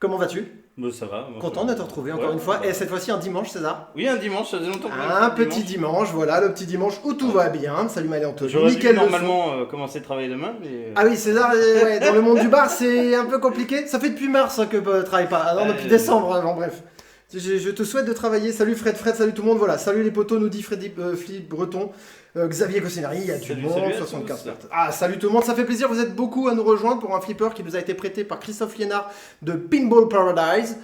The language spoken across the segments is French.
Comment vas-tu? Bon, ça va. Moi, Content de te retrouver encore ouais, une fois. bah, Et cette fois-ci un dimanche, César. oui, un dimanche, ça faisait longtemps qu'on Un avait fait petit dimanche, voilà, le petit dimanche où tout Ouais. va bien. Salut Marie-Antoine. J'aurais dû Nickel le son. normalement commencer à travailler demain, mais. Ah oui, César, ouais, dans le monde du bar, c'est un peu compliqué. Ça fait depuis mars que je travaille pas. Ah non, depuis décembre avant, bref. Je te souhaite de travailler. Salut Fred, salut tout le monde. Voilà, salut les potos, nous dit Freddy Philippe Breton. Xavier Cossinari, il y a du Salut, monde, salut à 75 tous. personnes. Ah, salut tout le monde, ça fait plaisir, vous êtes beaucoup à nous rejoindre pour un flipper qui nous a été prêté par Christophe Liénard de Pinball Paradise.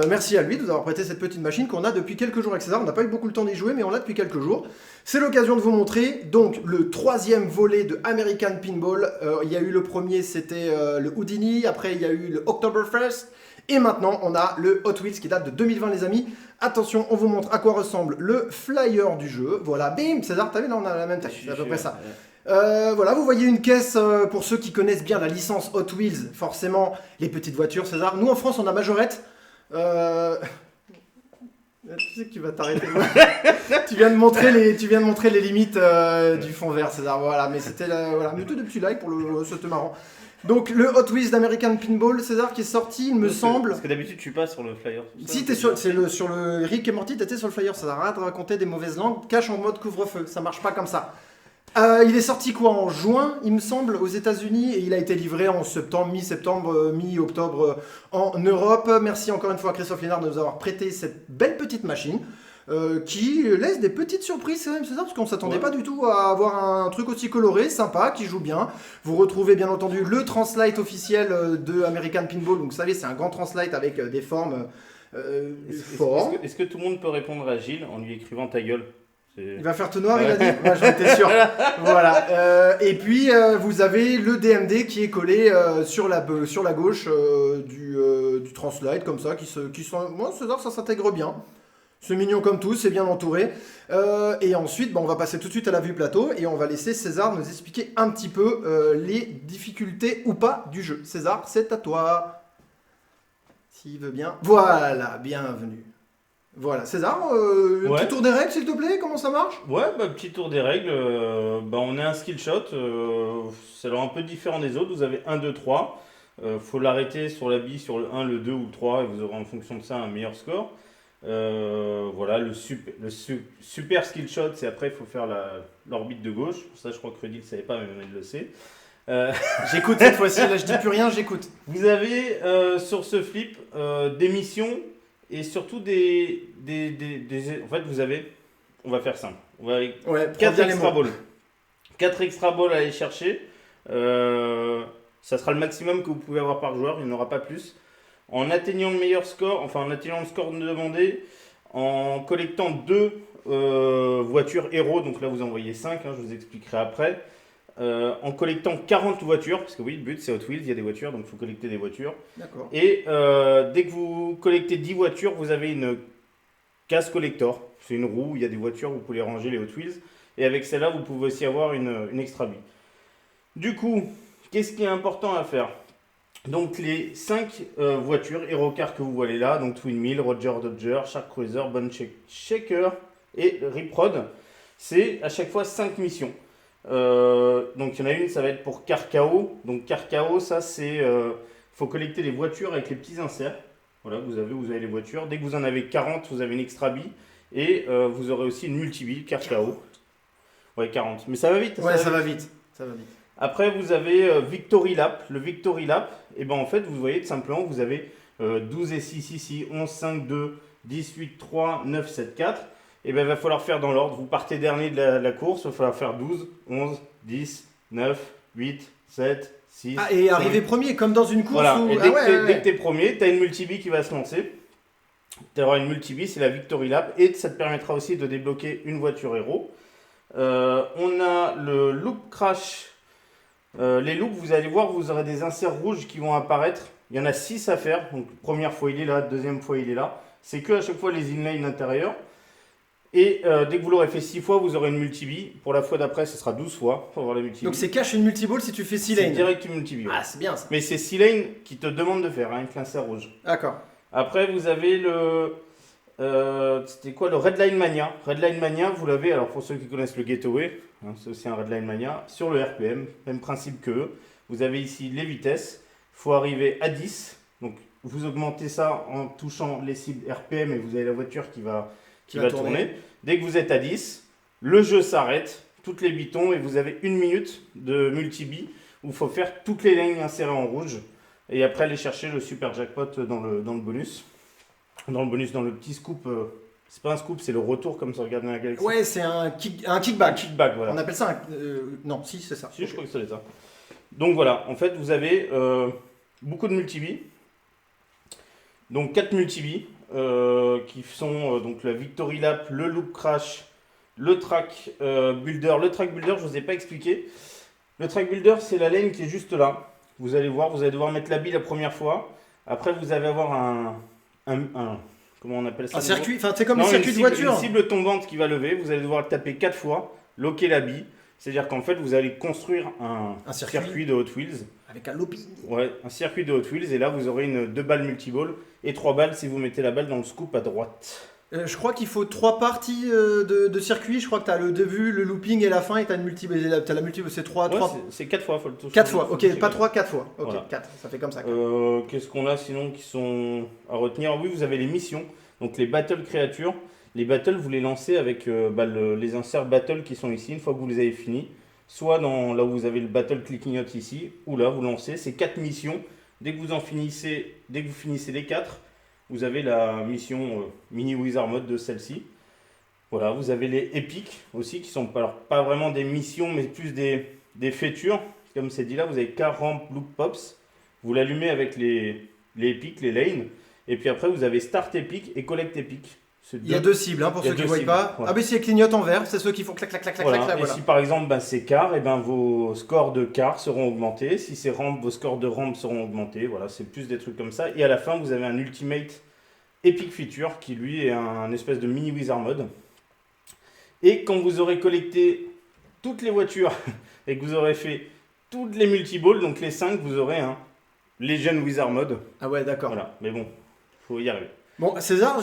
Merci à lui de nous avoir prêté cette petite machine qu'on a depuis quelques jours avec César. On n'a pas eu beaucoup le temps d'y jouer, mais on l'a depuis quelques jours. C'est l'occasion de vous montrer donc le troisième volet de American Pinball. Il y a eu le premier, c'était le Houdini, après il y a eu le Oktoberfest. Et maintenant, on a le Hot Wheels qui date de 2020, les amis. Attention, on vous montre à quoi ressemble le flyer du jeu. Voilà, bim, César, t'as vu, là, on a la même taille, c'est à peu près ça. Voilà, vous voyez une caisse, pour ceux qui connaissent bien la licence Hot Wheels, forcément, les petites voitures, César. Nous, en France, on a Majorette. Tu sais que tu vas t'arrêter. tu viens de montrer les limites du fond vert, César. Voilà, mais c'était voilà, mettez des petits likes pour c'était marrant. Donc le Hot Wheels d'American Pinball, César, qui est sorti, il me semble. Parce que d'habitude, tu passes sur le flyer. Si t'es sur le Rick et Morty, t'étais sur le flyer. Ça arrête de raconter des mauvaises langues. Cache en mode couvre-feu, ça marche pas comme ça. Il est sorti quoi en juin, il me semble, aux États-Unis, et il a été livré en septembre, mi-septembre, mi-octobre en Europe. Merci encore une fois à Christophe Liénard de nous avoir prêté cette belle petite machine. Qui laisse des petites surprises quand même, c'est ça, parce qu'on s'attendait pas du tout à avoir un truc aussi coloré, sympa, qui joue bien. Vous retrouvez bien entendu le translate officiel de American Pinball, donc vous savez c'est un grand translate avec des formes fortes. Est-ce que tout le monde peut répondre à Gilles en lui écrivant ta gueule? Il va faire tout noir, il a dit. Moi, j'en étais sûr. Voilà. Et puis, vous avez le DMD qui est collé sur la gauche du translate, comme ça, moi, César, ça s'intègre bien. C'est mignon comme tout, c'est bien entouré. Et ensuite, on va passer tout de suite à la vue plateau et on va laisser César nous expliquer un petit peu les difficultés ou pas du jeu. César, c'est à toi. S'il veut bien. Voilà, bienvenue. Voilà, César, petit tour des règles s'il te plaît, comment ça marche? Ouais, petit tour des règles. On est un skill shot, c'est alors un peu différent des autres. Vous avez 1, 2, 3. Faut l'arrêter sur la bille, sur le 1, le 2 ou le 3 et vous aurez en fonction de ça un meilleur score. Voilà, le super skill shot, c'est après il faut faire l'orbite de gauche. Ça, je crois que Rudy ne le savait pas, mais il le sait. J'écoute cette fois-ci, là je dis plus rien, j'écoute. Vous avez sur ce flip des missions et surtout en fait, vous avez, on va faire simple, on va avec 4 extra balls. 4 extra balls à aller chercher. Ça sera le maximum que vous pouvez avoir par joueur, il n'y en aura pas plus. En atteignant le meilleur score, enfin en atteignant le score demandé, en collectant 2 voitures héros, donc là vous en voyez 5, je vous expliquerai après. En collectant 40 voitures, parce que oui, le but c'est Hot Wheels, il y a des voitures, donc il faut collecter des voitures. D'accord. Et dès que vous collectez 10 voitures, vous avez une case collector. C'est une roue, il y a des voitures, vous pouvez les ranger, les Hot Wheels. Et avec celle-là, vous pouvez aussi avoir une extra bille. Du coup, qu'est-ce qui est important à faire? Donc les 5 voitures HeroCar que vous voyez là, donc Twin Mill, Roger Dodger, Shark Cruiser, Bone Shaker et Rip Rod, c'est à chaque fois 5 missions. Donc il y en a une, ça va être pour Carcao. Donc Carcao, ça c'est, faut collecter les voitures avec les petits inserts. Voilà, vous avez les voitures. Dès que vous en avez 40, vous avez une extra bille. Et vous aurez aussi une multi-bille, Carcao. Ouais, 40. Mais ça va vite. Ouais, ça va vite. Ça va vite. Après, vous avez Victory Lap. Le Victory Lap, et en fait, vous voyez tout simplement, vous avez 12 et 6 ici, 11, 5, 2, 18, 3, 9, 7, 4. Et il va falloir faire dans l'ordre. Vous partez dernier de la course, il va falloir faire 12, 11, 10, 9, 8, 7, 6. Ah, et 5. Arriver premier, comme dans une course voilà. où... Et dès que tu es premier, tu as une multi-bille qui va se lancer. Tu auras une multi-bille, c'est la Victory Lap. Et ça te permettra aussi de débloquer une voiture héros. On a le Loop Crash. Les loops, vous allez voir, vous aurez des inserts rouges qui vont apparaître. Il y en a 6 à faire. Donc, première fois, il est là. Deuxième fois, il est là. C'est que à chaque fois les inlays intérieurs. Et dès que vous l'aurez fait 6 fois, vous aurez une multi-bille. Pour la fois d'après, ce sera 12 fois pour avoir la multi-bille. Donc, c'est cash une multi-ball si tu fais 6 lanes. C'est direct une multi-bille. Ouais. Ah, c'est bien ça. Mais c'est 6 lanes qui te demandent de faire, avec l'insert rouge. D'accord. Après, vous avez le... c'était quoi, le Redline Mania. Redline Mania, vous l'avez, alors pour ceux qui connaissent le Getaway, c'est aussi un Redline Mania, sur le RPM, même principe que eux. Vous avez ici les vitesses, il faut arriver à 10, donc vous augmentez ça en touchant les cibles RPM et vous avez la voiture qui va tourner. Dès que vous êtes à 10, le jeu s'arrête, toutes les billes tombent et vous avez 1 minute de multi-billes où il faut faire toutes les lignes insérées en rouge et après aller chercher le super jackpot dans le bonus. Dans le petit scoop, c'est pas un scoop, c'est le retour comme ça, regardez la galaxie. Ouais, c'est un kickback. Kickback, voilà. On appelle ça non, si, c'est ça. Si, je crois que c'est ça. Donc voilà, en fait, vous avez beaucoup de multi-billes. Donc 4 multi-billes qui sont donc la Victory Lap, le Loop Crash, le Track Builder. Le Track Builder, je ne vous ai pas expliqué. Le Track Builder, c'est la lane qui est juste là. Vous allez voir, vous allez devoir mettre la bille la première fois. Après, vous allez avoir un comment on appelle ça? Un circuit, enfin c'est comme un circuit de voiture. Une cible tombante qui va lever. Vous allez devoir le taper 4 fois, locker la bille. C'est-à-dire qu'en fait, vous allez construire un circuit de Hot Wheels. Avec un looping. Ouais, un circuit de Hot Wheels. Et là, vous aurez 2 balles multiball et 3 balles si vous mettez la balle dans le scoop à droite. Je crois qu'il faut 3 parties de circuit. Je crois que tu as le début, le looping et la fin. Et tu as la multiball. C'est 3. C'est 4 fois. Faut le toucher. 4 fois, ok. Pas 3, 4 fois. Ok, voilà. 4. Ça fait comme ça. Qu'est-ce qu'on a sinon qui sont à retenir? Oui, vous avez les missions. Donc les battle créatures. Les battles, vous les lancez avec les inserts battle qui sont ici. Une fois que vous les avez finis. Soit là où vous avez le battle qui clignote ici, ou là vous lancez ces 4 missions. Dès que vous finissez les 4, vous avez la mission Mini Wizard Mode de celle-ci. Voilà, vous avez les épiques aussi, qui sont pas vraiment des missions, mais plus des features. Comme c'est dit là, vous avez car ramp loop pops. Vous l'allumez avec les épiques, les lanes. Et puis après, vous avez start épique et collect épique. Il y a 2 cibles pour ceux qui ne voient pas. Voilà. Ah, mais si elles clignotent en vert, c'est ceux qui font clac, clac, clac, clac, voilà. clac. Et si par exemple c'est car, et vos scores de car seront augmentés. Si c'est ramp, vos scores de ramp seront augmentés. Voilà, c'est plus des trucs comme ça. Et à la fin, vous avez un ultimate epic feature qui lui est un espèce de mini wizard mode. Et quand vous aurez collecté toutes les voitures et que vous aurez fait toutes les multiballs, donc les 5, vous aurez un Legend Wizard mode. Ah ouais, d'accord. Voilà, mais bon, faut y arriver. Bon, César,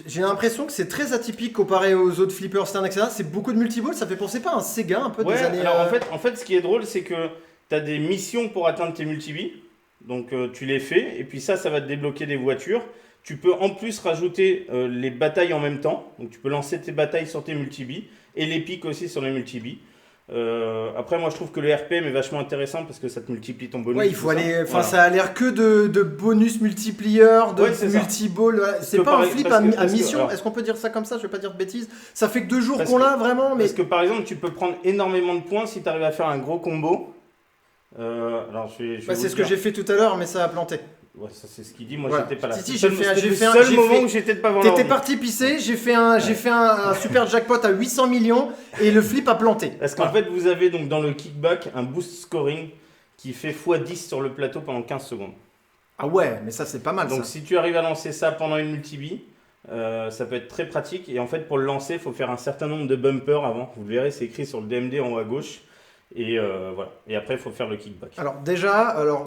j'ai l'impression que c'est très atypique comparé aux autres flippers Stern, etc. C'est beaucoup de multiballs, ça fait penser pas à un Sega un peu des années... alors en fait, ce qui est drôle, c'est que tu as des missions pour atteindre tes multibilles. Donc tu les fais, et puis ça va te débloquer des voitures. Tu peux en plus rajouter les batailles en même temps. Donc tu peux lancer tes batailles sur tes multibilles, et les pics aussi sur les multibilles. Après, moi je trouve que le RPM est vachement intéressant parce que ça te multiplie ton bonus. Ouais, il faut aller. Enfin, ça a l'air que de bonus multiplieurs, de multi-ball. C'est pas un flip à mission. Est-ce qu'on peut dire ça comme ça? Je vais pas dire de bêtises. Ça fait que 2 jours qu'on l'a vraiment. Mais... Parce que par exemple, tu peux prendre énormément de points si tu arrives à faire un gros combo. Alors, c'est ce que j'ai fait tout à l'heure, mais ça a planté. Ouais, ça c'est ce qu'il dit. Moi, j'étais pas là. Si, j'ai fait un moment où j'étais pas T'étais parti pisser. J'ai fait un super jackpot à 800 millions et le flip a planté. Parce qu'en fait, vous avez donc dans le kickback un boost scoring qui fait x10 sur le plateau pendant 15 secondes. Ah ouais, mais ça c'est pas mal. Donc si tu arrives à lancer ça pendant une multi-bee, ça peut être très pratique. Et en fait, pour le lancer, il faut faire un certain nombre de bumpers avant. Vous le verrez, c'est écrit sur le DMD en haut à gauche. Et voilà. Et après, il faut faire le kickback. Alors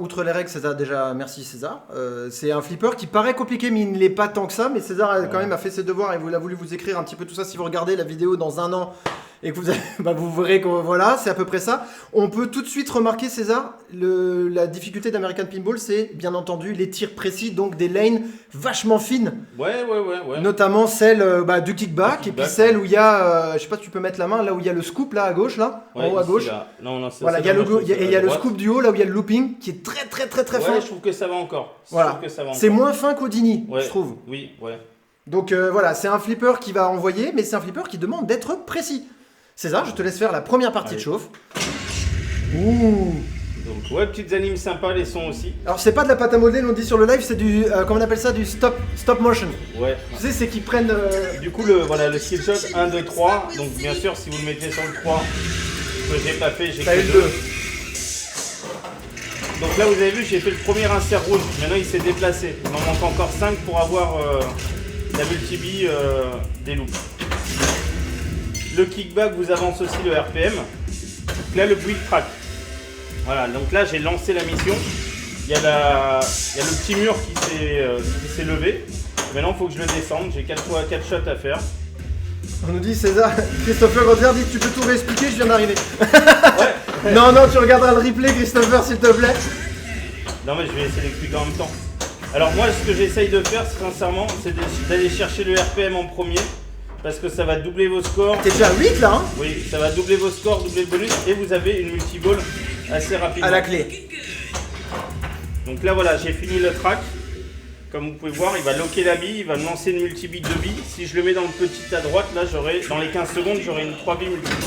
outre les règles, César, merci César. C'est un flipper qui paraît compliqué, mais il ne l'est pas tant que ça. Mais César quand même a fait ses devoirs et il a voulu vous écrire un petit peu tout ça. Si vous regardez la vidéo dans un an et que vous verrez que voilà, c'est à peu près ça. On peut tout de suite remarquer, César, la difficulté d'American Pinball, c'est bien entendu les tirs précis, donc des lanes vachement fines. Ouais. Notamment celle du kickback et puis celle où il y a, je sais pas si tu peux mettre la main, là où il y a le scoop, là à gauche, là, en haut à gauche. Non, voilà, il y a le scoop du haut, là où il y a le looping, qui est très fin. Je trouve que ça va encore. Voilà. C'est moins fin qu'Houdini, je trouve. Oui, ouais. Donc voilà, c'est un flipper qui va envoyer, mais c'est un flipper qui demande d'être précis. César, je te laisse faire la première partie de chauffe. Ouh. Donc petites animes sympas, les sons aussi. Alors c'est pas de la pâte à modeler, on dit sur le live, c'est du, comment on appelle ça, du stop motion. Ouais. Tu sais, c'est qu'ils prennent... Du coup, le skill shot 1, 2, 3. Donc bien sûr, si vous le mettez sur le 3, que j'ai pas fait, j'ai que 2. Donc là, vous avez vu, j'ai fait le premier insert rouge. Maintenant, il s'est déplacé. Il m'en manque encore 5 pour avoir la multi-bee des loops. Le kickback vous avance aussi le RPM. Donc là, le build track. Voilà, donc là, j'ai lancé la mission. Il y a le petit mur qui s'est levé. Maintenant, il faut que je le descende. J'ai 4 shots à faire. On nous dit César, Christopher Roder dit tu peux tout réexpliquer, je viens d'arriver. Non, tu regarderas le replay, Christopher, s'il te plaît. Non, mais je vais essayer d'expliquer en même temps. Alors moi, ce que j'essaye de faire, sincèrement, c'est d'aller chercher le RPM en premier. Parce que ça va doubler vos scores. T'es déjà à 8 là, hein? Oui, ça va doubler vos scores, doubler le bonus. Et vous avez une multiball assez rapidement. À la clé. Donc là, voilà, j'ai fini le track. Comme vous pouvez voir, il va locker la bille, il va me lancer une multibille de billes. Si je le mets dans le petit à droite, là, j'aurai dans les 15 secondes, j'aurai une 3 billes multibille.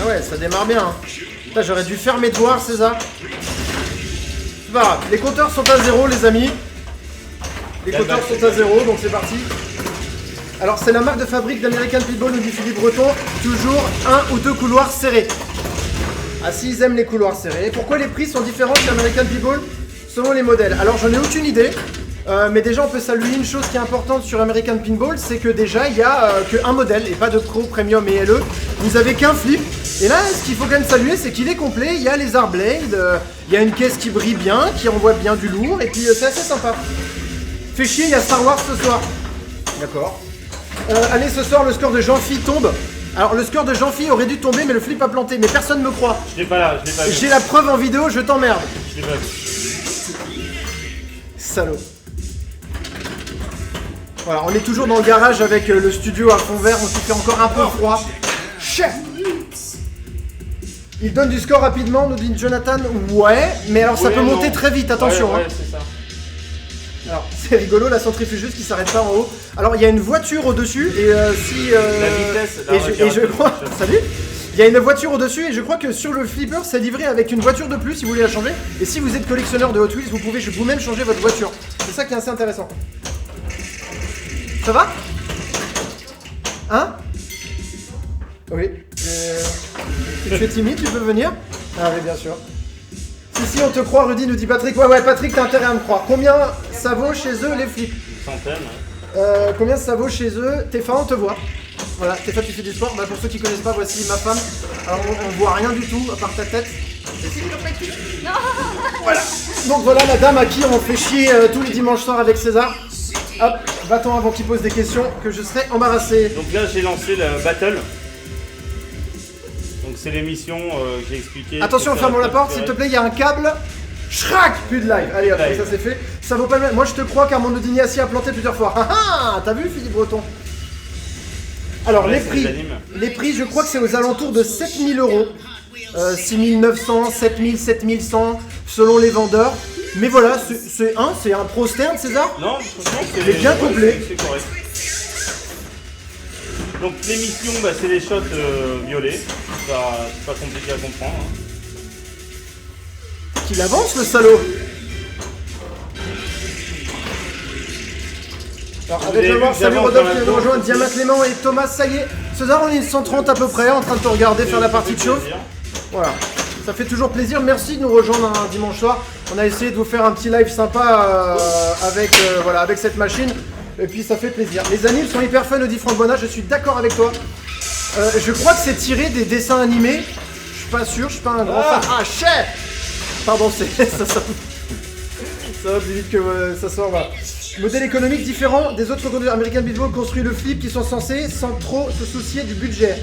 Ah ouais, ça démarre bien. Hein. Putain, j'aurais dû faire mes devoirs, César. C'est pas grave. Les compteurs sont à 0, les amis. Les compteurs sont à 0, donc c'est parti. Alors, c'est la marque de fabrique d'American Pitbull, nous dit Philippe Breton. Toujours un ou deux couloirs serrés. Ah, si, ils aiment les couloirs serrés. Pourquoi les prix sont différents chez American Pitbull selon les modèles? Alors, j'en ai aucune idée. Mais déjà, on peut saluer une chose qui est importante sur American Pinball, c'est que déjà, il n'y a qu'un modèle et pas de Pro, Premium et LE. Vous avez qu'un flip. Et là, ce qu'il faut quand même saluer, c'est qu'il est complet. Il y a les Arblade, il y a une caisse qui brille bien, qui envoie bien du lourd. Et puis, c'est assez sympa. Fait chier, il y a Star Wars ce soir. D'accord. Allez, ce soir, le score de Jean-Phi tombe. Alors, le score de Jean-Phi aurait dû tomber, mais le flip a planté. Mais personne ne me croit. Je l'ai pas là, je l'ai pas vu. J'ai la preuve en vidéo, je t'emmerde. Je l'ai pas vu. Salaud. Voilà, on est toujours dans le garage avec le studio à fond vert, on s'y fait encore un peu froid. Chef. Il donne du score rapidement, nous dit Jonathan. Ouais, mais alors ça peut monter très vite, attention. Ouais, hein. c'est ça. Alors, c'est rigolo, la centrifugeuse qui s'arrête pas en haut. Alors, il y a une voiture au-dessus, et si... La vitesse, et je crois... Salut. Il y a une voiture au-dessus, et je crois que sur le flipper, c'est livré avec une voiture de plus, si vous voulez la changer. Et si vous êtes collectionneur de Hot Wheels, vous pouvez vous-même changer votre voiture. C'est ça qui est assez intéressant. Ça va? Hein? Oui. Si tu es timide, tu peux venir? Ah oui, bien sûr. Si, on te croit, Rudy nous dit Patrick. Ouais, Patrick, t'as intérêt à me croire. Combien ça vaut chez eux les flips? Une centaine. Combien ça vaut chez eux? Tépha, on te voit. Voilà, Tépha, tu fais du sport. Bah, pour ceux qui connaissent pas, voici ma femme. Alors, on voit rien du tout, à part ta tête. Voilà. Donc voilà la dame à qui on fait chier tous les dimanches soirs avec César. Hop, va-t'en avant qu'il pose des questions, que je serai embarrassé. Donc là, j'ai lancé le battle. Donc c'est l'émission que j'ai expliqué. Attention, fermons la porte, s'il te plaît, il y a un câble. Shrak, plus de live. Allez hop, Live. ça c'est fait. Ça vaut pas le même. Moi je te crois car mon Odignassi a planté plusieurs fois. Ah ah, t'as vu Philippe Breton? Alors Ouais, les prix, je crois que c'est aux alentours de 7000 euros. 6900, 7000, 7100, selon les vendeurs. Mais voilà, c'est un Pro Stern, César? Non, franchement, Il est bien complet. C'est correct. Donc l'émission, bah, c'est les shots violets. C'est pas compliqué à comprendre. Hein. Qu'il avance le salaud. Alors avec le voir, salut Rodolphe qui vient de rejoindre, Diamant Clément et Thomas, ça y est. César, on est 130 à peu près, en train de te regarder faire la partie de chauffe. Voilà, ça fait toujours plaisir, merci de nous rejoindre un dimanche soir. On a essayé de vous faire un petit live sympa avec cette machine. Et puis ça fait plaisir. Les animes sont hyper fun, nous dit Franck Bonnat, je suis d'accord avec toi. Je crois que c'est tiré des dessins animés. Je suis pas sûr, je suis pas un grand fan. Ah, chef. Pardon, ça va plus vite que ça sort, voilà. Modèle économique différent des autres American Pitbull construit le flip qui sont censés sans trop se soucier du budget.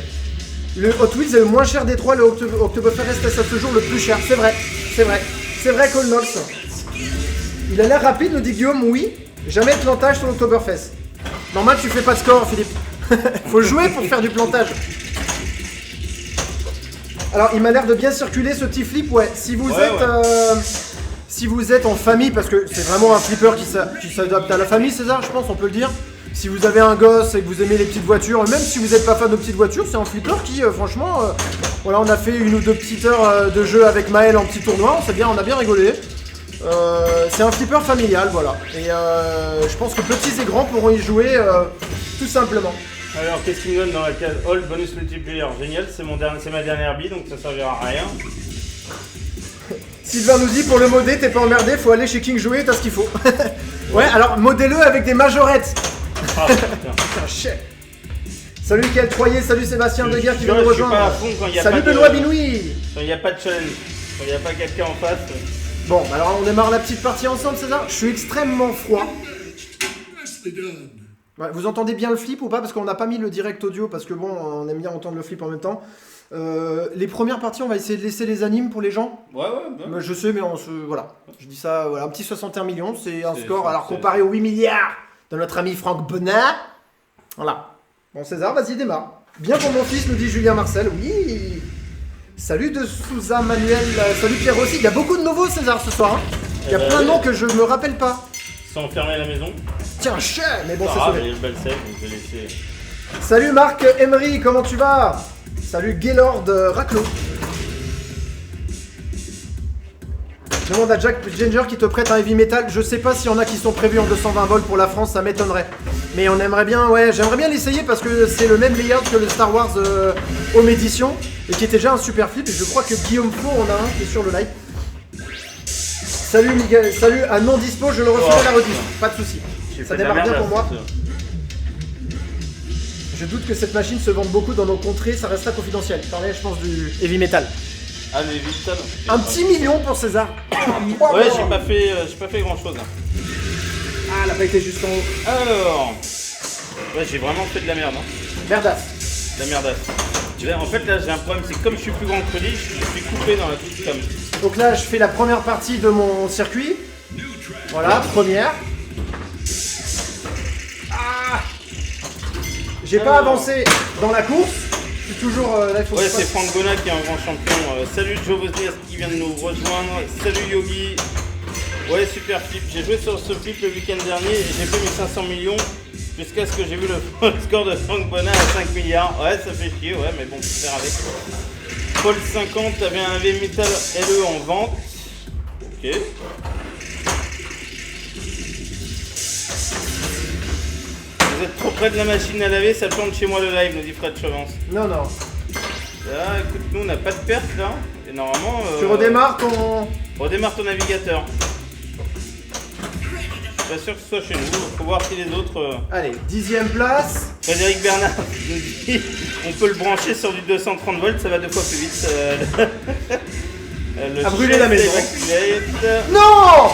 Le Hot Wheels est le moins cher des trois, le Oktoberfest reste à ce jour le plus cher. C'est vrai, c'est vrai. C'est vrai, Colnox. Il a l'air rapide, nous dit Guillaume, oui. Jamais de plantage sur l'Oktoberfest. Normal, tu fais pas de score, Philippe. Faut jouer pour faire du plantage. Alors, il m'a l'air de bien circuler ce petit flip, ouais. Si vous êtes en famille, parce que c'est vraiment un flipper qui s'adapte à la famille, César, je pense, on peut le dire. Si vous avez un gosse et que vous aimez les petites voitures, même si vous n'êtes pas fan de petites voitures, c'est un flipper qui, franchement, voilà, on a fait 1 ou 2 petites heures de jeu avec Maël en petit tournoi, on a bien rigolé. C'est un flipper familial, voilà. Et je pense que petits et grands pourront y jouer tout simplement. Alors, qu'est-ce qu'il me donne dans la case All Bonus Multiplayer? Génial, c'est ma dernière bille, donc ça servira à rien. Sylvain nous dit pour le modder, t'es pas emmerdé, faut aller chez King jouer, t'as ce qu'il faut. Ouais, alors modez-le avec des majorettes. Ah, putain. Putain, chef. Salut Michael Troyer, salut Sébastien Deguerre qui vient nous rejoindre. Salut pas Benoît Binouille. Quand il n'y a pas de challenge, quand il n'y a pas quelqu'un en face. Bon, alors on démarre la petite partie ensemble, César. Je suis extrêmement froid. Ouais, vous entendez bien le flip ou pas? Parce qu'on n'a pas mis le direct audio, parce que bon, on aime bien entendre le flip en même temps. Les premières parties, on va essayer de laisser les animes pour les gens. Ouais. Je sais, mais voilà. Je dis ça, voilà, un petit 61 millions, c'est un C'est- score. Alors c'est- comparé aux 8 milliards de notre ami Franck Bonnat. Voilà. Bon, César, vas-y, démarre. Bien pour mon fils, nous dit Julien Marcel. Oui. Salut de Souza Manuel. Salut Pierre aussi. Il y a beaucoup de nouveaux, César, ce soir. Hein. Il y a plein de noms que je me rappelle pas. Ils sont enfermés à la maison. Tiens, chien, mais bon, Ah, c'est grave, sauvé. il y a le bel save, donc je vais laisser. Salut Marc Emery, comment tu vas? Salut Gaylord Raclo. Je demande à Jack Ginger qui te prête un heavy metal. Je sais pas s'il y en a qui sont prévus en 220 volts pour la France, ça m'étonnerait. Mais on aimerait bien, ouais, j'aimerais bien l'essayer parce que c'est le même layout que le Star Wars Home Edition et qui était déjà un super flip. Et je crois que Guillaume Faux en a un qui est sur le live. Salut Miguel, salut à non dispo, je le recevrai à la rediff, pas de soucis. J'ai Ça fait de la démarre bien merde, pour là, moi. c'est- Je doute que cette machine se vende beaucoup dans nos contrées, ça restera confidentiel. Parlais, je pense, du heavy metal. Ah, mais vite, ça. Un petit million pour César. Ouais, j'ai pas fait grand chose. Ah, elle a pas été jusqu'en haut. Alors. Ouais, j'ai vraiment fait de la merde. Hein. Merdasse. De la merdasse. Là, en fait, là, j'ai un problème, c'est que comme je suis plus grand que Rudy, je suis coupé dans la toute cam. Donc là, je fais la première partie de mon circuit. Voilà, première. Ah, j'ai pas avancé dans la course. Je suis toujours là, il faut que Ouais, je c'est fasse- Franck Bonnat qui est un grand champion. Salut Joe Vosnias qui vient de nous rejoindre. Salut Yogi. Ouais, super flip. J'ai joué sur ce flip le week-end dernier et j'ai fait mes 500 millions jusqu'à ce que j'ai vu le score de Franck Bonnat à 5 milliards. Ouais, ça fait chier, ouais, mais bon, faut faire avec. Paul 50 avait un V Metal LE en vente. Ok. Vous êtes trop près de la machine à laver, ça plante chez moi le live, nous dit Fred Chevance. Non, non. Là, écoute, nous on n'a pas de perte là. Et normalement. Tu redémarres ton. Redémarre ton navigateur. Je suis pas sûr que ce soit chez nous. Faut voir si les autres. Allez, 10e place. Frédéric Bernard nous dit on peut le brancher sur du 230 volts, ça va 2 fois plus vite. Le À brûler la chef maison. Evacuate. Non!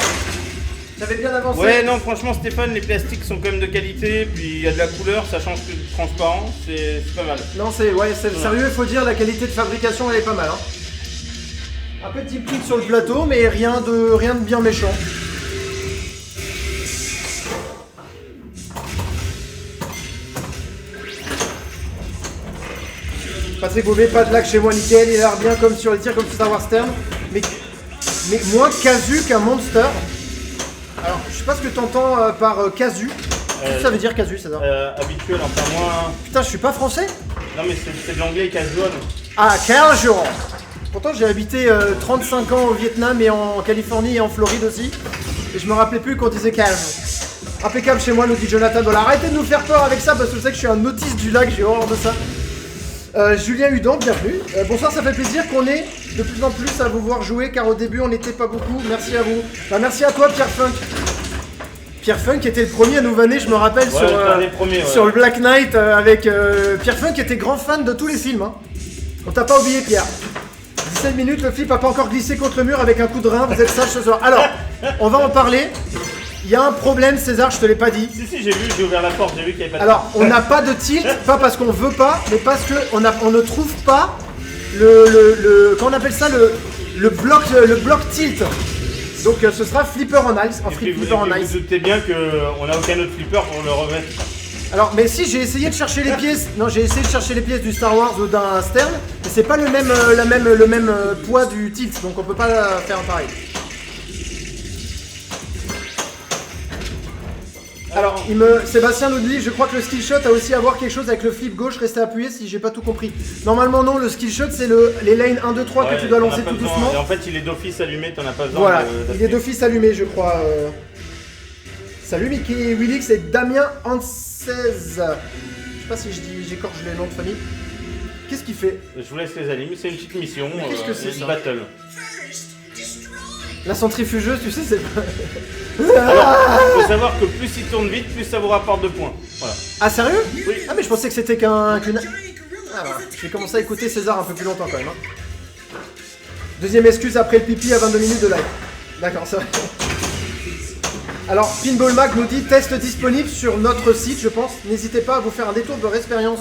J'avais bien avancé. Ouais, non, franchement, Stéphane, les plastiques sont quand même de qualité. Puis il y a de la couleur, ça change plus de transparent. C'est pas mal. Non, c'est sérieux, il faut dire, la qualité de fabrication, elle est pas mal. Hein. Un petit prix sur le plateau, mais rien de bien méchant. Patrick Bobet, pas de lag chez moi, nickel. Il a l'air bien comme sur les tirs, comme sur Star Wars Stern. Mais moins casu qu'un monster. Alors, je sais pas ce que t'entends par casu. Qu'est-ce que ça veut dire casu, César? Habituel, enfin moins. Putain, je suis pas français? Non, mais c'est de l'anglais casual. Ah, casual. Pourtant, j'ai habité 35 ans au Vietnam et en Californie et en Floride aussi. Et je me rappelais plus qu'on disait casual. Impeccable chez moi, nous dit Jonathan Dollar. Arrêtez de nous faire peur avec ça parce que je sais que je suis un autiste du lac, j'ai horreur de ça. Julien Hudan, bienvenue. Bonsoir, ça fait plaisir qu'on ait de plus en plus à vous voir jouer car au début on n'était pas beaucoup. Merci à vous. Bah, merci à toi, Pierre Funk. Pierre Funk était le premier à nous vanner, je me rappelle, Ouais, un des premiers, ouais. sur le Black Knight avec Pierre Funk était grand fan de tous les films. Hein. On t'a pas oublié, Pierre. 17 minutes, le flip a pas encore glissé contre le mur avec un coup de rein, vous êtes sage ce soir. Alors, on va en parler. Il y a un problème, César, je te l'ai pas dit. Si, j'ai vu, j'ai ouvert la porte, j'ai vu qu'il n'y avait pas de. Alors, on n'a pas de tilt, pas parce qu'on veut pas, mais parce qu'on on ne trouve pas comment on appelle ça, le bloc tilt. Donc ce sera flipper en ice, en Et puis, flipper en vous ice. doutez bien qu'on n'a aucun autre flipper pour le remettre. Alors, mais si, j'ai essayé de chercher les pièces. Non, j'ai essayé de chercher les pièces du Star Wars ou d'un Stern, mais c'est pas le même poids du tilt, donc on peut pas faire pareil. Alors, Sébastien nous dit, je crois que le skill shot a aussi à voir quelque chose avec le flip gauche, rester appuyé si j'ai pas tout compris. Normalement non, le skill shot c'est les lanes 1, 2, 3 que tu dois lancer tout doucement. Et en fait, il est d'office allumé, t'en as pas besoin. Voilà, il est d'office allumé je crois. Salut Mickey Willix et Damien Ansez. Je sais pas si j'écorche les noms de famille. Qu'est-ce qu'il fait? Je vous laisse les allumer, c'est une petite mission. Qu'est-ce que c'est, une ça battle. La centrifugeuse, tu sais, c'est pas... Alors, il faut savoir que plus il tourne vite, plus ça vous rapporte de points. Voilà. Ah sérieux? Oui. Ah mais je pensais que c'était qu'une... Ah, voilà. Je vais commencer à écouter César un peu plus longtemps quand même. Hein. Deuxième excuse après le pipi à 22 minutes de live. D'accord, c'est vrai. Alors, Pinball Mac nous dit test disponible sur notre site, je pense. N'hésitez pas à vous faire un détour de leur expérience.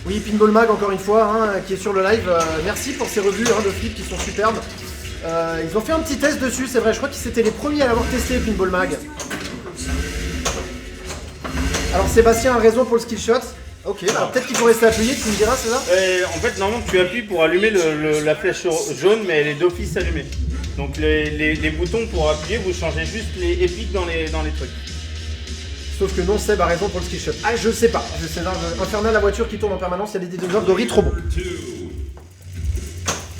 Oui, Pinball Mag encore une fois, hein, qui est sur le live. Merci pour ces revues de flip qui sont superbes. Ils ont fait un petit test dessus, c'est vrai, je crois qu'ils étaient les premiers à l'avoir testé, Pinball Mag. Alors Sébastien a raison pour le skill shot. Ok, alors peut-être qu'il faut rester appuyé, tu me diras, c'est ça? En fait, normalement, tu appuies pour allumer la flèche jaune, mais elle est d'office allumée. Donc les boutons pour appuyer, vous changez juste les épiques dans les trucs. Sauf que non, Seb a raison pour le ski shot. Ah, je sais pas. C'est infernal, la voiture qui tourne en permanence, il y a des dinosaures de riz trop beaux.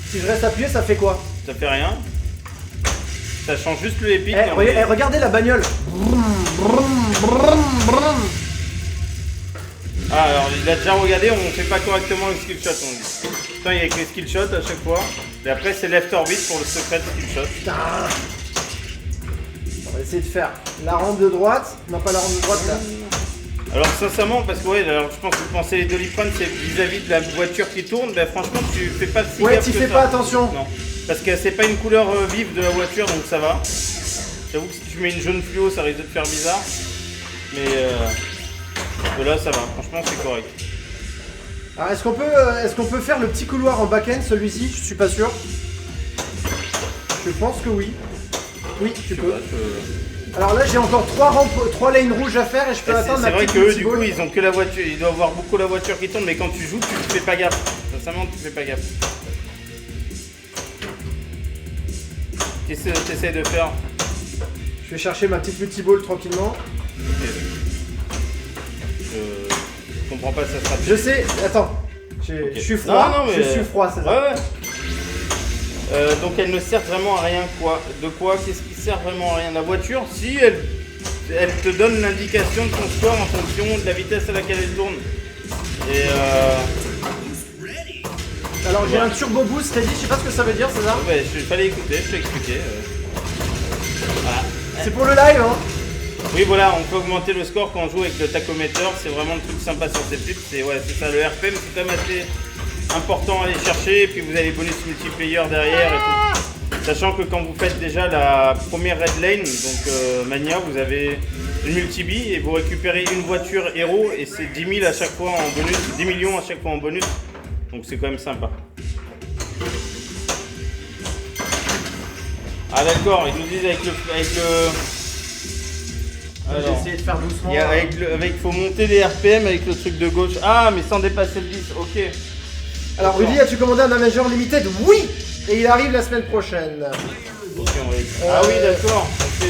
Si je reste appuyé, ça fait quoi? Ça fait rien. Ça change juste le épique. Regardez la bagnole. Ah, alors il a déjà regardé, on fait pas correctement le skill shot. On dit. Putain, il y a que les skill shots à chaque fois. Et après, c'est left orbit pour le secret de skill shot. Putain. On va essayer de faire la rampe de droite. Non, pas la rampe de droite là. Alors sincèrement, parce que alors, je pense que vous pensez les Doliprane, c'est vis-à-vis de la voiture qui tourne, ben franchement tu fais pas si Ouais, gaffe tu que fais ça. pas attention. Non, parce que c'est pas une couleur vive de la voiture, donc ça va. J'avoue que si tu mets une jaune fluo, ça risque de te faire bizarre. Mais là ça va, franchement c'est correct. Alors est-ce qu'on peut faire le petit couloir en back-end, celui-ci? Je suis pas sûr. Je pense que oui. Oui, tu peux. Alors là j'ai encore 3 lanes rouges à faire et je peux attendre ma petite. C'est vrai qu'eux du coup ils ont que la voiture, ils doivent voir beaucoup la voiture qui tourne, mais quand tu joues tu fais pas gaffe. Sincèrement tu fais pas gaffe. Qu'est-ce que tu essaies de faire? Je vais chercher ma petite multiball tranquillement. Okay. Je comprends pas ça sera. Je sais, attends. Okay. Je suis froid. Non, mais... Je suis froid, c'est ça. Ouais. Donc elle ne sert vraiment à rien quoi. De quoi? Qu'est-ce qui sert vraiment à rien? La voiture, si elle te donne l'indication de ton score en fonction de la vitesse à laquelle elle tourne. Et alors j'ai un turbo boost ready, je sais pas ce que ça veut dire, César. Ouais, il fallait écouter, je t'ai expliqué. Voilà. C'est pour le live, hein. Oui voilà, on peut augmenter le score quand on joue avec le tachomètre, c'est vraiment le truc sympa sur ces flips, c'est ça, le RPM c'est quand même assez important à aller chercher, et puis vous avez les bonus multiplayer derrière et tout. Sachant que quand vous faites déjà la première red lane, donc Mania, vous avez une multi-bee et vous récupérez une voiture héros et c'est 10 000 à chaque fois en bonus, 10 millions à chaque fois en bonus, donc c'est quand même sympa. Ah d'accord, ils nous disent avec le Alors, j'ai essayé de faire doucement. Faut monter les RPM avec le truc de gauche. Ah, mais sans dépasser le 10, ok. Alors, Rudy, as-tu commandé un Avenger Limited? Oui. Et il arrive la semaine prochaine. Ok, Ah oui, d'accord. Ok.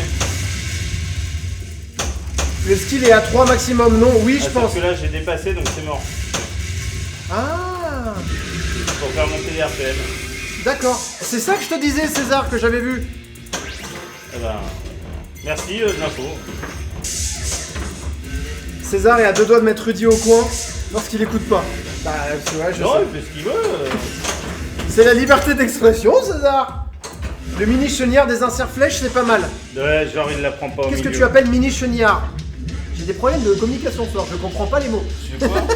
Le skill est à 3 maximum, non? Oui, je pense. Parce que là, j'ai dépassé, donc c'est mort. Ah. Pour faire monter les RPM. D'accord. C'est ça que je te disais, César, que j'avais vu. Eh ben, merci de l'info. César est à 2 doigts de mettre Rudy au coin lorsqu'il écoute pas. Bah, c'est vrai, je Non, sais. il fait ce qu'il veut. C'est la liberté d'expression, César. Le mini chenillard des inserts flèches, c'est pas mal. Ouais, genre il la prend pas au milieu. Qu'est-ce que tu appelles mini chenillard? J'ai des problèmes de communication ce soir, je comprends pas les mots. Je sais pas.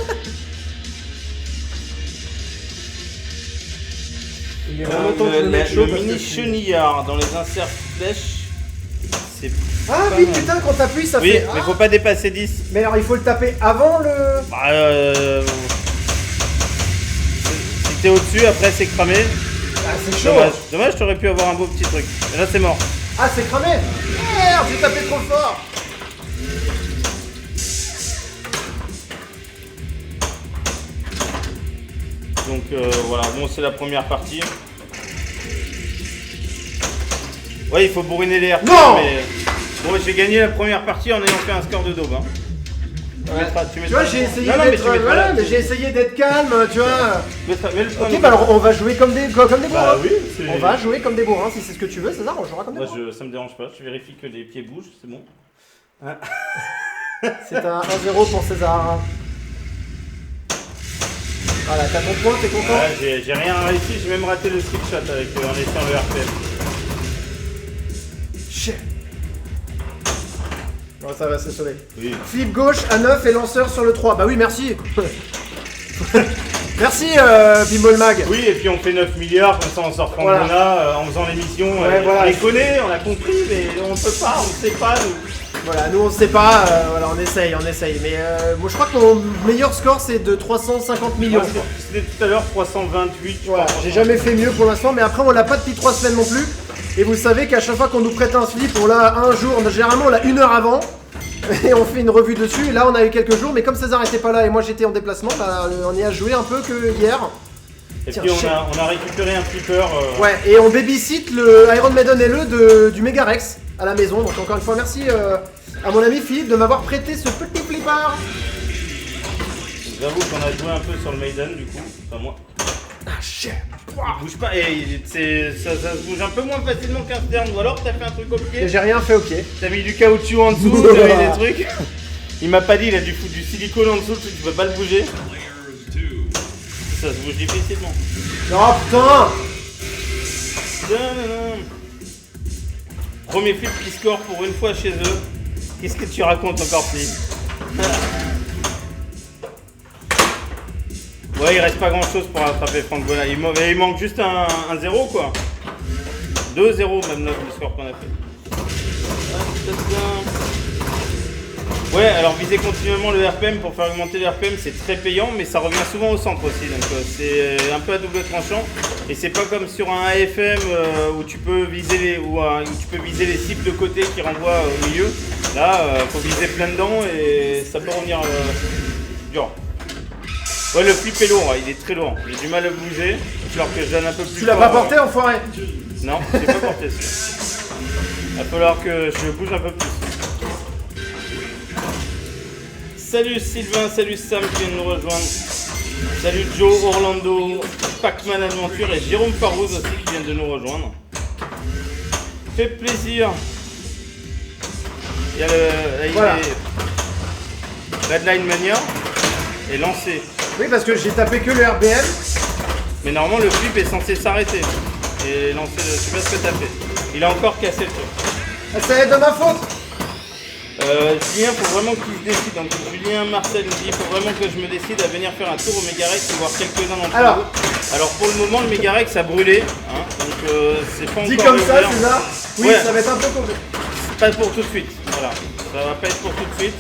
Il est vraiment temps de me mettre chaud Le parce que mini chenillard dans les inserts flèches, c'est. Ah oui, putain, quand t'appuies, ça Oui, fait. mais Ah. faut pas dépasser 10. Mais alors, il faut le taper avant le. Bah, si t'es au-dessus, après c'est cramé. Ah, c'est chaud. Dommage, t'aurais pu avoir un beau petit truc. Et là, c'est mort. Ah, c'est cramé. Merde, j'ai tapé trop fort. Donc voilà, bon, c'est la première partie. Ouais, il faut bourriner les RP, mais bon, j'ai gagné la première partie en ayant fait un score de daube. Hein. Tu vois, j'ai essayé d'être. Voilà, mais j'ai essayé d'être calme, tu vois. Ok, bah alors on va jouer comme des bourrins. Bah oui, on va jouer comme des bourrins, si c'est ce que tu veux, César, on jouera comme des bourrins. Ça me dérange pas, je vérifie que les pieds bougent, c'est bon. C'est un 1-0 pour César. Voilà, t'as ton point, t'es content? Ouais, j'ai rien réussi, j'ai même raté le skill shot avec, en laissant le RPM. Shit. Non, ça va, c'est soleil. Oui. Flip gauche à 9 et lanceur sur le 3. Bah oui, merci. Merci, Pinball Mag. Oui, et puis on fait 9 milliards, comme ça on sort Voilà. Frangona en faisant l'émission. Ouais, voilà. On les connaît, on l'a compris, mais on peut pas, on ne sait pas. Nous. Voilà, nous on sait pas, voilà, on essaye. Mais moi je crois que mon meilleur score c'est de 350 millions. Ouais, c'était tout à l'heure 328. Voilà, j'ai jamais fait mieux pour l'instant, mais après on l'a pas depuis 3 semaines non plus. Et vous savez qu'à chaque fois qu'on nous prête un slip, on l'a un jour, généralement on l'a 1 heure avant. Et on fait une revue dessus, et là on a eu quelques jours, mais comme César était pas là et moi j'étais en déplacement, bah, on y a joué un peu que hier. Et Tiens, puis on a récupéré un flipper. Ouais, et on babysit le Iron Maiden LE du Megarex à la maison, donc encore une fois merci à mon ami Philippe de m'avoir prêté ce petit flipper. J'avoue qu'on a joué un peu sur le Maiden du coup, enfin moi. Ah shit. Il bouge pas, et ça se bouge un peu moins facilement qu'un Stern, ou alors t'as fait un truc au pied. J'ai rien fait, ok. T'as mis du caoutchouc en dessous, t'as mis des trucs. Il m'a pas dit, il a dû foutre du silicone en dessous, tu peux pas le bouger. Ça se bouge difficilement. Oh putain. Premier flip qui score pour une fois chez eux. Qu'est-ce que tu racontes encore, Philippe? Ouais, il reste pas grand chose pour attraper Franck Bonin. Il manque juste un 0 quoi. 2-0 même là, le score qu'on a fait. Ouais, alors viser continuellement le RPM pour faire augmenter le RPM, c'est très payant, mais ça revient souvent au centre aussi, donc c'est un peu à double tranchant. Et c'est pas comme sur un AFM où tu peux viser les cibles de côté qui renvoient au milieu. Là, faut viser plein dedans et ça peut revenir dur. Ouais, le flip est lourd, il est très lourd. J'ai du mal à bouger. Il va falloir que je donne un peu plus. Tu l'as pas porté, enfoiré? Non, je l'ai pas porté celui-là. Il va falloir que je bouge un peu plus. Salut Sylvain, salut Sam qui vient de nous rejoindre. Salut Joe, Orlando, Pac-Man Adventure et Jérôme Farouz aussi qui viennent de nous rejoindre. Fait plaisir. Il y a Voilà. Redline Mania est lancé. Oui, parce que j'ai tapé que le RBM. Mais normalement le flip est censé s'arrêter. Et lancer le... Je sais pas ce que t'as fait. Il a encore cassé le truc. Ah, ça va être de ma faute. Julien, faut vraiment qu'il se décide. Donc, Julien Marcel nous dit il faut vraiment que je me décide à venir faire un tour au Megarex et voir quelques-uns d'entre vous. Alors pour le moment, le Megarex a brûlé. Hein, donc c'est pas encore. Dit comme ça, réouvert. c'est ça. Oui, Ouais. ça va être un peu compliqué. Pas pour tout de suite. Voilà. Ça va pas être pour tout de suite.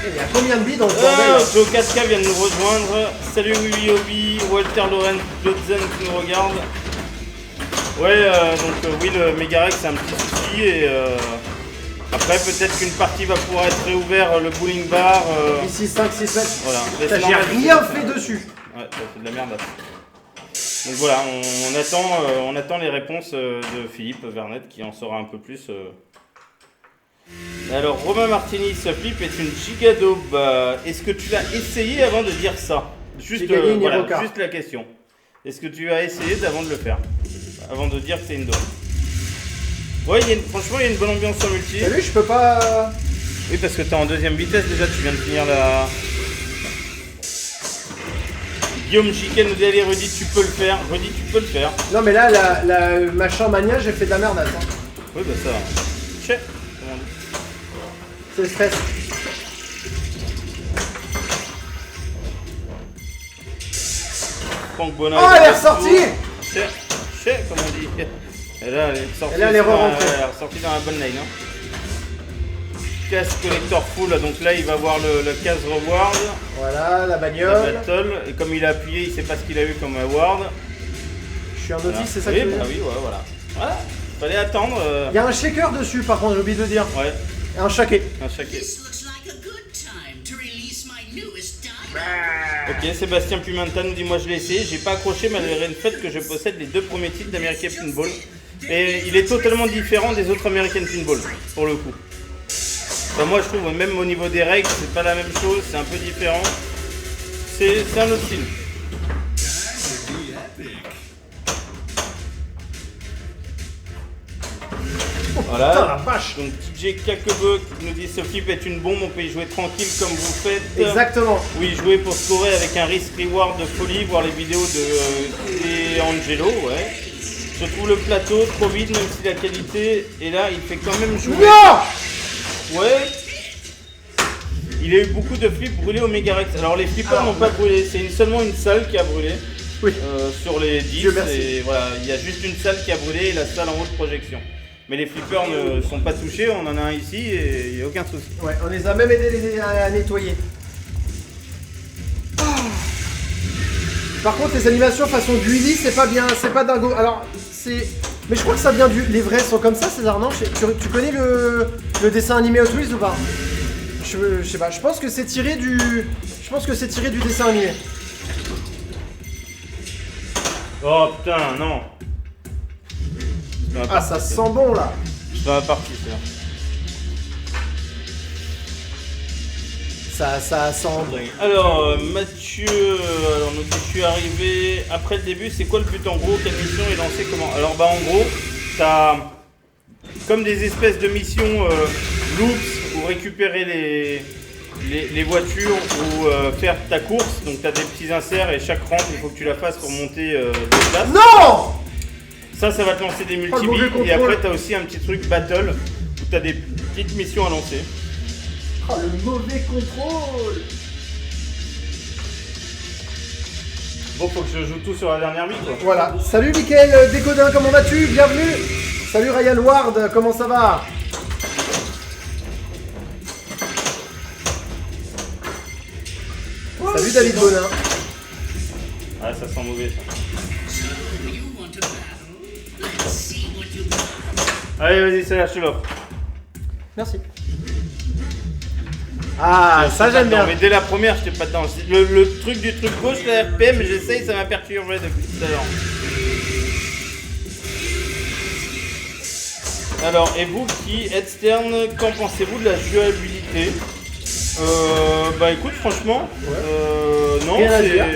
Il y a combien de billes dans le bordel? Joe Casca vient de nous rejoindre. Salut Willy Obi, Walter Lorenz, Jotzen qui nous regarde. Ouais, oui, le Megarex c'est un petit souci et après peut-être qu'une partie va pouvoir être réouverte, le bowling bar. Ici 5-6 mètres. Voilà. Putain, Laisse-moi j'ai mettre rien ça. fait dessus. Ouais, ça fait de la merde là. Donc voilà, on attend les réponses de Philippe Vernet qui en saura un peu plus. Alors Romain Martini, ce flip est une gigadobe. Est-ce que tu l'as essayé avant de dire ça? Juste, Gigaline voilà, Iroka. juste la question. Est-ce que tu as essayé avant de le faire? Avant de dire que c'est une dope. Ouais, franchement, il y a une bonne ambiance sur multi. T'as vu, je peux pas. Oui, parce que t'es en deuxième vitesse déjà, tu viens de finir la... Guillaume Chicken nous dit allez Rudy, tu peux le faire. Rudy, tu peux le faire. Non, mais là, la machin mania, j'ai fait de la merde. Hein. Oui, bah ça. Check. Comment on dit? C'est le stress. Franck Bonin. Oh, elle est ressortie. Check, comme on dit. Et là, elle est sortie. Et là, elle est re-rentrée. Elle est ressortie dans la bonne lane. Hein. Casse collector full, donc là il va voir le casse reward. Voilà, la La bagnole. battle. Et comme il a appuyé, il sait pas ce qu'il a eu comme award. Je suis un Voilà. novice, c'est ça Oui, que tu veux bah dire? oui, ouais, voilà. Voilà. Fallait attendre. Il y a un shaker dessus, par contre, j'ai oublié de dire. Ouais, Et un shaké. un chaquet. This looks like a good time to release my newest diamond. Ok, Sébastien Pimenta nous dit moi je l'ai essayé, j'ai pas accroché malgré le fait que je possède les 2 premiers titres d'American Pinball. Et il est totalement différent des autres American Pinball, pour le coup. Enfin, moi je trouve, même au niveau des règles, c'est pas la même chose, c'est un peu différent. C'est un autre style. Voilà. Putain, la vache. Donc DJ Kakebe nous dit ce flip est une bombe, on peut y jouer tranquille comme vous faites. Exactement. Oui, jouer pour scorer avec un risk reward de folie, voir les vidéos de Angelo, ouais. Je trouve le plateau trop vite, même si la qualité est là, il fait quand même jouer. Non. Ouais. Il y a eu beaucoup de flips brûlés au Megarex. Alors les flippers Alors, n'ont pas brûlé, c'est seulement une salle qui a brûlé. Oui. Sur les 10, Dieu merci. et voilà, il y a juste une salle qui a brûlé et la salle en haute projection. Mais les flippers ne sont pas touchés, on en a un ici et il n'y a aucun souci. Ouais, on les a même aidés à nettoyer. Par contre, les animations façon Gulli, c'est pas bien, c'est pas dingo. Alors, c'est... Mais je crois que ça vient du... Les vrais sont comme ça, César, non? Tu connais le dessin animé Hot Wheels ou pas? Je sais pas, je pense que c'est tiré du... Je pense que c'est tiré du dessin animé. Oh putain, non. Ah, ça sent bon, là. C'est dans la partie, ça. Ça sent bon. Alors, Mathieu, donc, je suis arrivé après le début. C'est quoi le but en gros? Quelle mission est lancée? Comment? Alors, bah, en gros, t'as comme des espèces de missions loops où récupérer les voitures ou faire ta course. Donc, t'as des petits inserts et chaque rampe, il faut que tu la fasses pour monter des places. Non! Ça va te lancer des multi-billes. Et après, t'as aussi un petit truc battle où t'as des petites missions à lancer. Oh, le mauvais contrôle! Bon, faut que je joue tout sur la dernière vie, quoi. Voilà. Salut Mickaël Desgodin, comment vas-tu? Bienvenue! Salut Ryan Ward, comment ça va? Salut David Bonin. Ah, ça sent mauvais, ça. So, you want to battle? Let's see what you got. Allez, vas-y, celle-là, je te l'offre. Merci. Ah, ça j'aime bien. Non, mais dès la première, j'étais pas dedans. Le truc du truc gauche, la RPM, j'essaye, ça m'a perturbé depuis tout à l'heure. Alors, et vous qui êtes Stern, qu'en pensez-vous de la jouabilité? Bah écoute, franchement, non, Rien à dire.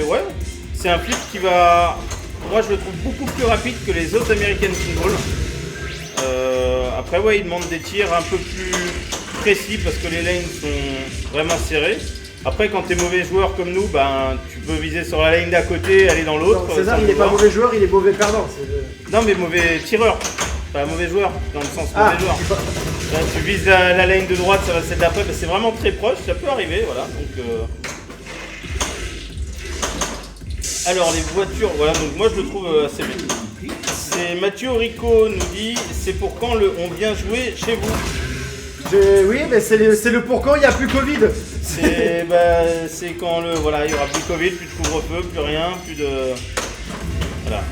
c'est un flip qui va, moi je le trouve beaucoup plus rapide que les autres American Pinball. Après ouais, il demande des tirs un peu plus précis parce que les lanes sont vraiment serrées. Après quand t'es mauvais joueur comme nous, ben tu peux viser sur la lane d'à côté, aller dans l'autre. Non, César, il n'est pas mauvais joueur, il est mauvais perdant. Non mais mauvais tireur, pas mauvais joueur, dans le sens Ah. mauvais joueur. Là, tu vises la lane de droite, ça va celle d'après, c'est vraiment très proche, ça peut arriver, voilà. Donc, alors les voitures, voilà, donc moi je le trouve assez bien. C'est Mathieu Rico nous dit, c'est pour quand on vient jouer chez vous? Oui, mais c'est le pour quand il n'y a plus Covid. C'est quand voilà, il y aura plus de Covid, plus de couvre-feu, plus rien, plus de... Voilà.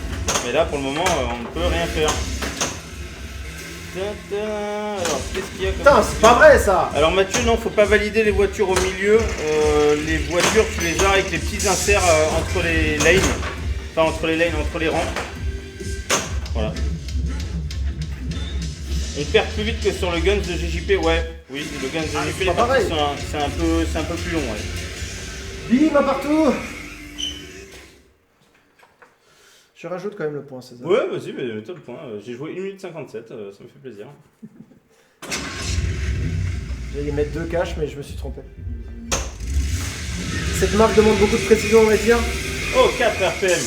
Mais là pour le moment, on ne peut rien faire. Alors, qu'est-ce qu'il y a comme... Putain, c'est pas vrai ça. Alors Mathieu, non, faut pas valider les voitures au milieu. Les voitures, tu les as avec les petits inserts entre les lanes. Enfin, entre les lanes, entre les rangs. Voilà. On perd plus vite que sur le Guns de GJP, ouais. Oui, le Guns de GJP, c'est les pas parties pareil. c'est un peu plus long, ouais. Bim, à partout. Je rajoute quand même le point, César. Ouais, vas-y, mais mets-toi le point. J'ai joué 1 minute 57, ça me fait plaisir. J'allais mettre 2 caches, mais je me suis trompé. Cette marque demande beaucoup de précision, on va dire. Oh, 4 RPM.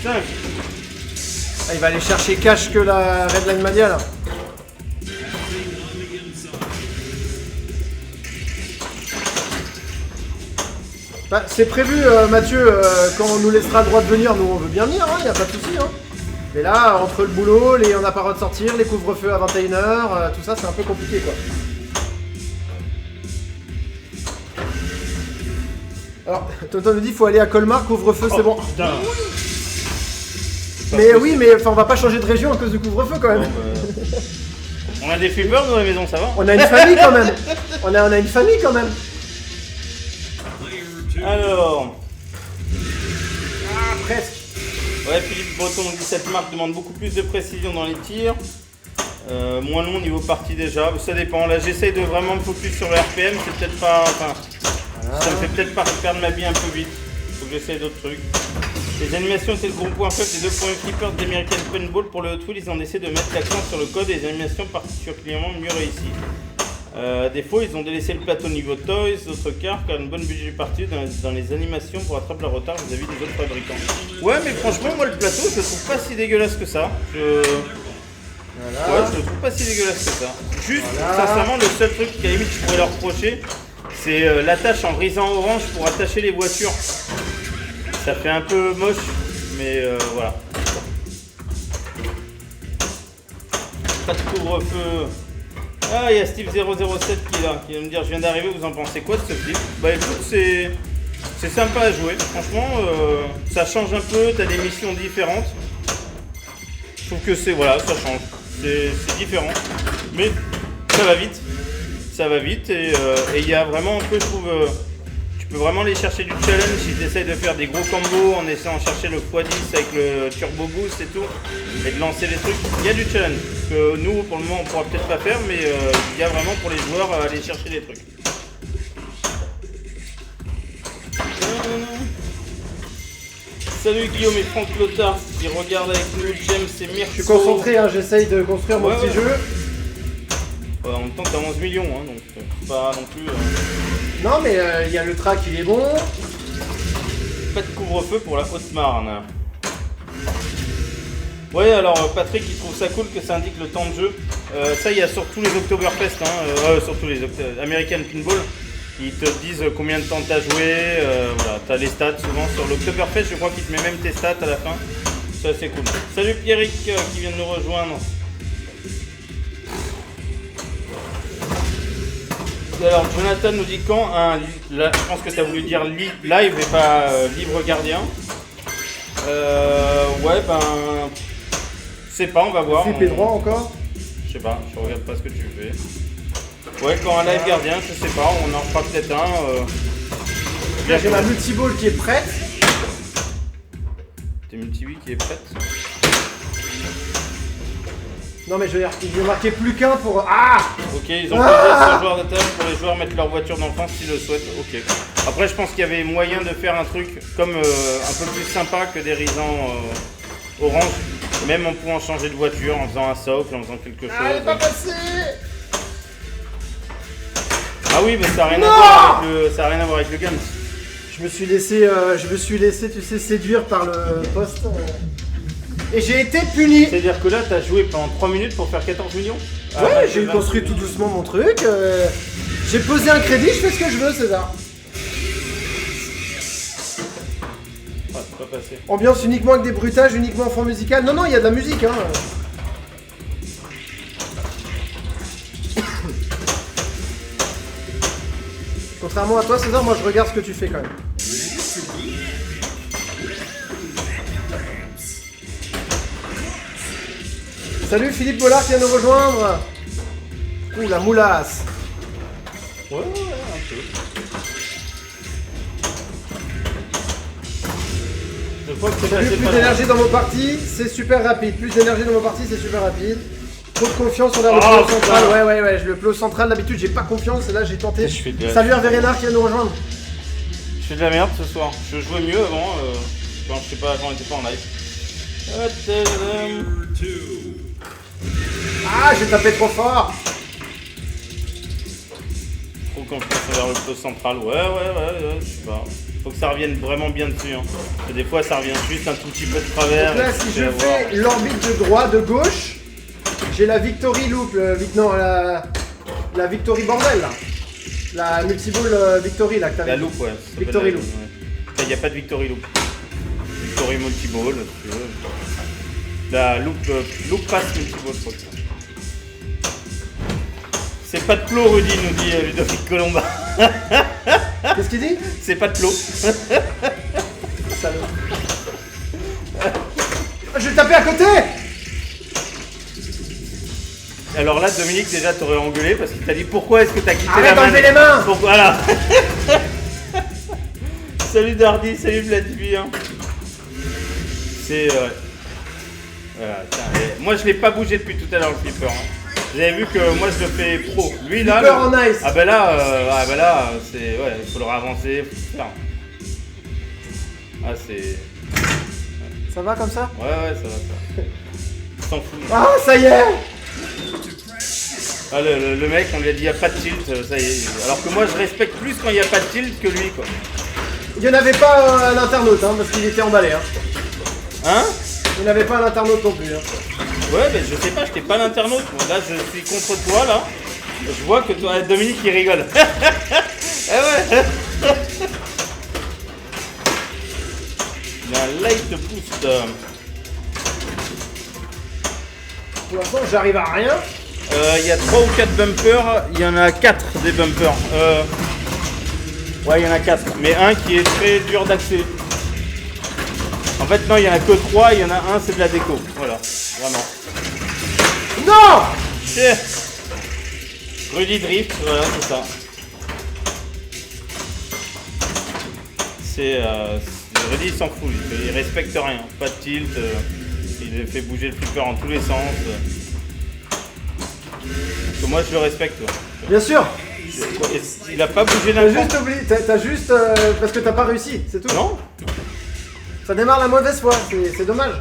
5. Ah, il va aller chercher cache que la Redline Mania là. Bah, c'est prévu, Mathieu, quand on nous laissera le droit de venir, nous on veut bien venir, hein, y a pas de souci. Hein. Mais là, entre le boulot, on n'a pas le droit de sortir, les couvre-feux à 21h, tout ça c'est un peu compliqué quoi. Alors, Tonton nous dit faut aller à Colmar, couvre-feu, c'est bon. Putain. Mais oui, mais enfin, on va pas changer de région à cause du couvre-feu quand même. On a des flippers dans la maison, ça va? On a une famille quand même. On a une famille quand même. Alors, Ah, presque. ouais, Philippe Breton nous dit cette marque demande beaucoup plus de précision dans les tirs. Moins long niveau partie déjà, ça dépend. Là, j'essaye de vraiment me focus sur le RPM, c'est peut-être pas. Enfin, ça me fait peut-être pas perdre ma vie un peu vite. Faut que j'essaye d'autres trucs. Les animations étaient le gros point faible des deux premiers flippers d'American Paintball. Pour le Hot Wheels, ils ont essayé de mettre l'accent sur le code et les animations particulièrement mieux réussies. Défaut, ils ont délaissé le plateau niveau Toys, d'autres car une bonne budget partie dans les animations pour rattraper le retard vis-à-vis des autres fabricants. Ouais, mais franchement, moi le plateau, je le trouve pas si dégueulasse que ça. Voilà. Ouais, je le trouve pas si dégueulasse que ça. Juste, Voilà. sincèrement, le seul truc qu'à la limite je pourrais leur reprocher, c'est l'attache en brisant orange pour attacher les voitures. Ça fait un peu moche, mais voilà. pas de couvre-feu. Ah, il y a Steve007 qui est là, qui va me dire je viens d'arriver, vous en pensez quoi de ce flip? Bah écoute, c'est sympa à jouer, franchement, ça change un peu, t'as des missions différentes. Je trouve que voilà, ça change, c'est différent, mais ça va vite et il y a vraiment un peu, je trouve, tu peux vraiment aller chercher du challenge si tu essayes de faire des gros combos en essayant de chercher le x10 avec le turbo boost et tout, et de lancer des trucs. Il y a du challenge que nous, pour le moment, on pourra peut-être pas faire, mais il y a vraiment pour les joueurs à aller chercher des trucs. Salut Guillaume et Franck Lothar qui regardent avec nous, James et Mirko. Je suis concentré, hein, j'essaye de construire mon petit jeu. Ouais, en même temps t'as 11 millions, hein, donc c'est pas non plus... Non mais il y a le track, il est bon. Pas de couvre-feu pour la Haute-Marne. Ouais, alors Patrick il trouve ça cool que ça indique le temps de jeu. Ça il y a sur tous les Oktoberfest, hein, sur tous les American Pinball. Ils te disent combien de temps t'as joué, voilà, t'as les stats souvent sur l'Oktoberfest, je crois qu'il te met même tes stats à la fin. Ça c'est cool. Salut Pierrick qui vient de nous rejoindre. Alors Jonathan nous dit quand je pense que tu as voulu dire live et pas livre gardien. Ouais ben je sais pas, on va voir. Flip et droit encore. Je sais pas, je regarde pas ce que tu fais. Ouais, quand un live gardien, je sais pas, on en fera peut-être un. Là j'ai ma multiball qui est prête. T'es multi-wii qui est prête. Non mais je vais marquer plus qu'un pour... Ah. Ok, ils ont posé ce joueur de table pour les joueurs mettre leur voiture d'enfance s'ils le souhaitent. Ok. Après je pense qu'il y avait moyen de faire un truc comme un peu plus sympa que des risans orange. Même en pouvant changer de voiture, en faisant un socle, en faisant quelque chose. Ah, elle est pas passée. Ah oui, mais ça n'a rien, rien à voir avec le gamme. Je me suis laissé, tu sais, séduire par le poste. Et j'ai été puni. C'est-à-dire que là, t'as joué pendant 3 minutes pour faire 14 millions? Ouais, j'ai construit tout doucement mon truc. J'ai posé un crédit, je fais ce que je veux, César. Ah, c'est pas passé. Ambiance uniquement avec des bruitages, uniquement en fond musical. Non, non, il y a de la musique, hein. Contrairement à toi, César, moi je regarde ce que tu fais quand même. Salut Philippe Bollard qui vient nous rejoindre. Ouh, la moulasse. Ouais, un peu. Je crois que Salut, plus d'énergie dans vos parties, c'est super rapide. Plus d'énergie dans vos parties, c'est super rapide. Trop de confiance envers le plot central. Ouais, le plot central, d'habitude j'ai pas confiance et là j'ai tenté. Salut Hervé Renard qui vient nous rejoindre. Je fais de la merde ce soir. Je jouais mieux avant, quand je sais pas, quand on était pas en live. Ah, j'ai tapé trop fort. Trop confiance envers le plot central. Ouais, je sais pas. Faut que ça revienne vraiment bien dessus. Hein. Parce que des fois ça revient juste un tout petit peu de travers. Donc là, si je fais l'orbite de droite, de gauche, j'ai la Victory Loop, la Victory bordel là. La multiball Victory là que t'avais. La loop, ouais. Victory Loop. Il n'y a pas de Victory Loop. Victory Multiball, si tu veux. La loop pass multiball, je crois que c'est. C'est pas de plot, Rudy, nous dit Ludovic Colomba. Qu'est-ce qu'il dit? C'est pas de plot. Salaud. Je vais taper à côté. Alors là, Dominique, déjà, t'aurais engueulé parce qu'il t'a dit pourquoi est-ce que t'as quitté Arrête la main. d'enlever les mains. Voilà. Salut Dardy, salut Vladimir. C'est... Voilà, tiens, moi, je l'ai pas bougé depuis tout à l'heure, le flipper. Hein. Vous avez vu que moi, je le fais pro. Lui, là... Flipper en ice. Ah ben là, c'est... Ouais, il faut le ravancer, faut le faire. Ah, c'est... Ça va comme ça? Ouais, ça va. S'en fout. Ah, ça y est. Ah, le mec, on lui a dit il n'y a pas de tilt, ça y est. Alors que moi, je respecte plus quand il n'y a pas de tilt que lui, quoi. Il n'y en avait pas à l'internaute, hein, parce qu'il était emballé. Hein. Hein? Il n'y en avait pas à l'internaute non plus. Hein. Ouais, mais je sais pas, j'étais pas l'internaute. Moi. Là, je suis contre toi, là. Je vois que toi, Dominique, il rigole. Eh ouais. Il y a un light boost. Pour l'instant, j'arrive à rien. Il y a 3 ou 4 bumpers, il y en a 4 des bumpers. Ouais, il y en a 4, mais un qui est très dur d'accès. En fait, non, il y en a que 3, il y en a un, c'est de la déco. Voilà, vraiment. Non! Chier. Rudy Drift, voilà, c'est ça. Rudy, il s'en fout, il respecte rien. Pas de tilt, il fait bouger le flipper en tous les sens. Parce que moi, je le respecte. Toi. Bien sûr. Il a pas bougé d'un T'as cran. juste oublié, t'as juste parce que t'as pas réussi, c'est tout. Non. Ça démarre la mauvaise foi, c'est dommage.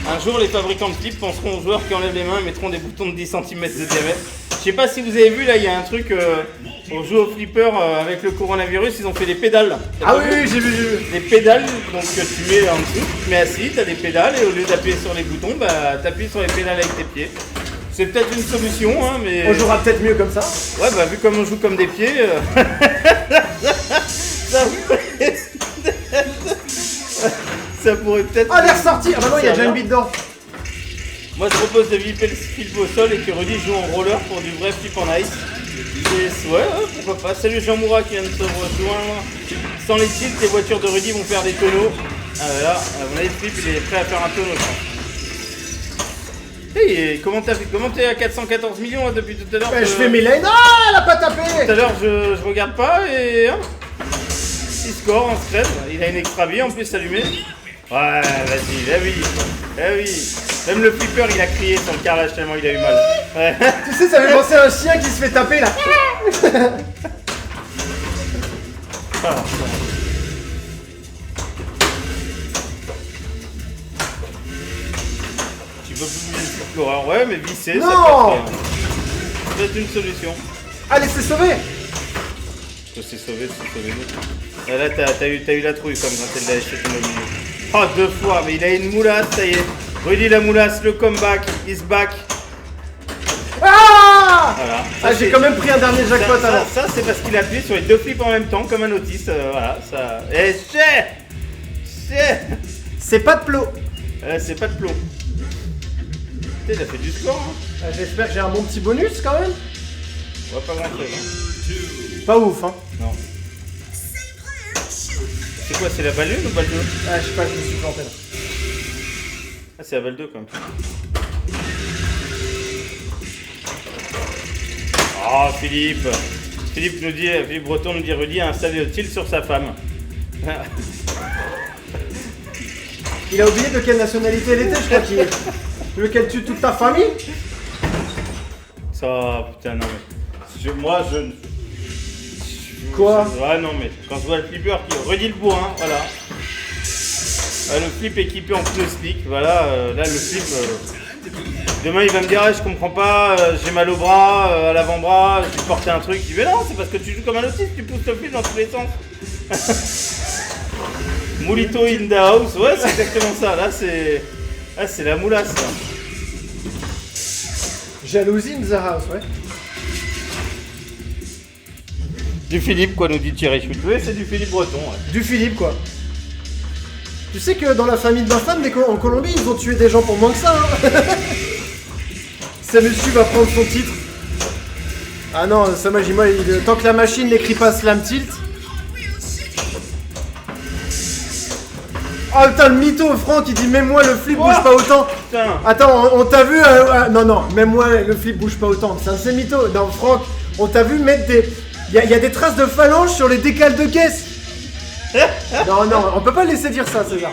Un jour, les fabricants de clips penseront aux joueurs qui enlèvent les mains et mettront des boutons de 10 cm de diamètre. Je sais pas si vous avez vu, là, il y a un truc, on joue au flipper avec le coronavirus, ils ont fait des pédales. T'as Ah pas oui, vu oui, j'ai vu. Des pédales, donc que tu mets en dessous, tu te mets assis, t'as des pédales, et au lieu d'appuyer sur les boutons, bah t'appuies sur les pédales avec tes pieds. C'est peut-être une solution, hein, mais... On jouera peut-être mieux comme ça. Ouais, bah vu comme on joue comme des pieds... ça pourrait peut-être... Ah, elle est ressortie. Ah bah non, il y a déjà une bite dedans. Moi je propose de viper le flip au sol et que Rudy joue en roller pour du vrai flip en ice. Ouais, pourquoi pas. Salut Jean Moura qui vient de se rejoindre. Sans les tilts, les voitures de Rudy vont faire des tonneaux. Ah là, à mon avis, le flip il est prêt à faire un tonneau, je pense. Hey, comment t'es à 414 millions là, depuis tout à l'heure? Je fais mes lanes. Ah, elle a pas tapé. Tout à l'heure je regarde pas et... Hein, il score en scred, il a une extra vie en plus allumée. Ouais, vas-y, là oui, là oui. Même le flipper il a crié sur le carrelage tellement il a eu mal. Ouais. Tu sais, ça fait penser à un chien qui se fait taper là. Ah, tu peux plus bouger le flipper, ouais mais visser Non. ça peut être une solution. Allez, c'est sauvé. C'est sauvé. Et là t'as eu la trouille comme quand elle l'a acheté ton mobilier. Oh 2 fois, mais il a une moulasse, ça y est. Rudy la moulasse, le comeback, is back. Ah, Voilà. ah, j'ai quand même pris un dernier jackpot alors. Ça c'est parce qu'il a appuyé sur les 2 flips en même temps, comme un autiste. Voilà, ça. Et C'est pas de plot. c'est pas de plomb. Putain, il a fait du score, hein. J'espère que j'ai un bon petit bonus quand même. Ouais, pas grand chose, hein. Pas ouf, hein. Non. C'est quoi, c'est la balle 1 ou balle 2? Ah, je sais pas, je me suis planté là. Ah, c'est la balle 2 quand même. Oh, Philippe Philippe Breton nous dit Rudy a installé le tilt sur sa femme. Il a oublié de quelle nationalité elle était, je crois qu'il... Tu veux qu'elle tue toute ta famille? Ça, putain, non mais... Quoi? Ouais, non mais quand je vois le flipper qui... Rudy le bourrin, voilà. Le flip équipé en pneus slick, voilà, là le flip... Demain il va me dire je comprends pas, j'ai mal au bras, à l'avant-bras, j'ai porté un truc. Je dis mais non, c'est parce que tu joues comme un autiste, tu pousses le flip dans tous les sens. Moulito in the house, ouais c'est exactement ça, là c'est la moulasse là. Jalousie in the house, ouais. Du Philippe quoi nous dit Thierry Chute, oui c'est du Philippe Breton. Ouais. Du Philippe, quoi. Tu sais que dans la famille de ma femme, en Colombie, ils ont tué des gens pour moins que ça, hein. Samusu va prendre son titre. Ah non, Samaji, moi, tant que la machine n'écrit pas Slam Tilt. Oh putain, le mytho, Franck, il dit même moi le flip bouge pas autant. Putain. Attends, on t'a vu non, même moi le flip bouge pas autant. C'est un c'est mytho. Non, Franck, on t'a vu mettre des... Il y a des traces de phalanges sur les décales de caisse. Non, on peut pas laisser dire ça, César.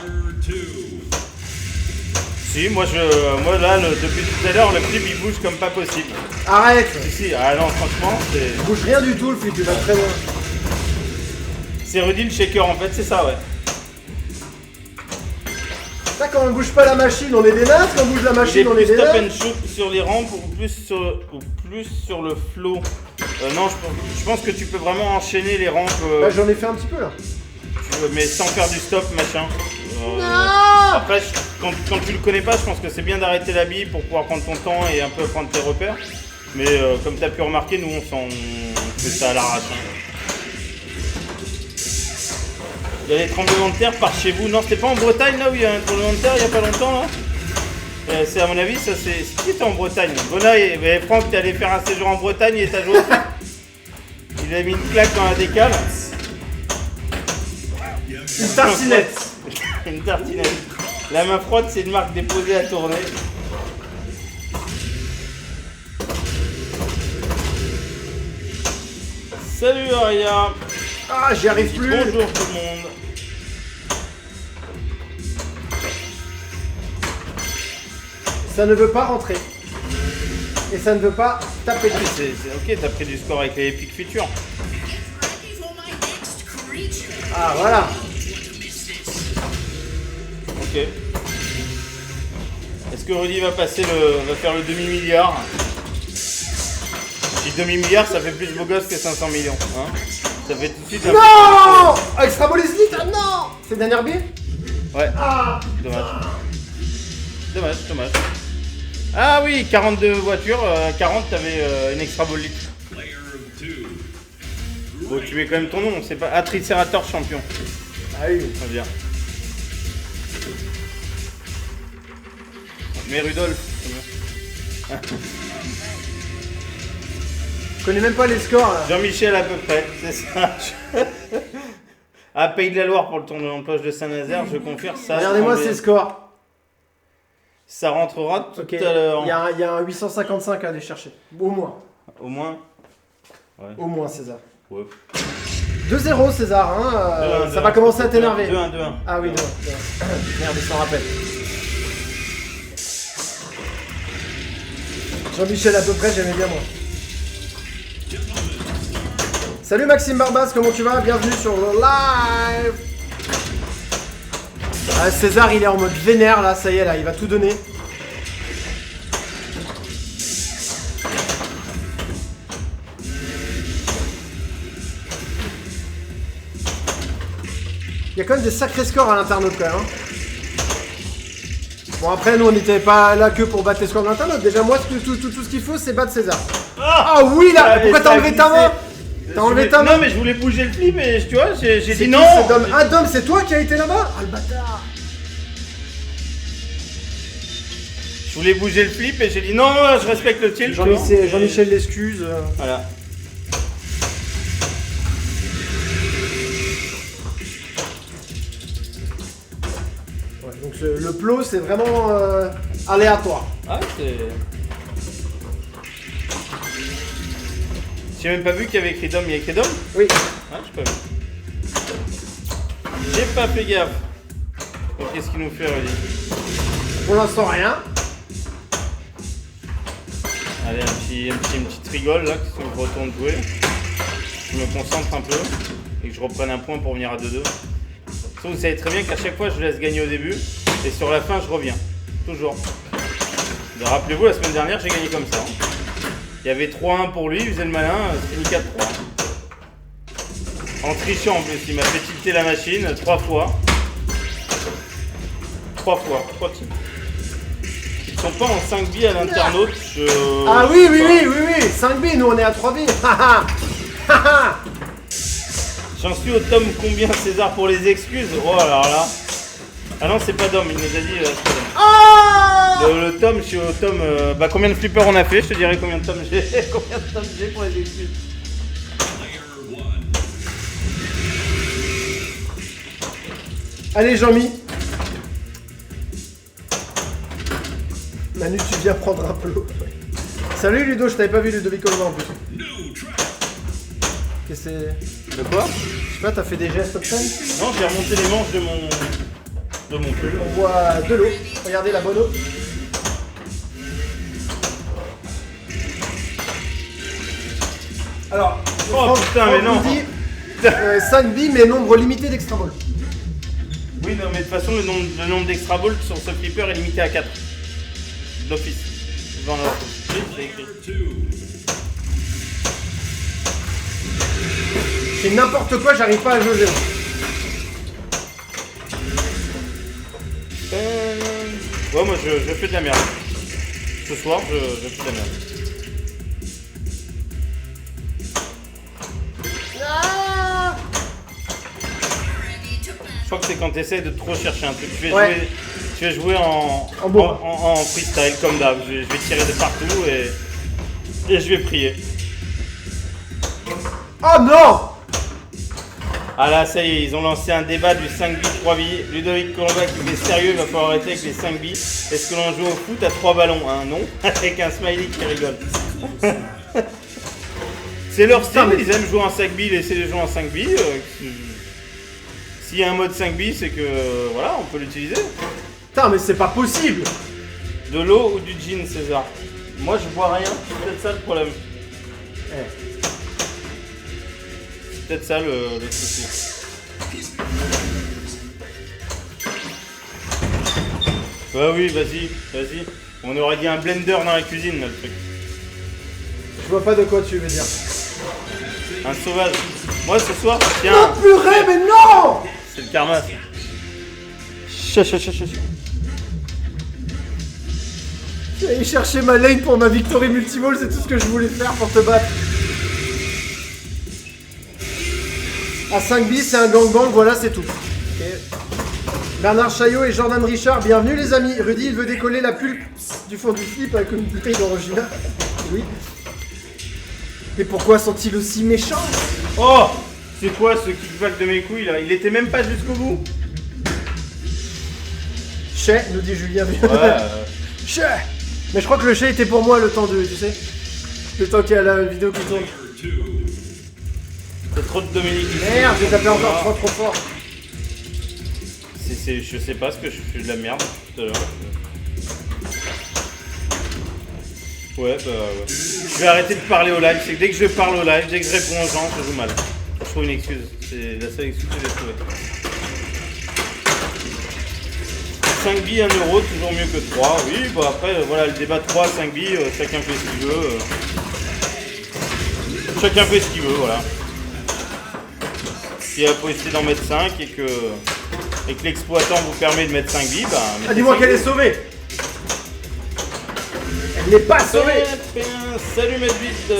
Si, moi là, depuis tout à l'heure, le flip il bouge comme pas possible. Arrête. Si, ah non, franchement, Il bouge rien du tout le flip, il va très loin. c'est Rudy le shaker en fait, c'est ça, ouais. Ça, quand on bouge pas la machine, on est des nazes. Quand on bouge la Il est machine, on est plus des stop nazes. and shoot sur les rampes ou plus sur le flow. Non, je pense que tu peux vraiment enchaîner les rampes, Bah, j'en ai fait un petit peu là. mais sans faire du stop, machin. Non. Après, quand tu le connais pas, je pense que c'est bien d'arrêter la bille pour pouvoir prendre ton temps et un peu prendre tes repères. Mais comme tu as pu remarquer, nous on fait ça à l'arrache. Hein. Il y a des tremblements de terre par chez vous. Non, c'était pas en Bretagne là où il y a un tremblement de terre il y a pas longtemps là. C'est à mon avis, ça c'est qui était en Bretagne. Bona et Franck, t'es allé faire un séjour en Bretagne et t'as joué au foot. Il a mis une claque dans la décale. Une tartinette. Une tartinette. La main froide, c'est une marque déposée à tourner. Salut Aria. Ah, j'y arrive plus. Bonjour tout le monde. Ça ne veut pas rentrer. Et ça ne veut pas taper dessus. C'est ok, t'as pris du score avec les Epic Features. Ready for my next creature. Ah, voilà. Ok. Est-ce que Rudy va faire le demi-milliard? Si demi-milliard, ça fait plus beau gosse que 500 millions. Hein, ça fait tout de suite un... Non, Extra Ball is lit. Ah non. C'est dernière B. Ouais. Ah. Dommage. Ah oui, 42 voitures, 40 t'avais une extra ball litre. Bon, tu mets quand même ton nom, c'est pas... Ah, Tricerator champion. Ah oui. Très bien. Mais Rudolf. Je connais même pas les scores là. Jean-Michel à peu près, c'est ça. Ah, Pays de la Loire pour le tournoi en poche de Saint-Nazaire, je confirme ça. Regardez-moi ces scores. Ça rentrera tout Ok. à l'heure. Il y a un 855 à aller chercher. Au moins. Au moins. Au moins, César. Ouais. 2-0, César. Hein, 2-1, ça va commencer à t'énerver. 2-1. Ah oui, 2-1. Merde, il s'en rappelle. Jean-Michel à peu près, j'aimais bien moi. Salut Maxime Barbas, comment tu vas? Bienvenue sur le live. Ah, César il est en mode vénère là, ça y est là, il va tout donner. Il y a quand même des sacrés scores à l'internaute quand même. Hein. Bon après nous on n'était pas là que pour battre les scores de l'internaute. Déjà moi tout ce qu'il faut c'est battre César. Ah oui là, pourquoi t'as enlevé ta main? T'as enlevé ta main? Non mais je voulais bouger le flip et tu vois, j'ai dit non. Ah Dom, c'est toi qui a été là-bas? Ah le bâtard. Je voulais bouger le flip et j'ai dit non, je respecte le tilt. Jean-Michel l'excuse. Voilà. Ouais, donc le plot c'est vraiment aléatoire. Ah c'est... J'ai même pas vu qu'il y avait écrit Dom, il y a écrit Dom? Oui. Ah, j'ai pas vu. J'ai pas fait gaffe. Donc qu'est-ce qu'il nous fait Rudy? Pour l'instant rien. Allez, une petite rigole là, qui je retourne jouer. Je me concentre un peu et que je reprenne un point pour venir à 2-2. Vous savez très bien qu'à chaque fois je laisse gagner au début et sur la fin je reviens. Toujours. Rappelez-vous, la semaine dernière j'ai gagné comme ça. Hein. Il y avait 3-1 pour lui, il faisait le malin, c'est fini 4-3. En trichant en plus, il m'a fait tilter la machine 3 fois. 3 types. Ils sont pas en 5 billes à l'internaute. Ah oui, 5 billes, nous on est à 3 billes. J'en suis au tome combien César pour les excuses? Oh alors là. Ah non c'est pas Dom, il nous a dit c'est pas Dom. Ah Le tome, je suis au tome. Bah combien de flippers on a fait? Je te dirai combien de tomes j'ai. Combien de tomes j'ai pour les excuses. Allez Jean-Mi. Manu, tu viens prendre un peu. Salut Ludo, je t'avais pas vu Ludovic Olva en plus. Qu'est-ce que c'est? De quoi? Je sais pas, t'as fait des gestes obscènes? Non, j'ai remonté les manches de mon pull. On voit de l'eau. Regardez la bonne eau. Alors, Oh putain, mais non! 5 billes, mais nombre limité d'extra ball. Oui, non, mais de toute façon, le nombre d'extra balls sur ce flipper est limité à 4. D'office. Devant leur c'est écrit. C'est n'importe quoi, j'arrive pas à jauger. Ouais, moi je fais de la merde. Ce soir, je fais de la merde. Ah Ready to c'est quand tu essaies de trop chercher un truc. Tu vas jouer bourre. en freestyle comme d'hab. Je vais tirer de partout et je vais prier. Oh non! Ah là, ça y est, ils ont lancé un débat du 5 billes, 3 billes. Ludovic Colomba qui fait sérieux, il va falloir arrêter avec les 5 billes. Est-ce que l'on joue au foot à 3 ballons? Non, avec un smiley qui rigole. C'est leur style, ils aiment jouer en 5 billes, laisser les jouer en 5 billes. S'il y a un mode 5 billes, c'est que voilà, on peut l'utiliser. Putain, mais c'est pas possible! De l'eau ou du gin, César? Moi, je bois rien, c'est peut-être ça le problème. C'est peut-être ça le souci. Bah oui, vas-y. On aurait dit un blender dans la cuisine, là, le truc. Je vois pas de quoi tu veux dire. Un sauvage. Moi, ce soir, tiens. Non, purée, mais non! C'est le karma. J'ai allé chercher ma lane pour ma victory multiball, c'est tout ce que je voulais faire pour te battre. À 5 bis, c'est un gangbang, voilà, c'est tout. Okay. Bernard Chaillot et Jordan Richard, bienvenue les amis. Rudy, il veut décoller la pulpe du fond du flip avec une bouteille d'orangina. Oui. Mais pourquoi sont-ils aussi méchants? Oh! C'est quoi ce kickback de mes couilles là? Il était même pas jusqu'au bout. Chez, nous dit Julien. Ouais. Chez. Mais je crois que le chez était pour moi le temps de, tu sais. Le temps qu'il y a la vidéo qui tourne. C'est trop de Dominique ici. Merde, j'ai tapé encore trop fort. Je sais pas ce que je fais de la merde tout à l'heure. Ouais, bah ouais. Je vais arrêter de parler au live. C'est que dès que je parle au live, dès que je réponds aux gens, je joue mal. Je trouve une excuse. C'est la seule excuse que j'ai trouvée. 5 billes, 1 euro, toujours mieux que 3. Oui, bah après, voilà, le débat 3, 5 billes, chacun fait ce qu'il veut. Chacun fait ce qu'il veut, voilà. Si la possibilité d'en mettre 5 et que l'exploitant vous permet de mettre 5 billes, bah... Ah, dis-moi qu'elle est sauvée. Elle n'est pas sauvée. Salut Medvite.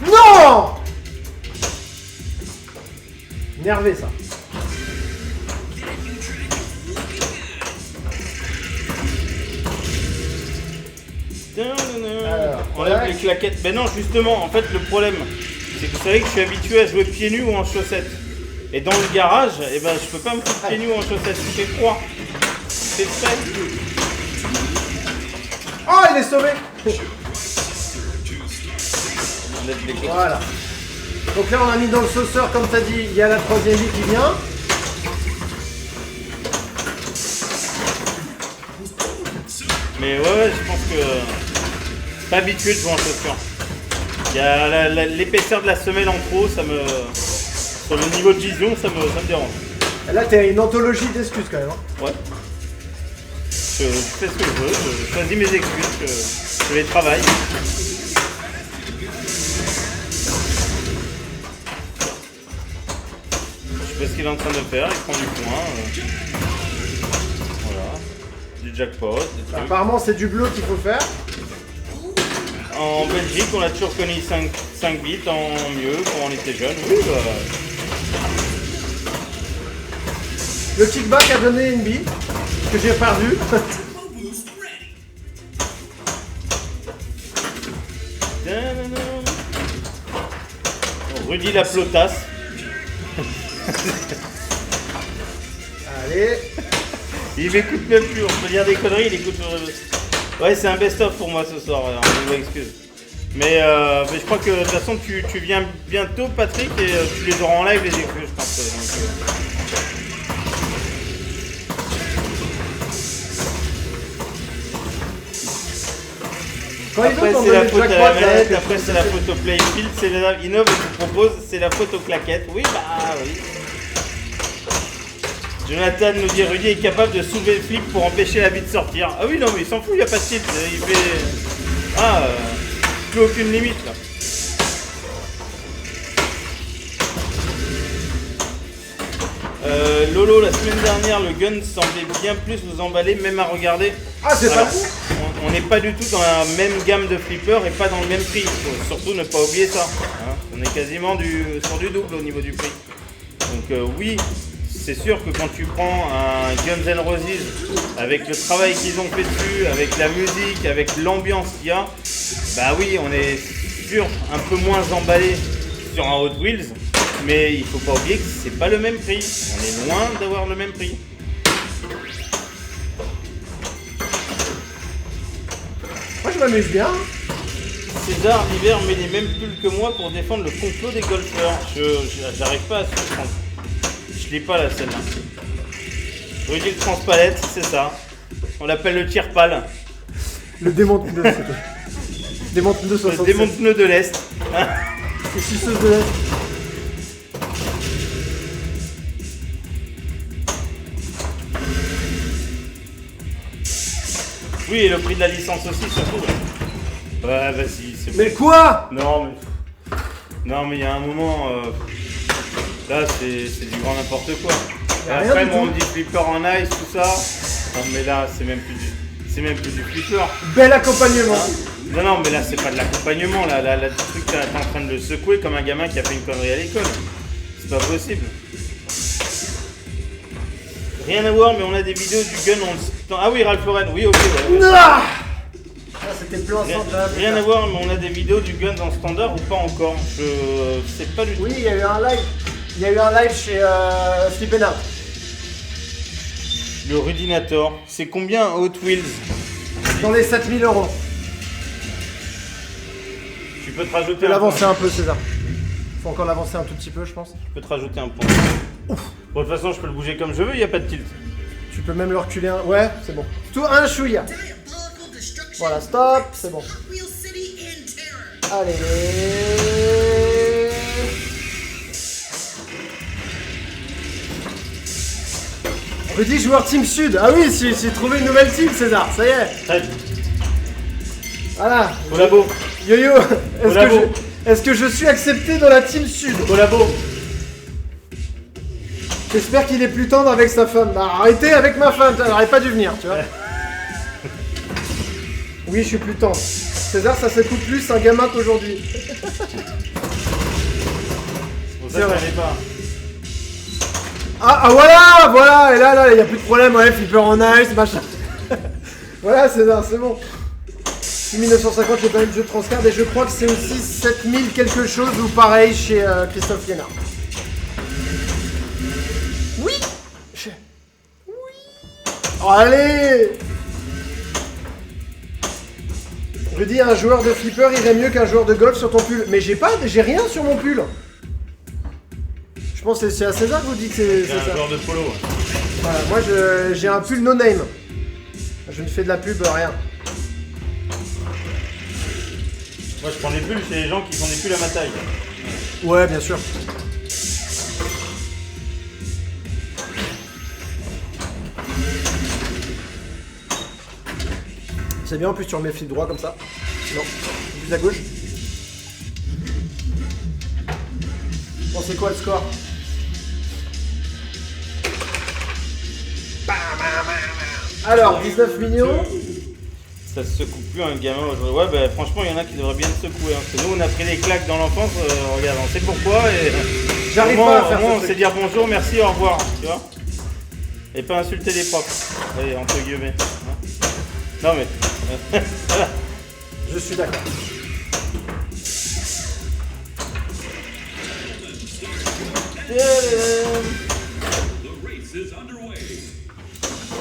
Non! Énervé ça. Alors, on enlève les claquettes. Ben non, justement, en fait, le problème, c'est que vous savez que je suis habitué à jouer pieds nus ou en chaussettes. Et dans le garage, eh ben, je peux pas me foutre pieds nus ou en chaussettes. Il fait froid. C'est frais. Oh, il est sauvé. Voilà. Donc là, on a mis dans le sauceur, comme t'as dit, il y a la troisième vie qui vient. Mais ouais, je pense que pas habitué de jouer en chaussures. Il y a l'épaisseur de la semelle en trop, ça me... Sur le niveau de vision, ça me dérange. Là, t'es une anthologie d'excuses quand même. Hein. Ouais. Je fais ce que je veux, je choisis mes excuses, je les travaille. Je sais pas ce qu'il est en train de faire, il prend du point. Voilà. Du jackpot, des trucs. Apparemment, c'est du bleu qu'il faut faire. En Belgique, on a toujours connu 5 bits en mieux quand on était jeune. Oui, bah... Le kickback a donné une bille que j'ai perdu. Rudy la plotasse. Allez. Il m'écoute même plus, on peut dire des conneries, il écoute. Ouais, c'est un best-of pour moi ce soir, on m'excuse. Mais je crois que de toute façon tu viens bientôt, Patrick, et tu les auras en live les excuses, je pense. Après c'est la faute à la manette, après c'est la faute au playfield, c'est la Innov qui propose, c'est la faute aux claquettes. Oui, bah oui. Jonathan nous dit Rudy est capable de soulever le flip pour empêcher la vie de sortir. Ah oui, non, mais il s'en fout, il n'y a pas de tilt. Il fait. Ah, plus aucune limite là. Lolo, la semaine dernière, le gun semblait bien plus vous emballer, même à regarder. Ah, c'est pas Alors, on n'est pas du tout dans la même gamme de flippers et pas dans le même prix. Faut surtout ne pas oublier ça. Hein. On est quasiment sur du double au niveau du prix. Donc oui, c'est sûr que quand tu prends un Guns N' Roses avec le travail qu'ils ont fait dessus, avec la musique, avec l'ambiance qu'il y a, bah oui, on est sûr un peu moins emballé sur un Hot Wheels. Mais il faut pas oublier que c'est pas le même prix. On est loin d'avoir le même prix. Moi, je m'amuse bien. César, l'hiver, met les mêmes pulls que moi pour défendre le complot des golfeurs. J'arrive pas à se comprendre. Je lis pas la celle-là. Rudy le transpalette, c'est ça. On l'appelle le tire-pal. Le démonte-pneu, c'était. Démonte-pneu Le 67. démonte-pneu de l'Est. C'est suceuse de l'Est. Oui, et le prix de la licence aussi, surtout. Ouais, vas-y, c'est bon. Mais quoi? Non, mais il y a un moment. Là, c'est du grand n'importe quoi. Y a rien Après, du moi, on tout. me dit flipper en ice, tout ça. Non, mais là, c'est même plus du flipper. Bel accompagnement. Non, non, mais là, c'est pas de l'accompagnement. Là, le truc, t'es en train de le secouer comme un gamin qui a fait une connerie à l'école. C'est pas possible. Rien à voir, mais on a des vidéos du gun. Ah oui, Ralph Lauren, oui, ok. Ouais. Ah, c'était plan Rien, central. rien à voir, mais on a des vidéos du gun en standard ou pas encore. Je sais pas du tout. Oui, il y a eu un live. Il y a eu un live chez Flip & Art. Le Rudinator, c'est combien un Hot Wheels? Dans les 7000 €. Tu peux te rajouter Tu peux un l'avancer point. un peu, César. Faut encore l'avancer un tout petit peu, je pense. Je peux te rajouter un point. Bon, de toute façon, je peux le bouger comme je veux, il n'y a pas de tilt. Tu peux même le reculer un. Ouais, c'est bon. Tout un chouïa. Diabolical destruction. Voilà, stop, c'est bon. Hot Wheel City in terror. Allez. Rudy, joueur Team Sud. Ah oui, j'ai trouvé une nouvelle team, César. Ça y est. Très Voilà. Collabo. Yo-yo, Collabo. est-ce que je suis accepté dans la Team Sud? Collabo. J'espère qu'il est plus tendre avec sa femme. Bah, arrêtez avec ma femme, elle n'aurait pas dû venir, tu vois. Oui, je suis plus tendre. César, ça s'écoute plus un gamin qu'aujourd'hui. C'est pour C'est ça que vrai. j'en ai pas. Ah, voilà, et là, il n'y a plus de problème, ouais, flipper en ice, machin. Voilà, César, c'est bon. 1950, le même jeu de transcard, et je crois que c'est aussi 7000 quelque chose ou pareil chez Christophe Liénard. Oui. Oh, allez. Rudy, un joueur de flipper irait mieux qu'un joueur de golf sur ton pull. Mais j'ai rien sur mon pull. Je pense que c'est à César que vous dites que c'est C'est un ça. joueur de polo. Voilà, moi j'ai un pull no name. Je ne fais de la pub, rien. Moi, je prends des pulls chez les gens qui font des pulls à ma taille. Ouais, bien sûr. C'est bien, en plus tu remets le fil droit comme ça. Non, plus à gauche. Bon, c'est quoi le score? Alors, 19 millions. Ça se secoue plus un gamin aujourd'hui. Ouais, bah franchement, il y en a qui devraient bien se secouer. Hein. Parce que nous, on a pris des claques dans l'enfance. Regarde, on sait pourquoi. Et J'arrive au moins- pas à faire au moins, ce on truc. sait dire bonjour, merci, au revoir. Tu vois. Et pas insulter les profs. Allez, entre guillemets. Hein. Non, mais. Voilà. Je suis d'accord.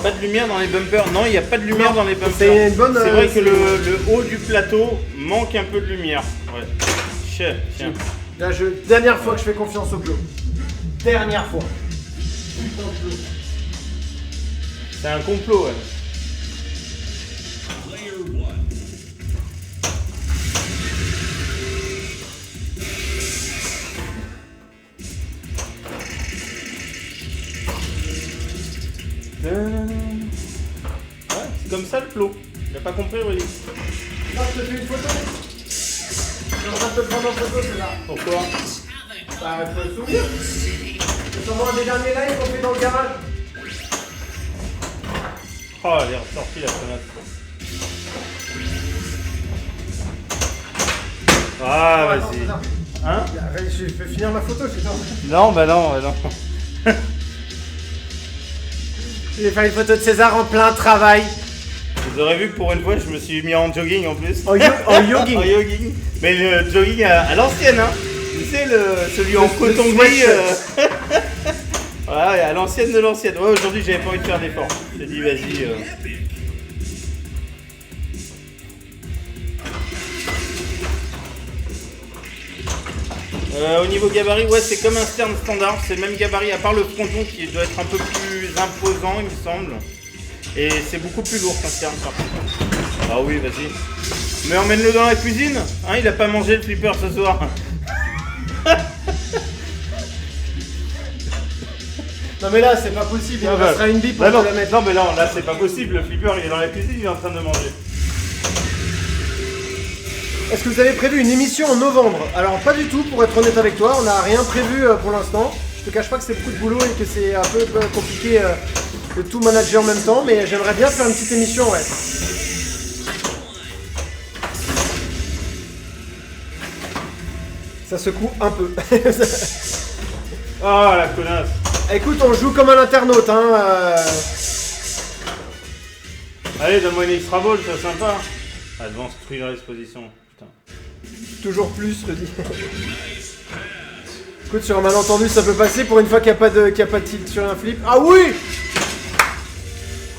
Pas de lumière dans les bumpers. Non, il n'y a pas de lumière dans les bumpers. c'est une bonne, C'est vrai que c'est- le haut du plateau manque un peu de lumière. Ouais. Tiens. Là, dernière fois que je fais confiance au Clos. Dernière fois. C'est un complot, ouais. Ouais, c'est comme ça le plot. Il a pas compris, Rudy. Là, je te fais une photo. Je suis en train de te prendre en photo, c'est là. Pourquoi Bah, faut se souvenir. C'est sûrement un des derniers lives qu'on fait dans le garage. Oh, elle est ressortie la fenêtre. Ah, Attends, vas-y. c'est ça. Hein? Je vais finir ma photo, c'est ça. Non, bah non, bah non. Je vais faire une photo de César en plein travail. Vous aurez vu que pour une fois, je me suis mis en jogging en plus. En jogging. En jogging. Mais le jogging à l'ancienne, hein. Tu sais, celui en coton gris. Voilà, à l'ancienne de l'ancienne. Ouais, aujourd'hui, j'avais pas envie de faire d'effort. J'ai dit, vas-y. Au niveau gabarit, ouais, c'est comme un stern standard. C'est le même gabarit, à part le fronton qui doit être un peu plus imposant, il me semble. Et c'est beaucoup plus lourd qu'un stern, par contre. Ah oui, vas-y. Mais emmène-le dans la cuisine. Hein, il a pas mangé le flipper ce soir. Non mais là c'est pas possible, il Ah me bah, restera une bille pour bah non, te la mettre. non, mais non, là c'est pas possible. Le flipper il est dans la cuisine, il est en train de manger. Est-ce que vous avez prévu une émission en novembre? Alors pas du tout, pour être honnête avec toi, on n'a rien prévu pour l'instant. Je te cache pas que c'est beaucoup de boulot et que c'est un peu compliqué de tout manager en même temps, mais j'aimerais bien faire une petite émission, ouais. Ça secoue un peu. Ah la connasse. Écoute, on joue comme un internaute, hein. Allez, donne-moi une extra ball, c'est sympa. Advance truc dans l'exposition. Putain. Toujours plus, je te dis. Écoute, sur un malentendu, ça peut passer pour une fois qu'il n'y a pas de tilt sur un flip. Ah oui!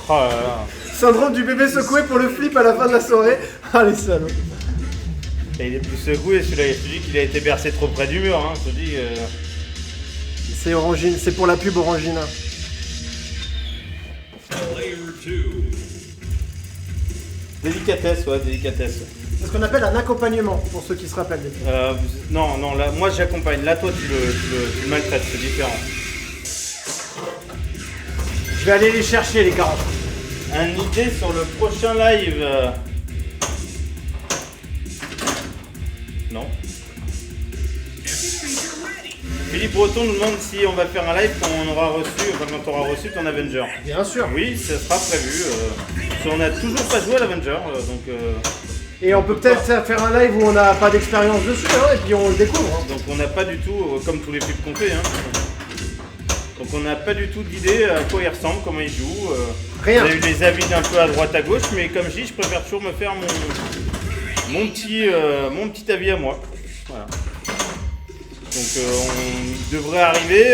Oh là là. Syndrome du bébé secoué pour le flip à la fin de la soirée. Ah les salauds. Et il est plus secoué celui-là. Je te dis qu'il a été bercé trop près du mur. Hein. Je te dis. C'est Orangine, c'est pour la pub Orangina. Délicatesse, ouais, délicatesse. C'est ce qu'on appelle un accompagnement, pour ceux qui se rappellent. Non, non, là, moi j'accompagne. Là, toi, tu le maltraites, c'est différent. Je vais aller les chercher, les carottes. Une idée sur le prochain live. Non. Philippe Breton nous demande si on va faire un live quand on aura reçu, quand tu auras reçu ton Avenger. Bien sûr. Oui, ça sera prévu. On n'a toujours pas joué à l'Avenger, donc. Et on peut peut-être faire un live où on n'a pas d'expérience dessus, hein, et puis on le découvre. Hein. Donc on n'a pas du tout, comme tous les pubs qu'on fait, hein. Donc on n'a pas du tout d'idée à quoi il ressemble, comment il joue. Rien. On a eu des avis d'un peu à droite à gauche, mais comme je dis, je préfère toujours me faire mon petit avis à moi. Voilà. Donc on devrait arriver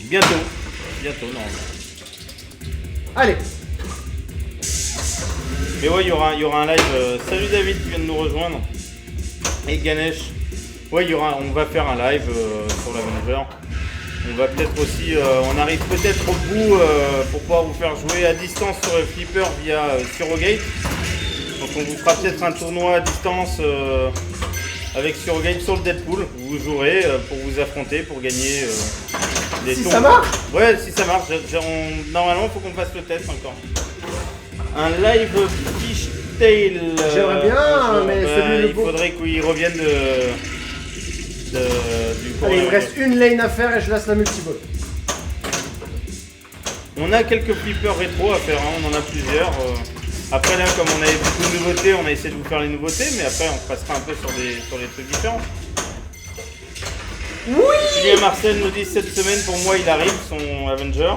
bientôt. Bientôt, normalement. Allez. Mais ouais, il y aura un live. Salut David qui vient de nous rejoindre. Et Ganesh. Ouais, on va faire un live sur l'Avenger. On va peut-être aussi, on arrive peut-être au bout pour pouvoir vous faire jouer à distance sur le flipper via Surrogate. Donc on vous fera peut-être un tournoi à distance avec Surrogate sur le Deadpool. Vous jouerez pour vous affronter, pour gagner des Si tours. ça marche. Ouais, si ça marche. Normalement, il faut qu'on fasse le test encore. Un live Fishtail. J'aimerais bien, mais celui il faudrait qu'il revienne du Allez, il me reste une lane à faire et je laisse la multiball. On a quelques flippers rétro à faire, hein, on en a plusieurs. Après là, comme on avait beaucoup de nouveautés, on a essayé de vous faire les nouveautés, mais après on passera un peu sur les trucs différents. Oui. Julien Marcel nous dit cette semaine, pour moi il arrive, son Avenger.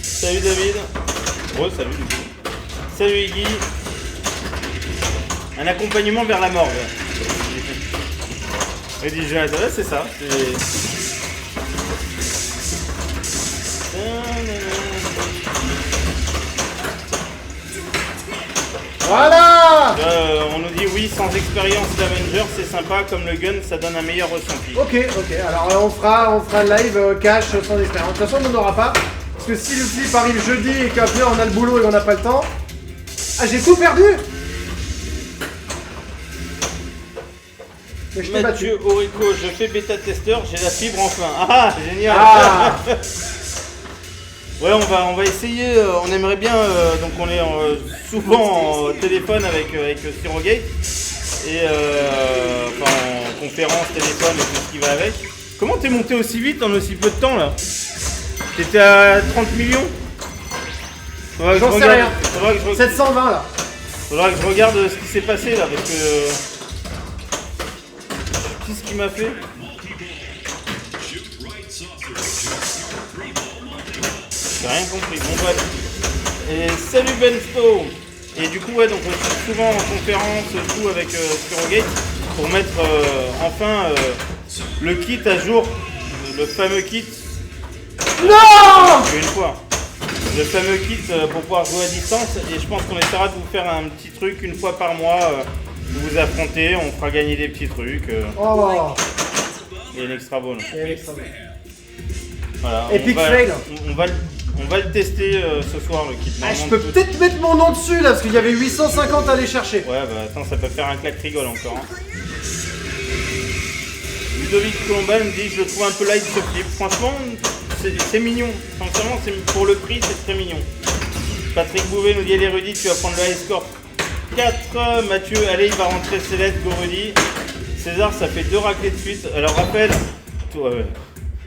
Salut David. Oh, salut du coup. Salut Iggy. Un accompagnement vers la morgue. Il dit Jonathan, c'est ça. Voilà. On nous dit oui, sans expérience d'Avenger, c'est sympa, comme le gun, ça donne un meilleur ressenti. Ok, alors on fera le live cash sans expérience. De toute façon, on n'en aura pas. Parce que si le flip arrive jeudi et qu'après on a le boulot et on n'a pas le temps. Ah, j'ai tout perdu. Mais je t'ai battu. Mathieu Orico, je fais bêta-testeur, j'ai la fibre enfin. Ah, génial. Ah. Ouais, on va essayer, on aimerait bien, donc on est souvent en téléphone avec Surrogate, et enfin en conférence, téléphone et tout ce qui va avec. Comment t'es monté aussi vite en aussi peu de temps là? T'étais à 30 millions? J'en sais rien. Faudra que 720 là. faudra que je regarde ce qui s'est passé là parce que. Qu'est-ce qu'il m'a fait? J'ai rien compris. Bon bref. Et salut Bensto. Et du coup ouais donc on se souvent en conférence tout avec Spirogate pour mettre enfin le kit à jour. Le fameux kit. Non! Une fois. Le fameux kit pour pouvoir jouer à distance et je pense qu'on essaiera de vous faire un petit truc une fois par mois vous vous affronter, on fera gagner des petits trucs Oh. et une extra bonus. Voilà, Epic fail. On va le tester ce soir le kit. Ah, je peux peut-être mettre mon nom dessus là parce qu'il y avait 850 à aller chercher. Ouais bah attends ça peut faire un claque rigole encore. Hein. Ludovic Colomba me dit je le trouve un peu light ce clip. Franchement c'est mignon. Sincèrement pour le prix c'est très mignon. Patrick Bouvet nous dit allez Rudy tu vas prendre le high score 4. Mathieu allez il va rentrer Céleste go Rudy. César ça fait 2 raclés de suite. Alors rappelle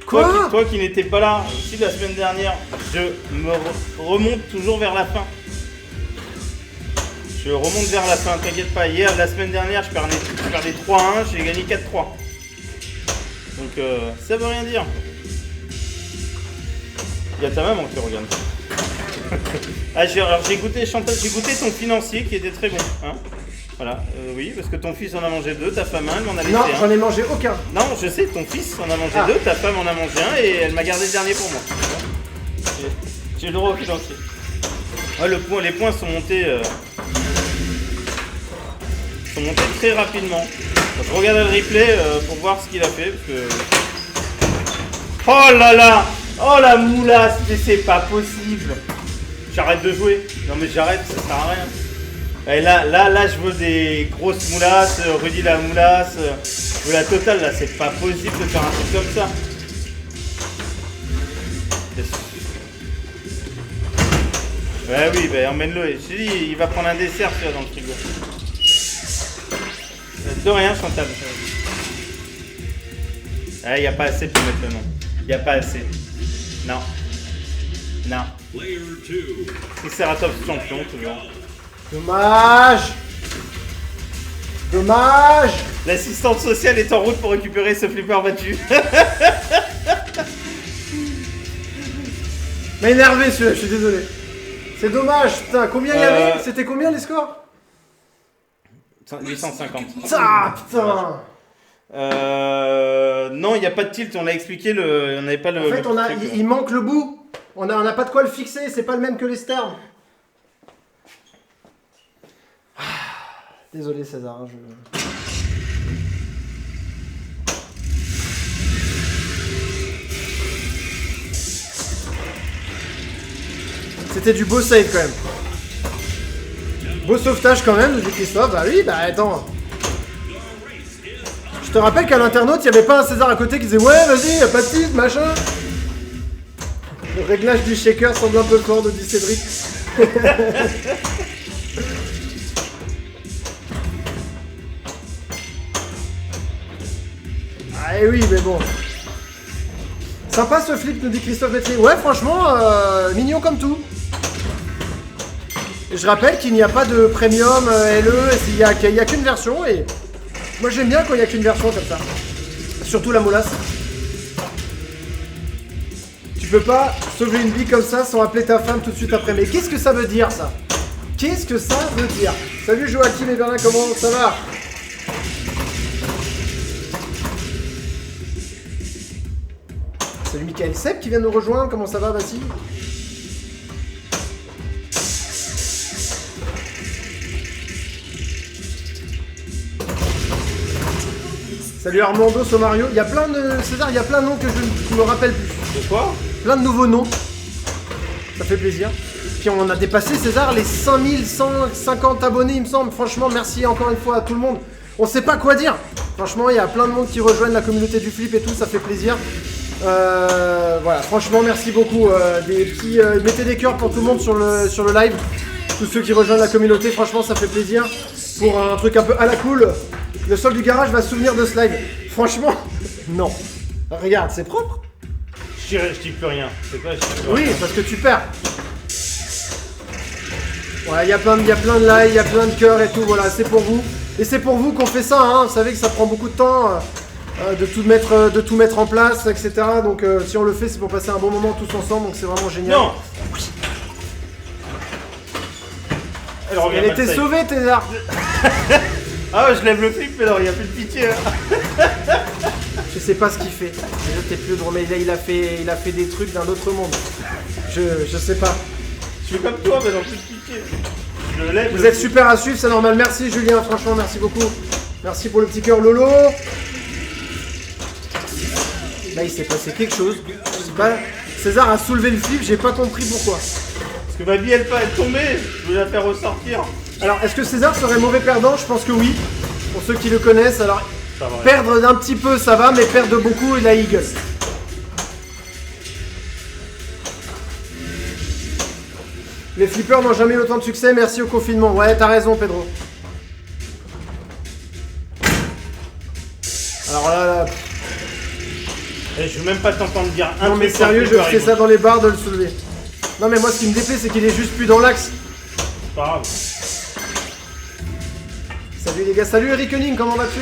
toi qui n'étais pas là aussi la semaine dernière, je me remonte toujours vers la fin. Je remonte vers la fin, t'inquiète pas. Hier, la semaine dernière, je perdais 3-1, j'ai gagné 4-3. Donc ça veut rien dire. Il y a ta maman qui regarde. Ah, alors j'ai goûté Chantal, j'ai goûté ton financier qui était très bon. Hein voilà, oui, parce que ton fils en a mangé 2, ta femme 1, elle m'en a laissé Non, un. j'en ai mangé aucun. Non, je sais, ton fils en a mangé 2, ta femme en a mangé 1 et elle m'a gardé le dernier pour moi. J'ai le droit au financier. Ouais, les points sont montés très rapidement. Donc, je regarde le replay pour voir ce qu'il a fait. Parce que... Oh là là! Oh la moulasse! Mais c'est pas possible! J'arrête de jouer. Non mais j'arrête, ça sert à rien. Et là, je veux des grosses moulasses, Rudy la moulasse, je veux la totale, là, c'est pas possible de faire un truc comme ça. Ouais, oui, bah emmène-le. Je te dis, il va prendre un dessert, tu vois, dans le frigo. De rien, Chantal. Ah, il n'y a pas assez pour mettre le nom. Il n'y a pas assez. Non. Non. Triceratops champion, toujours. Dommage. Dommage. L'assistante sociale est en route pour récupérer ce flipper battu. Mais énervé celui-là, je suis désolé. C'est dommage, putain, combien il y avait? C'était combien les scores? 850. Ah, putain. Non, il n'y a pas de tilt, on l'a expliqué, on n'avait pas le... En fait, il manque le bout. On n'a pas de quoi le fixer, c'est pas le même que les sternes. Ah, désolé César, hein, C'était du beau save quand même. Beau sauvetage quand même, nous dit Christophe. Bah oui, bah attends. Je te rappelle qu'à l'internaute, il n'y avait pas un César à côté qui disait ouais, vas-y, y'a pas de tilt, machin. Le réglage du shaker semble un peu fort, nous dit Cédric. Ah et oui, mais bon. Sympa ce flip, nous dit Christophe Métier. Ouais, franchement, mignon comme tout. Et je rappelle qu'il n'y a pas de premium LE, il n'y a qu'une version. Et moi j'aime bien quand il n'y a qu'une version comme ça. Surtout la molasse. Tu peux pas sauver une vie comme ça sans appeler ta femme tout de suite après. Mais qu'est-ce que ça veut dire ça? Qu'est-ce que ça veut dire? Salut Joachim et Berlin, comment ça va? Salut Michael Sepp qui vient nous rejoindre, comment ça va Vassil? Salut Armando Somario, il y a plein de... César, il y a plein de noms que je ne me rappelle plus. De quoi? Plein de nouveaux noms. Ça fait plaisir. Puis on a dépassé César les 5150 abonnés il me semble. Franchement merci encore une fois à tout le monde. On sait pas quoi dire. Franchement il y a plein de monde qui rejoignent la communauté du flip et tout, ça fait plaisir. Voilà, franchement merci beaucoup. Mettez des cœurs pour tout le monde sur le live. Tous ceux qui rejoignent la communauté, franchement ça fait plaisir. Pour un truc un peu à la cool. Le sol du garage va se souvenir de ce live. Franchement, non. Regarde, c'est propre. Je dis plus rien. C'est quoi, je dis plus Oui, rien. parce que tu perds. Voilà, il y a plein de likes, il y a plein de cœurs et tout, voilà, c'est pour vous. Et c'est pour vous qu'on fait ça, hein. Vous savez que ça prend beaucoup de temps de tout mettre en place, etc. Donc si on le fait, c'est pour passer un bon moment tous ensemble, donc c'est vraiment génial. Non. Elle était sauvée, Tézard. Ah ouais, je lève le flip, mais non, il n'y a plus de pitié. Hein. Je sais pas ce qu'il fait. Déjà, t'es plus drôle, mais là, il a fait des trucs d'un autre monde. Je sais pas. Je suis comme toi, mais non plus de pitié. Je le lève. Vous êtes super à suivre, c'est normal. Merci Julien, franchement, merci beaucoup. Merci pour le petit cœur Lolo. Là, il s'est passé quelque chose. Je sais pas. César a soulevé le flip, j'ai pas compris pourquoi. Parce que ma bille, elle est tombée. Je voulais la faire ressortir. Alors, est-ce que César serait mauvais perdant? Je pense que oui. Pour ceux qui le connaissent, alors perdre d'un petit peu, ça va, mais perdre beaucoup, il a eagle. Les flippers n'ont jamais eu autant de succès, merci au confinement. Ouais, t'as raison, Pedro. Alors là... Et je veux même pas t'entendre dire un Non mais truc sérieux, quand je fais ça dans les barres de le soulever. Non mais moi, ce qui me déplaît, c'est qu'il est juste plus dans l'axe. C'est pas grave. Salut les gars, salut Eric Henning, comment vas-tu?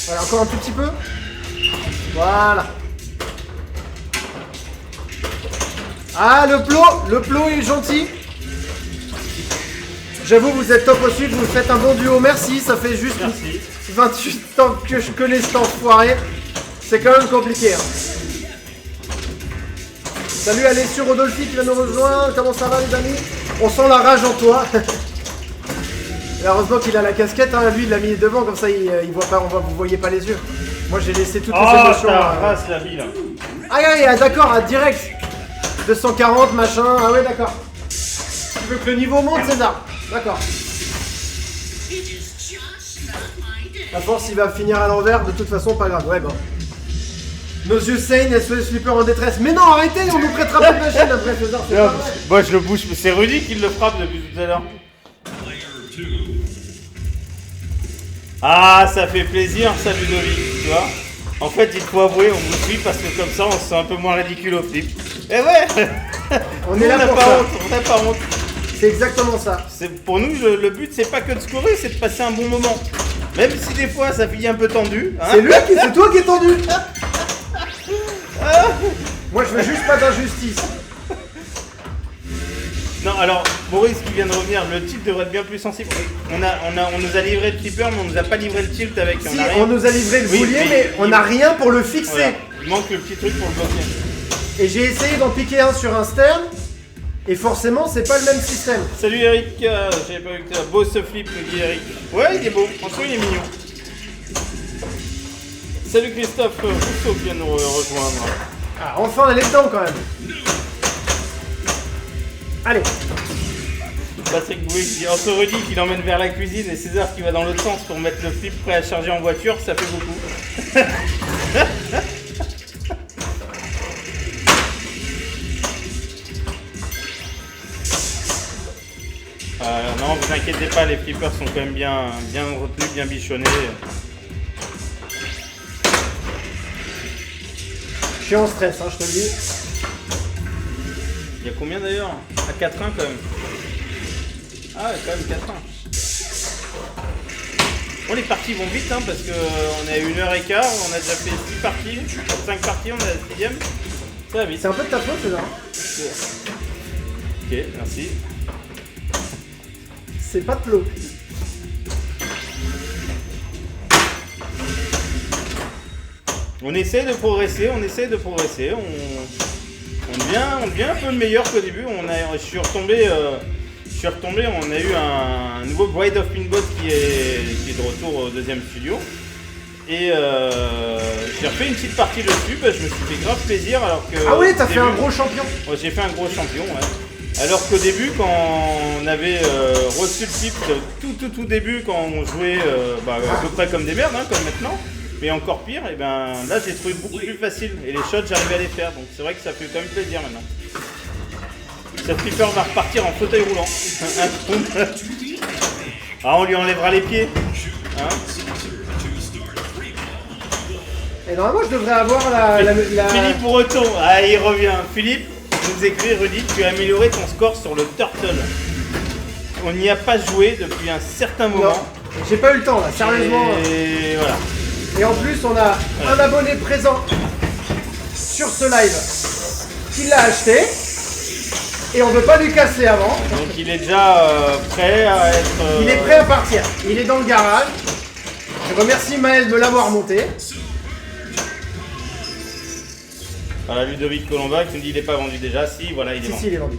Voilà, encore un tout petit peu. Voilà. Ah, le plot est gentil. J'avoue, vous êtes top aussi, vous faites un bon duo, merci, ça fait juste Merci. 28 ans que je connais cet enfoiré. C'est quand même compliqué. Hein. Salut Alessio Rodolphi qui va nous rejoindre, comment ça va les amis? On sent la rage en toi. Et heureusement qu'il a la casquette, hein. Lui il l'a mis devant, comme ça il voit pas, vous voyez pas les yeux. Moi j'ai laissé toutes les Oh, émotions. ça rase la vie là. Ah d'accord, direct. 240 machin, ah ouais d'accord. Tu veux que le niveau monte César? D'accord. It is just not my day. À force il va finir à l'envers, de toute façon pas grave, ouais bon. Nos yeux saignent, SOS Flipper en détresse. Mais non, arrêtez, on nous prêtera pas de machine après César, c'est pas vrai. Moi je le bouge, mais c'est Rudy qui le frappe depuis tout à l'heure. Ah, ça fait plaisir ça Ludovic, tu vois. En fait, il faut avouer, on vous suit parce que comme ça on se sent un peu moins ridicule au flip. Eh ouais. On est là n'a pour pas ça. honte, on n'a pas honte. C'est exactement ça. Pour nous, le but c'est pas que de scorer, c'est de passer un bon moment. Même si des fois ça finit un peu tendu. Hein. C'est toi qui es tendu. Moi je veux juste pas d'injustice. Non, alors, Boris qui vient de revenir, le tilt devrait être bien plus sensible. On nous a livré le flipper, mais on nous a pas livré le tilt avec. Si, a rien. on nous a livré le Oui, boulier, mais mais on n'a rien pour le fixer. Voilà. Il manque le petit truc pour le bloquer. Et j'ai essayé d'en piquer un sur un stern, et forcément c'est pas le même système. Salut Eric, j'avais pas vu que t'étais là. Beau ce flip, nous dit Eric. Ouais, il est beau, franchement il est mignon. Salut Christophe Rousseau qui vient nous rejoindre. Ah, enfin elle est dedans quand même. Allez. Patrick Boué qui dit entre Rudy qui l'emmène vers la cuisine et César qui va dans l'autre sens pour mettre le flip prêt à charger en voiture, ça fait beaucoup. Non, vous inquiétez pas, les flippers sont quand même bien retenus, bien bichonnés. Je suis en stress, hein, je te le dis. Il y a combien d'ailleurs? À 4-1 quand même. Ah ouais, quand même 4-1. Bon, les parties vont vite hein, parce qu'on est à 1h15, on a déjà fait 6 parties, 5 parties, on est à la 6ème. Ça va vite. C'est un peu de ta faute, c'est là. Ok, merci. C'est pas de plot. On essaie de progresser, on devient un peu meilleur qu'au début. Je suis retombé, on a eu un nouveau Bride of Pinball qui est de retour au deuxième studio. Et j'ai refait une petite partie dessus, je me suis fait grave plaisir alors que... Ah oui, t'as fait un gros champion. Ouais, j'ai fait un gros champion, ouais. Alors qu'au début, quand on avait reçu le flip, tout début, quand on jouait à peu près comme des merdes, hein, comme maintenant, mais encore pire, et ben là j'ai trouvé beaucoup plus facile. Et les shots, j'arrivais à les faire, donc c'est vrai que ça fait quand même plaisir maintenant. Cette flipper va repartir en fauteuil roulant. Ah, on lui enlèvera les pieds. Hein. Et normalement, je devrais avoir la... Philippe Breton, ah il revient. Philippe nous écrit, Rudy, tu as amélioré ton score sur le Turtle. On n'y a pas joué depuis un certain moment. Non, j'ai pas eu le temps là, sérieusement. Et voilà. Et en plus, on a un abonné présent sur ce live qui l'a acheté. Et on veut pas lui casser avant. Donc il est déjà prêt à être... Il est prêt à partir. Il est dans le garage. Je remercie Maël de me l'avoir monté. Voilà, Ludovic Colomba qui nous dit il n'est pas vendu déjà. Si, voilà, il est vendu. Si, il est vendu.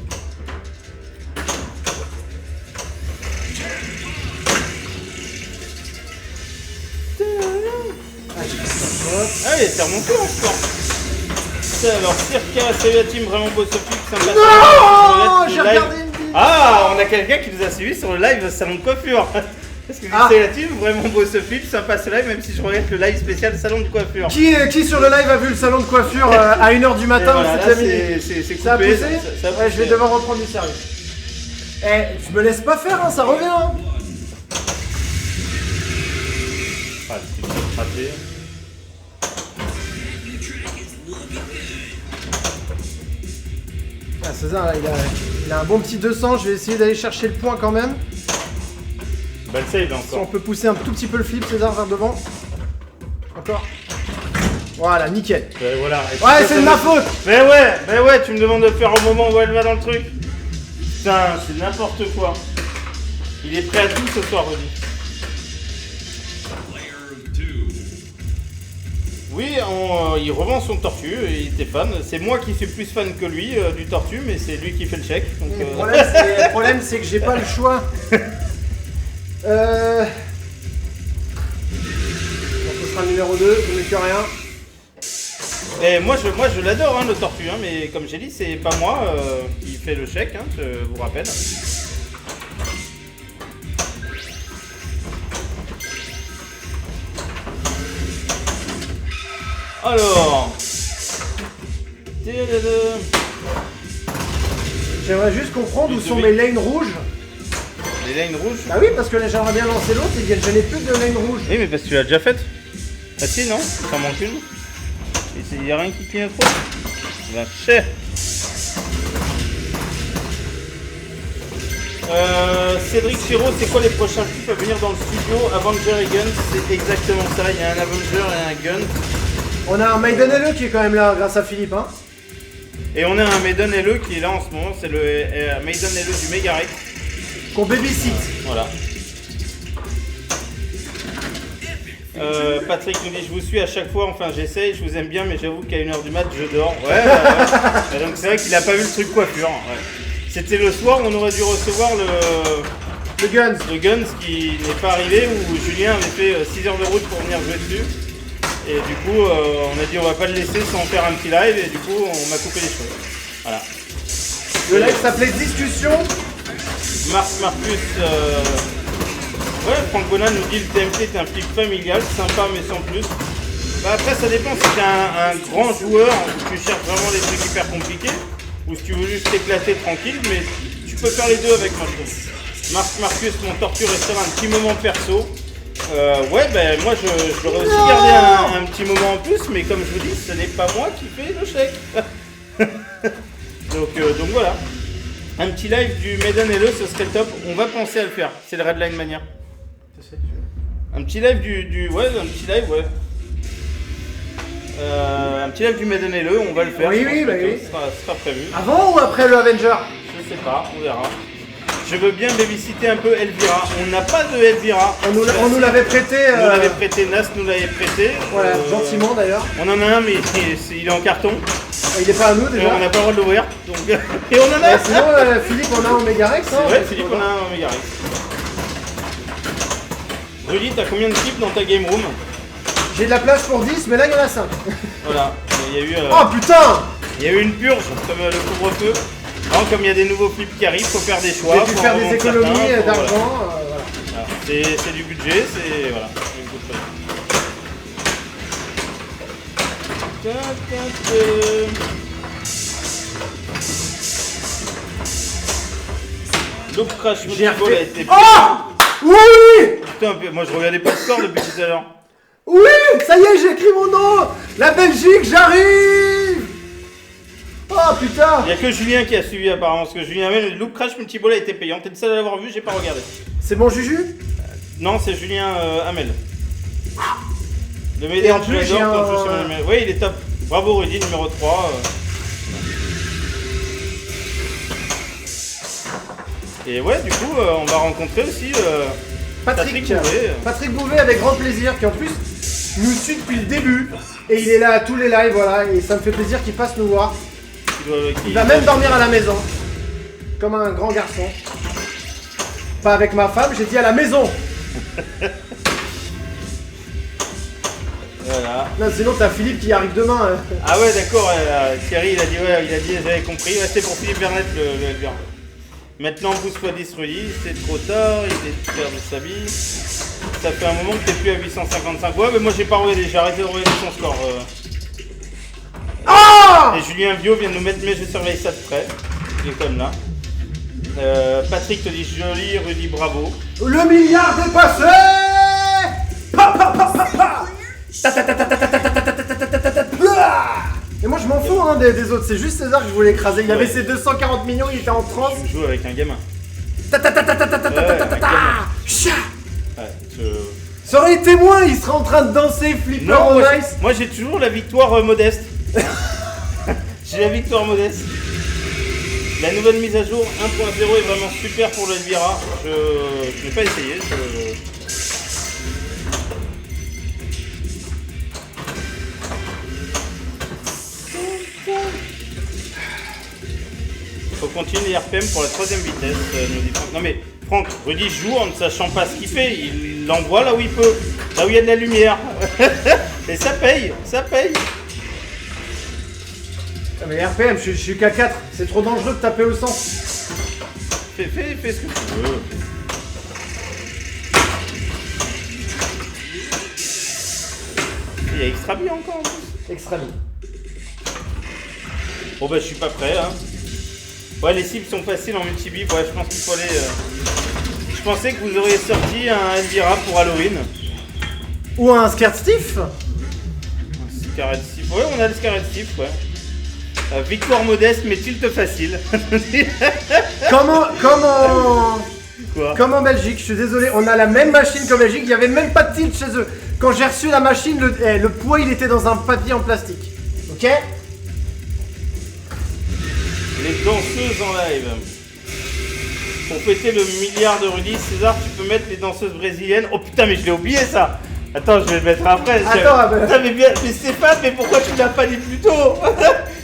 Allez, c'est remonté encore. Alors, Circa, salut la team, vraiment beau Sophie, sympa. Non, j'ai regardé une vidéo. Ah, on a quelqu'un qui nous a suivi sur le live salon de coiffure. Parce que c'est la team, vraiment beau Sophie, sympa ce live, même si je regarde le live spécial salon de coiffure. Qui sur le live a vu le salon de coiffure à 1h du matin? Voilà, c'est terminé. Ça a poussé. Ça a Ouais, je vais poussé. devoir reprendre du sérieux. Eh, je me laisse pas faire, hein, ça revient. Hein. Ah, le petit truc raté. Ah, César, là, il a un bon petit 200. Je vais essayer d'aller chercher le point quand même. Belle save Si on encore. peut pousser un tout petit peu le flip, César, vers devant. Encore. Voilà, nickel. Ouais, voilà. Et Ouais, ça, c'est ça de ma me- faute. Mais ouais, tu me demandes de faire au moment où elle va dans le truc. Putain, c'est n'importe quoi. Il est prêt à tout ce soir, Rudy. Oui, il revend son tortue, il était fan. C'est moi qui suis plus fan que lui du tortue, mais c'est lui qui fait le chèque. Donc, Le problème, c'est que j'ai pas le choix. Donc, ce sera le numéro 2, je n'ai que rien. Et moi je l'adore, hein, le tortue, hein, mais comme j'ai dit, c'est pas moi qui fait le chèque, hein, je vous rappelle. Alors. J'aimerais juste comprendre où sont mes lanes rouges. Les lignes rouges. Bah oui, parce que là, j'aimerais bien lancer l'autre et je n'ai plus de lane rouge. Oui, mais parce que tu l'as déjà faite. Ah si, non, ça manque une. Il n'y a rien qui clignote trop. Va cher. Cédric Chiro, c'est quoi les prochains clips à venir dans le studio? Avenger et Gun, c'est exactement ça. Il y a un Avenger et un Gun. On a un Maiden LE qui est quand même là, grâce à Philippe. Hein. Et on a un Maiden LE qui est là en ce moment. C'est le Maiden LE du Megarex. Qu'on babysit. Voilà. Patrick nous dit je vous suis à chaque fois, enfin j'essaye, je vous aime bien mais j'avoue qu'à 1h du mat je dors. Ouais. Donc c'est vrai qu'il a pas vu le truc coiffure. Ouais. C'était le soir où on aurait dû recevoir Le Guns. le Guns qui n'est pas arrivé, où Julien avait fait 6 heures de route pour venir jouer dessus. Et du coup on a dit on va pas le laisser sans faire un petit live et du coup on m'a coupé les cheveux. Voilà. Le live s'appelait Discussion. Marcus, ouais, Franck Bonin nous dit le TMT est un flip familial, sympa mais sans plus. Bah après ça dépend si t'es un grand joueur où tu cherches vraiment des trucs hyper compliqués ou si tu veux juste t'éclater tranquille, mais tu peux faire les deux avec moi je trouve. Marcus, mon tortue restera un petit moment perso. Ouais, ben moi je l'aurais aussi gardé un petit moment en plus, mais comme je vous dis, ce n'est pas moi qui fais le chèque. donc voilà. Un petit live du Maiden LE, ce serait top. On va penser à le faire. C'est le Redline Mania. Un petit live ouais, un petit live, ouais. Un petit live du Maiden LE, on va le faire. Oui, je pense oui, que bah oui. Ce sera prévu. Avant ou après le Avenger? Je sais pas, on verra. Je veux bien babysiter un peu Elvira. On n'a pas de Elvira. On nous l'avait prêté. On nous l'avait prêté, Nas nous l'avait prêté. Voilà, gentiment d'ailleurs. On en a un, mais il est en carton. Il est pas à nous Et déjà. on n'a pas le droit de l'ouvrir. Donc... Et on en a. Sinon, Philippe, on a un Megarex. Hein, Ouais, Philippe, on a un Megarex. Rudy, t'as combien de clips dans ta game room? J'ai de la place pour 10, mais là il y en a 5. Voilà, il y a eu, Oh putain! il y a eu une purge comme le couvre-feu. Non, comme il y a des nouveaux clips qui arrivent, faut faire des choix. J'ai dû faut faire en des vendre économies certains, faut- d'argent. voilà. Voilà. C'est du budget, c'est. Voilà. c'est une coupe de- Ta, ta, ta. Loop Crash J'ai Multiball a refait- été. Oh! Oui! Putain, moi je regardais pas le score depuis tout à l'heure. Oui, ça y est, j'ai écrit mon nom. La Belgique, j'arrive. Oh putain. Il n'y a que Julien qui a suivi apparemment, parce que Julien Hamel, le Loop Crash Multiball a été payant. T'es le seul à l'avoir vu, j'ai pas regardé. C'est bon Juju? Non, c'est Julien Hamel. Le Et médaillon en de plus, j'ai Jador, un- quand je suis sur le numéro- Oui, il est top. Bravo Rudy, numéro 3. Et ouais, du coup, on va rencontrer aussi Patrick Bouvet. Patrick Bouvet avec grand plaisir, qui en plus nous suit depuis le début. Et il est là à tous les lives, voilà, et ça me fait plaisir qu'il passe nous voir. Il va même dormir à la maison. Comme un grand garçon. Pas avec ma femme, j'ai dit à la maison. Voilà. Non, sinon t'as Philippe qui arrive demain. Ah ouais, d'accord, Thierry, il a dit, j'avais compris. Ouais, c'était pour Philippe Vernet, le Elvire. Maintenant, pousse x10 Rudy, c'est trop tard, il est fier de sa vie. Ça fait un moment que t'es plus à 855. Ouais, mais moi j'ai pas regardé, j'ai arrêté de regarder son score. Ah Et Julien Viau vient de nous mettre, mais je surveille ça de près. Il est comme là. Patrick te dit joli, Rudy bravo. Le milliard dépassé. Pa, pa, pa, pa, pa. Ta, ta, ta, ta, ta, ta, ta, ta, ta, ta, ta, ta, ta, ta. Et moi je m'en fous hein, des autres, c'est juste César que je voulais écraser. Il avait ses 240 millions, il était en transe. Je joue avec un gamin. Ta, ta, ta, ta, ta, ta, ta, ta, ta, ta, ta. Chia. Ouais, Ça aurait été moi, il serait en train de danser, flipper Non, au moi, nice. moi j'ai toujours la victoire modeste. J'ai la victoire modeste. La nouvelle mise à jour 1.0 est vraiment super pour l'Elvira. Je n'ai pas essayé. Faut continuer les RPM pour la 3ème vitesse, nous dit Franck. Non mais Franck, Rudy joue en ne sachant pas ce qu'il fait. Il l'envoie là où il peut, là où il y a de la lumière. Et ça paye, ça paye. Ah, mais RPM, je suis qu'à 4, c'est trop dangereux de taper au 100. Fais ce que tu veux. Il y a extra bien encore en plus. Extra bien. Bon bah je suis pas prêt hein. Ouais les cibles sont faciles en multi-bip, ouais je pense qu'il faut aller... Je pensais que vous auriez sorti un Elvira pour Halloween. Ou un Scared Stiff. Un Scarlet Stiff, ouais on a le Scarlet Stiff ouais. Victoire modeste mais tilt facile. Quoi? Comme en Belgique, je suis désolé, on a la même machine qu'en Belgique, il n'y avait même pas de tilt chez eux. Quand j'ai reçu la machine, le poids il était dans un papier en plastique. Ok? Les danseuses en live. Pour fêter le milliard de Rudy, César, tu peux mettre les danseuses brésiliennes. Oh putain, mais je l'ai oublié ça. Attends, je vais le mettre après. Putain, mais Stéphane, mais pourquoi tu l'as pas dit plus tôt?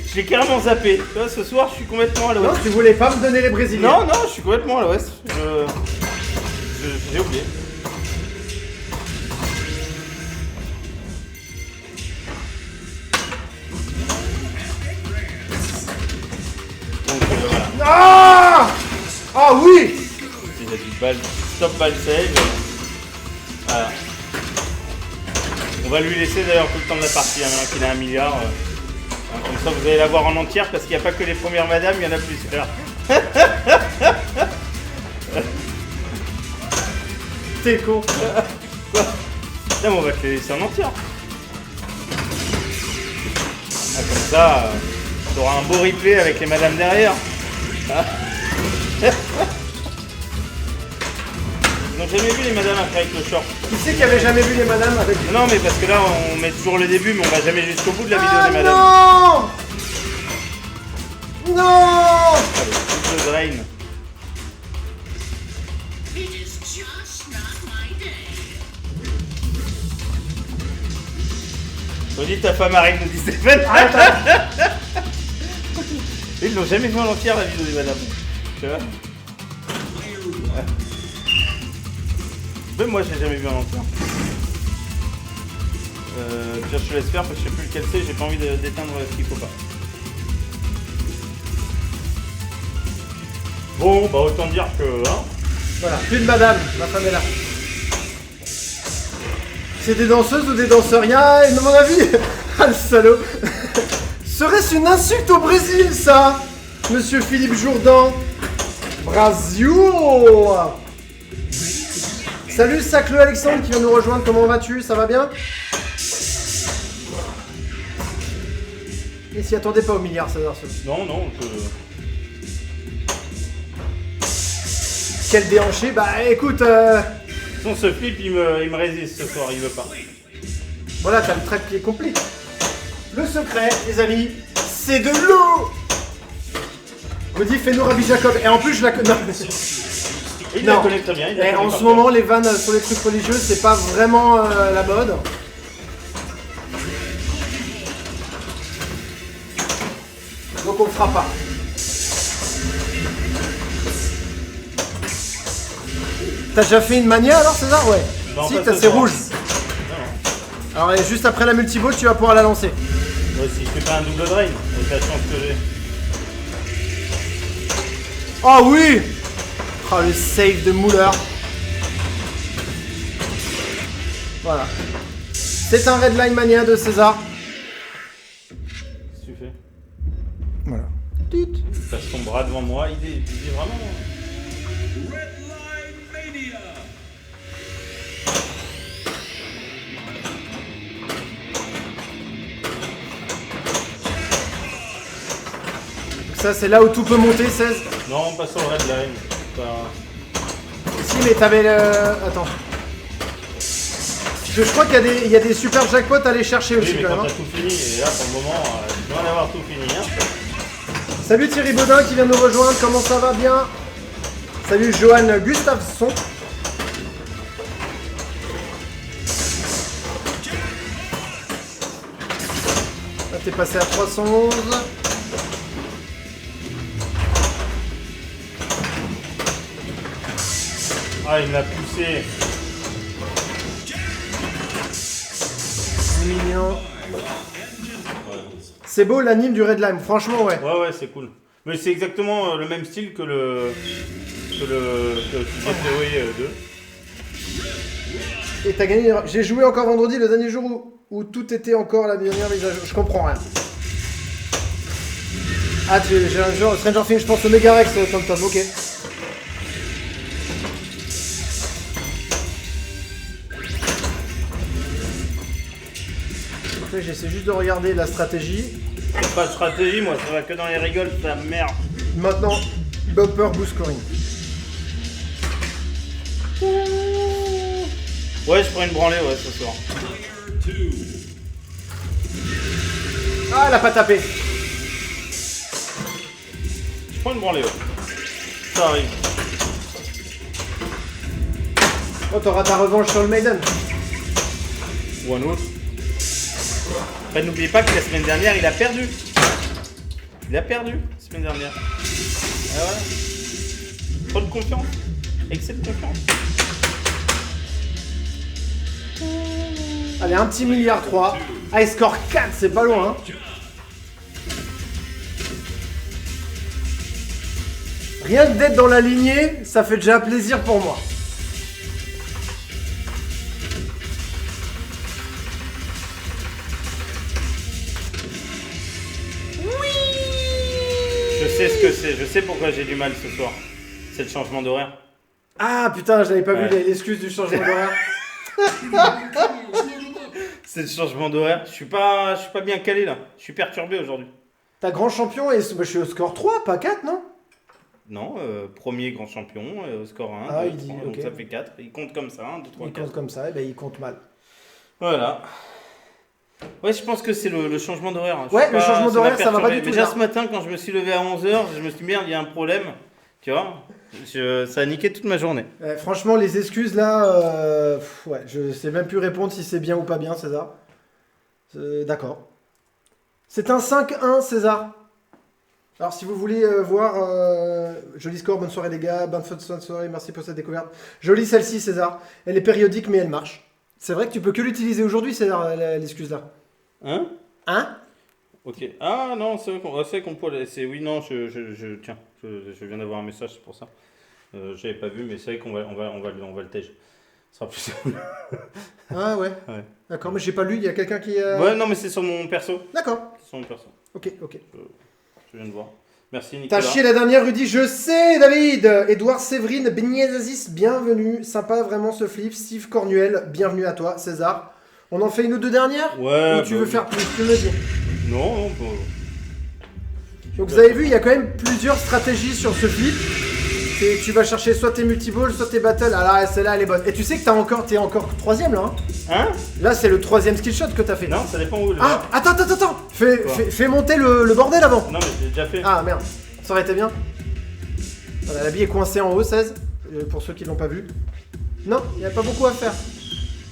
Je l'ai carrément zappé. Tu vois, ce soir, je suis complètement à l'ouest. Non, tu voulais pas me donner les Brésiliens. Non, je suis complètement à l'ouest. J'ai oublié. Donc voilà. Ah oui. Il a dit balle, stop balle save. Voilà. On va lui laisser d'ailleurs tout le temps de la partie, hein, maintenant qu'il a 1 milliard. Comme ça vous allez la voir en entière parce qu'il n'y a pas que les premières madames, il y en a plusieurs. T'es con. Quoi? Là on va te les laisser en entière. Ah, comme ça, tu auras un beau replay avec les madames derrière. Ah. Ils n'ont jamais vu les madames après avec le short. Qui c'est qui avait jamais vu les madames avec... Non mais parce que là on met toujours le début mais on va jamais jusqu'au bout de la vidéo des madames. Non. Non. Allez, the drain. It is just not my day. Redis ta femme arrive, nous dit Stéphane. Ils n'ont jamais vu en entière la vidéo des madames. Tu vois? Même moi j'ai jamais vu en entière. Pierre, je te laisse faire parce que je sais plus lequel c'est, j'ai pas envie d'éteindre ce qu'il faut pas. Bon, bah autant dire que... Hein, Voilà, plus de madame, ma femme est là. C'est des danseuses ou des danseurs? Rien, à mon avis. Ah le salaud. Serait-ce une insulte au Brésil ça? Monsieur Philippe Jourdan. Brasil. Salut Sacleux Alexandre qui vient nous rejoindre, comment vas-tu? Ça va bien? Et s'y attendait pas au milliard, ça va. Non, non, Quel déhanché? Bah écoute, Son ce flip, il me résiste ce soir, il veut pas. voilà, t'as le trap qui est complet. Le secret, les amis, c'est de l'eau. Me dit fais-nous Rabbi Jacob. Et en plus, je la connais. Il Non. la connaît très bien. Il la Et connaît en par ce cœur. moment, les vannes sur les trucs religieux, c'est pas vraiment la mode. Donc on le fera pas. T'as déjà fait une mania alors César? Ouais. Non, Si, pas t'as ce c'est soir. rouge. Non, non. Alors et juste après la multiball, tu vas pouvoir la lancer. Ouais, si je fais pas un double drain, avec la chance que j'ai. Oh oui. Oh le save de Muller. Voilà. C'est un Redline Mania de César. Qu'est-ce que tu fais? Voilà. Tu passes ton bras devant moi, il est vraiment. Ça c'est là où tout peut monter, 16. Non, on passe au red line. Pas- Si mais t'avais le... Attends. Je crois qu'il y a des super jackpots à aller chercher Oui, aussi mais quand quand même. t'as tout fini, et là pour le moment, tu dois en avoir tout fini. Hein. Salut Thierry Baudin qui vient nous rejoindre, comment ça va? Bien. Salut Johan Gustafsson. Là t'es passé à 311. Ah, il m'a poussé. Mignon. C'est beau l'anime du Redline, franchement ouais. Ouais, ouais, c'est cool. Mais c'est exactement le même style que le GTO 2. Et t'as gagné. J'ai joué encore vendredi, le dernier jour où tout était encore la dernière mise à jour. Je comprends rien. Ah, j'ai un jour, Stranger Things, je pense au Mega Rex, Tom Tom, ok. Après, j'essaie juste de regarder la stratégie. Pas de stratégie, moi, ça va que dans les rigoles, ça merde. Maintenant, bumper boost scoring. Ouais, je prends une branlée, ouais, ce soir. Ah, elle a pas tapé. Je prends une branlée, ouais. Ça arrive. Oh, t'auras ta revanche sur le Maiden. Ou un autre. Après, n'oubliez pas que la semaine dernière, il a perdu. Il a perdu, la semaine dernière. Et voilà. Trop de confiance. Excès de confiance. Allez, un petit milliard 3. Ah, il score 4, c'est pas loin, hein. Rien que d'être dans la lignée, ça fait déjà plaisir pour moi. Je sais ce que c'est, je sais pourquoi j'ai du mal ce soir. C'est le changement d'horaire. Ah putain, j'avais pas Ouais. vu l'excuse du changement d'horaire. C'est le changement d'horaire. Je suis pas bien calé là. Je suis perturbé aujourd'hui. T'as grand champion et je suis au score 3, pas 4, non? Non, premier grand champion, score 1, Ah, 2, il dit, 3, donc ok. ça fait 4. Il compte comme ça, 1, 2, 3, Il 4. compte comme ça, et ben il compte mal. Voilà. Ouais, je pense que c'est le changement d'horaire. Je Ouais, suis le changement m'a d'horaire, ça va pas perturbé. du tout Déjà bien. ce matin, quand je me suis levé à 11h, je me suis dit merde, il y a un problème. Tu vois, ça a niqué toute ma journée. Franchement, les excuses là, ouais, je sais même plus répondre si c'est bien ou pas bien, César. D'accord. C'est un 5-1, César. Alors, si vous voulez voir, joli score, bonne soirée les gars, bonne soirée, merci pour cette découverte. Jolie celle-ci, César. Elle est périodique, mais elle marche. C'est vrai que tu peux que l'utiliser aujourd'hui, César, l'excuse là. Hein? Hein? Ok. Ah non, c'est vrai qu'on peut. Oui, non, tiens, je viens d'avoir un message, c'est pour ça. J'avais pas vu, mais c'est vrai qu'on va le tège. Ce sera plus simple. Ah ouais. Ouais. D'accord, mais j'ai pas lu, il y a quelqu'un qui... Ouais, non, mais c'est sur mon perso. D'accord. C'est sur mon perso. Ok, ok. Je viens de voir. Merci Nicolas. T'as chié la dernière, Rudy. Je sais, David. Edouard Séverine Beniazis, bienvenue. Sympa vraiment ce flip. Steve Cornuel, bienvenue à toi. César. On en fait une ou deux dernières? Ouais. Ou tu veux faire plus? Tu me dis. Non, bon. Donc vous avez vu, il y a quand même plusieurs stratégies sur ce flip. Tu vas chercher soit tes multiballs, soit tes battles. Ah là, celle-là, elle est bonne. Et tu sais que t'es encore troisième là. Hein, Hein? là, c'est le troisième skill shot que t'as fait. Non, ça dépend où. Ah, attends. Fais monter le bordel avant. Non, mais j'ai déjà fait. Ah merde, ça aurait été bien. Voilà, la bille est coincée en haut, 16. Pour ceux qui l'ont pas vu. Non, il n'y a pas beaucoup à faire.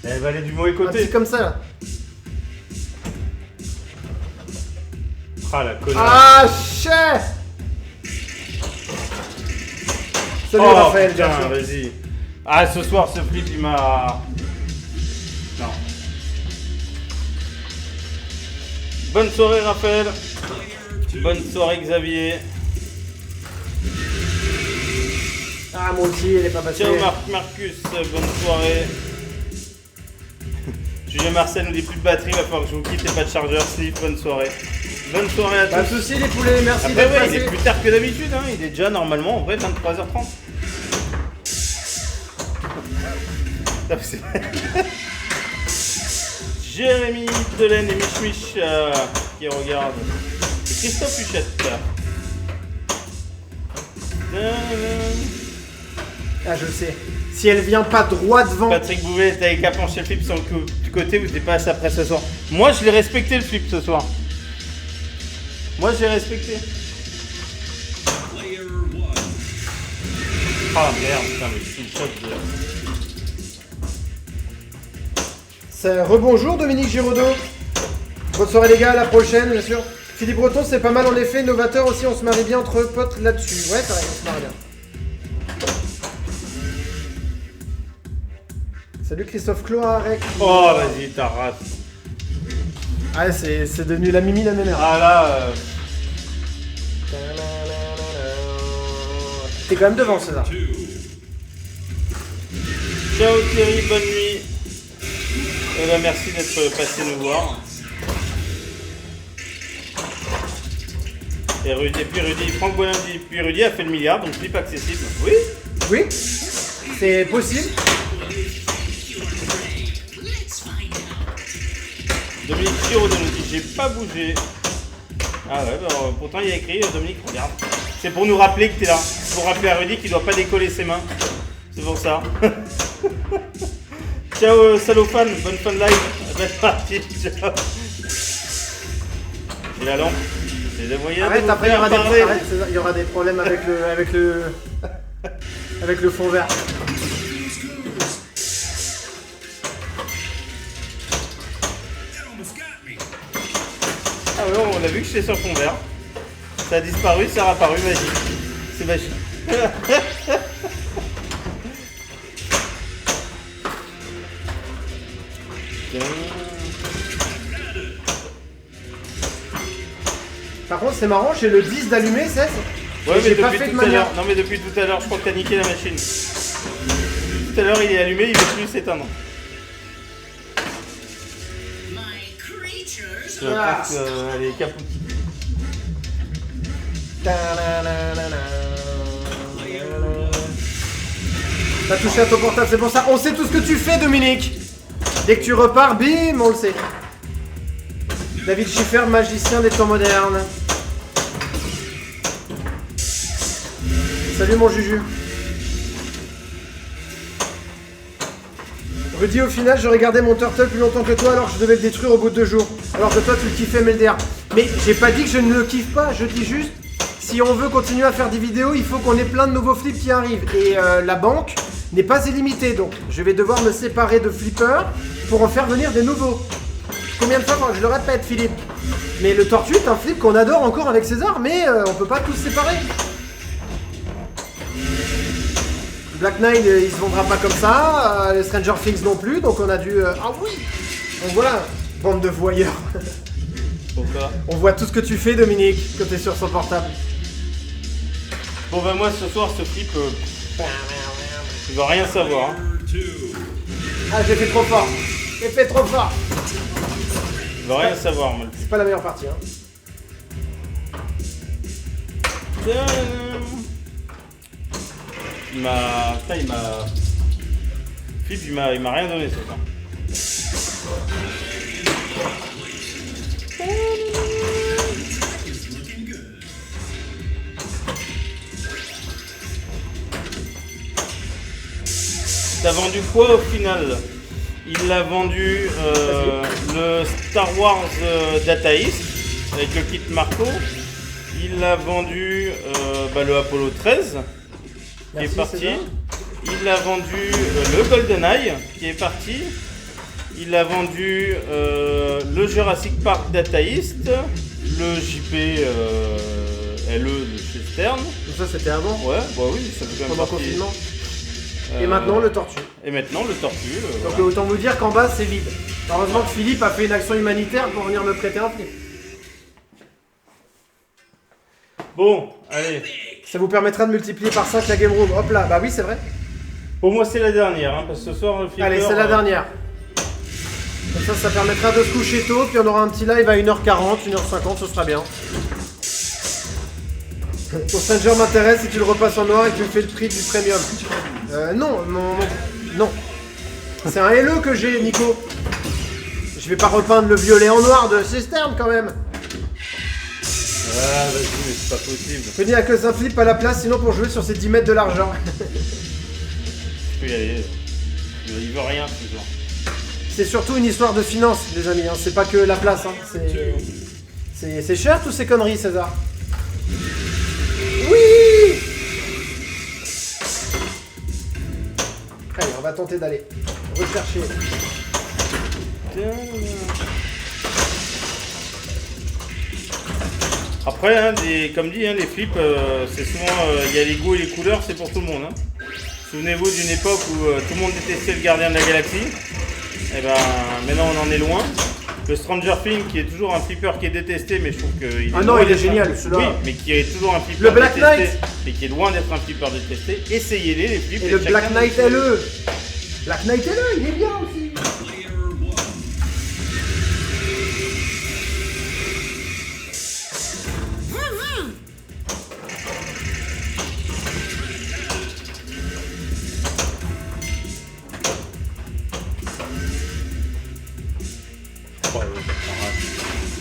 Elle va aller du mauvais Un côté. petit comme ça là. Ah la connerie. Ah, chef. Salut Oh Raphaël, putain, bien sûr. vas-y. Ah, ce soir, ce flip, il m'a... Non. Bonne soirée, Raphaël. Bonne soirée, Xavier. Ah, moi aussi, elle est pas passée. Ciao, Marcus. Bonne soirée. Julien Marcel nous dit plus de batterie, va falloir que je vous quitte et pas de chargeur. Sniff, bonne soirée. Bonne soirée à tous. Pas de soucis les poulets, merci Après, d'être ouais, il est passé. plus tard que d'habitude, hein. Il est déjà normalement en vrai 23h30. Ah, c'est- Jérémy Delaine et Mich Mich qui regardent. Et Christophe Huchette. Ah, je sais. Si elle vient pas droit devant. Patrick Bouvet, t'avais qu'à pencher le flip sur le côté où t'es pas assez après ce soir. Moi, je l'ai respecté le flip ce soir. Moi, j'ai respecté. Ah merde, putain, mais je suis le shot de... Rebonjour Dominique Giraudot. Bonne soirée les gars, à la prochaine bien sûr. Philippe Breton, c'est pas mal en effet, novateur aussi, on se marie bien entre potes là-dessus. Ouais, c'est vrai, on se marie bien. Salut Christophe Cloarec. Oh, vas-y, ta race. Ah, c'est devenu la Mimi la mémère. Ah là, T'es quand même devant César. ciao Thierry, bonne nuit. Et ben merci d'être passé nous voir. Et puis Franck Bonin dit, puis Rudy a fait le milliard, donc flip accessible. Oui. Oui, c'est possible. Let's find out. Dominique Giraudot nous dit, j'ai pas bougé. Ah ouais, bah, pourtant il y a écrit, Dominique, regarde. C'est pour nous rappeler que t'es là. Pour rappeler à Rudy qu'il doit pas décoller ses mains. C'est pour ça. Ciao Salofan, bonne fin de live. Belle partie, ciao. Et la lampe. C'est des moyens Arrête, de vous après il y faire aura des, parler. arrête, César, il y aura des problèmes avec le fond vert. Ah ouais, on a vu que j'étais sur fond vert. Ça a disparu, ça a apparu, magique. C'est magique. Par contre, c'est marrant, j'ai le 10 d'allumé, 16. Ouais, mais j'ai pas depuis fait de tout à manière. l'heure. Non, mais depuis tout à l'heure, je crois que t'as niqué la machine. Tout à l'heure, il est allumé, il veut plus s'éteindre. My creatures Je pense qu'elle est capoutie. T'as touché à ton portable, c'est pour ça. On sait tout ce que tu fais, Dominique. Dès que tu repars, bim, on le sait. David Schiffer, magicien des temps modernes. Salut mon Juju. Rudy, au final, je regardais mon turtle plus longtemps que toi alors que je devais le détruire au bout de 2 jours. Alors que toi, tu le kiffais, MLDR. Mais j'ai pas dit que je ne le kiffe pas, je dis juste, si on veut continuer à faire des vidéos, il faut qu'on ait plein de nouveaux flips qui arrivent. Et la banque n'est pas illimitée, donc je vais devoir me séparer de flippers pour en faire venir des nouveaux. Combien de fois, je le répète, Philippe. Mais le tortue est un flip qu'on adore encore avec César, mais on peut pas tous séparer. Black Nine, il se vendra pas comme ça, les Stranger Things non plus, donc on a dû... Ah oui. Donc voilà, bande de voyeurs. Pourquoi? On voit tout ce que tu fais, Dominique, quand t'es sur son portable. Bon, bah, moi, ce soir, ce flip, il va rien savoir. Hein. Ah, j'ai fait trop fort. J'ai fait trop fort. Il va rien savoir, moi. C'est pas la meilleure partie, hein. Il m'a... Putain, il m'a... Flip, il m'a rien donné, c'est ça. T'as vendu quoi au final? Il l'a vendu le Star Wars Data East avec le kit Marco. Il l'a vendu le Apollo 13 qui est parti. Il a vendu le GoldenEye qui est parti. Il a vendu le Jurassic Park Data East, le JP LE de chez Stern. Donc ça c'était avant. Ouais, bah oui, ça fait quand même Pendant le partie. confinement. Et maintenant le tortue. Et maintenant le tortue. Donc Voilà. autant vous dire qu'en bas c'est vide. Heureusement que Philippe a fait une action humanitaire pour venir me prêter un flip. Bon, allez. Ça vous permettra de multiplier par 5 la game room. Hop là, bah oui c'est vrai. Pour moi c'est la dernière, hein, parce que ce soir le flipper... Allez, c'est la dernière. Comme ça permettra de se coucher tôt, puis on aura un petit live à 1h40, 1h50, ce sera bien. Ton Stranger m'intéresse si tu le repasses en noir et que tu me fais le prix du premium. Non. C'est un LE que j'ai, Nico. Je vais pas repeindre le violet en noir de Cisterne quand même. Ah vas-y, mais c'est pas possible. Je n'y a que un flip à la place, sinon pour jouer sur ces 10 mètres de l'argent. Je peux y aller. Il veut rien, ce genre. C'est surtout une histoire de finance, les amis. Hein. C'est pas que la place. Hein. C'est cher toutes ces conneries, César. Oui. Allez, on va tenter d'aller rechercher. Après, hein, comme dit, hein, les flips, c'est souvent, il y a les goûts et les couleurs, c'est pour tout le monde. Hein. Souvenez-vous d'une époque où tout le monde détestait le gardien de la galaxie. Et ben, maintenant on en est loin. Le Stranger Things, qui est toujours un flipper qui est détesté, mais je trouve qu'il est... Ah non, il est génial, celui-là. Oui, mais qui est toujours un flipper Le Black détesté, Knight. mais qui est loin d'être un flipper détesté. Essayez-les, les flips. Et le chacun Black Knight de- LE. Black Knight LE, il est bien aussi.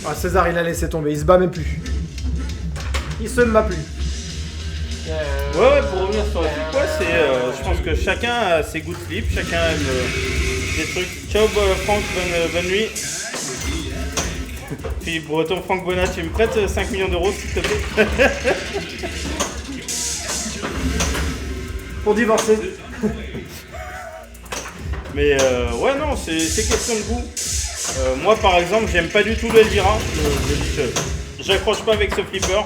Ah, César, il a laissé tomber, il se bat même plus. Il se bat plus. Ouais, pour revenir sur les flips, ouais, je pense que chacun a ses goûts de flip, chacun aime des trucs. Ciao Franck, bonne nuit. Philippe Breton, Franck Bonnat, tu me prêtes 5 millions d'euros s'il te plaît? Pour divorcer. Mais ouais, non, c'est question de goût. Moi par exemple, j'aime pas du tout le Elvira. J'accroche pas avec ce flipper.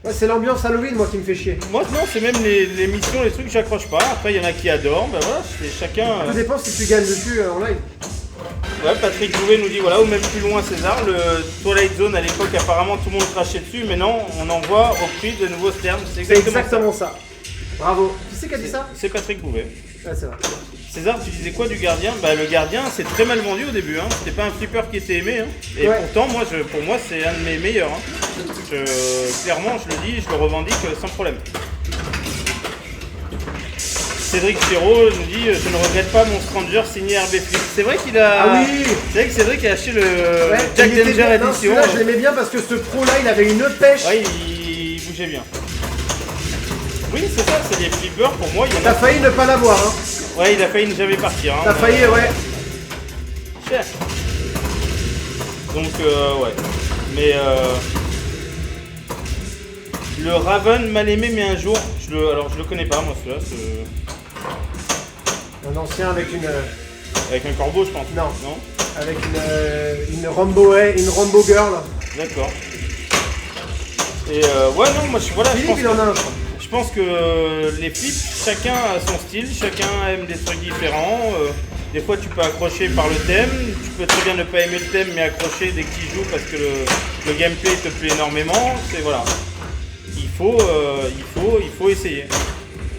Ouais, c'est l'ambiance Halloween, moi, qui me fait chier. Moi, non, c'est même les missions, les trucs, j'accroche pas. Après, il y en a qui adorent. Ben voilà, c'est chacun. Tout dépend si tu gagnes dessus en live. Ouais, Patrick Bouvet nous dit voilà, ou même plus loin César, le Twilight Zone à l'époque, apparemment tout le monde crachait dessus, mais non, on envoie au prix de nouveaux Stern. C'est C'est exactement, exactement ça. Bravo. Qui c'est qui a dit ça? C'est Patrick Bouvet. Ouais, c'est vrai. César, tu disais quoi du gardien? Bah le gardien, c'est très mal vendu au début, hein. C'était pas un flipper qui était aimé, hein. Et Ouais. pourtant, pour moi, c'est un de mes meilleurs, hein. Clairement, je le dis, je le revendique sans problème. Cédric Chiraud nous dit je ne regrette pas mon Stranger signé RB Flip. C'est vrai qu'il a. Ah oui. C'est vrai que Cédric a acheté le Ouais, Jack il était Danger bien. Non, édition. celui-là, je l'aimais bien parce que ce pro-là, il avait une pêche. Ouais, il bougeait bien. Oui, c'est ça, c'est des flippers pour moi. Il y en T'as a... failli ne pas l'avoir, hein. Ouais, il a failli ne jamais partir. Hein. T'as failli, ouais. Cher. Donc, ouais. Mais le Raven mal aimé, mais un jour, alors je le connais pas, moi celui-là. Un ancien avec une. Avec un corbeau, je pense. Non. Non. Avec une Rambo, une Rambo girl. D'accord. Et ouais, non, moi voilà, je Philippe, pense il en a un. Je pense que les flips, chacun a son style, chacun aime des trucs différents. Des fois, tu peux accrocher par le thème, tu peux très bien ne pas aimer le thème, mais accrocher dès que tu joues parce que le gameplay te plaît énormément. C'est voilà, il faut essayer.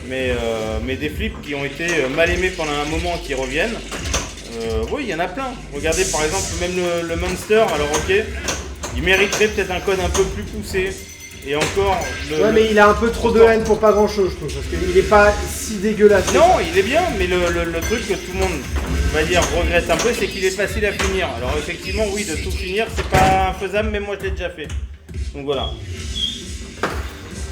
Mais des flips qui ont été mal aimés pendant un moment, qui reviennent, oui, il y en a plein. Regardez par exemple même le Monster. Alors ok, il mériterait peut-être un code un peu plus poussé. Et encore, Ouais, mais il a un peu trop de haine pour pas grand chose, je trouve. Parce qu'il est pas si dégueulasse. Non, il est bien, mais le truc que tout le monde, on va dire, regrette un peu, c'est qu'il est facile à finir. Alors effectivement, oui, de tout finir, c'est pas faisable, mais moi je l'ai déjà fait. Donc voilà.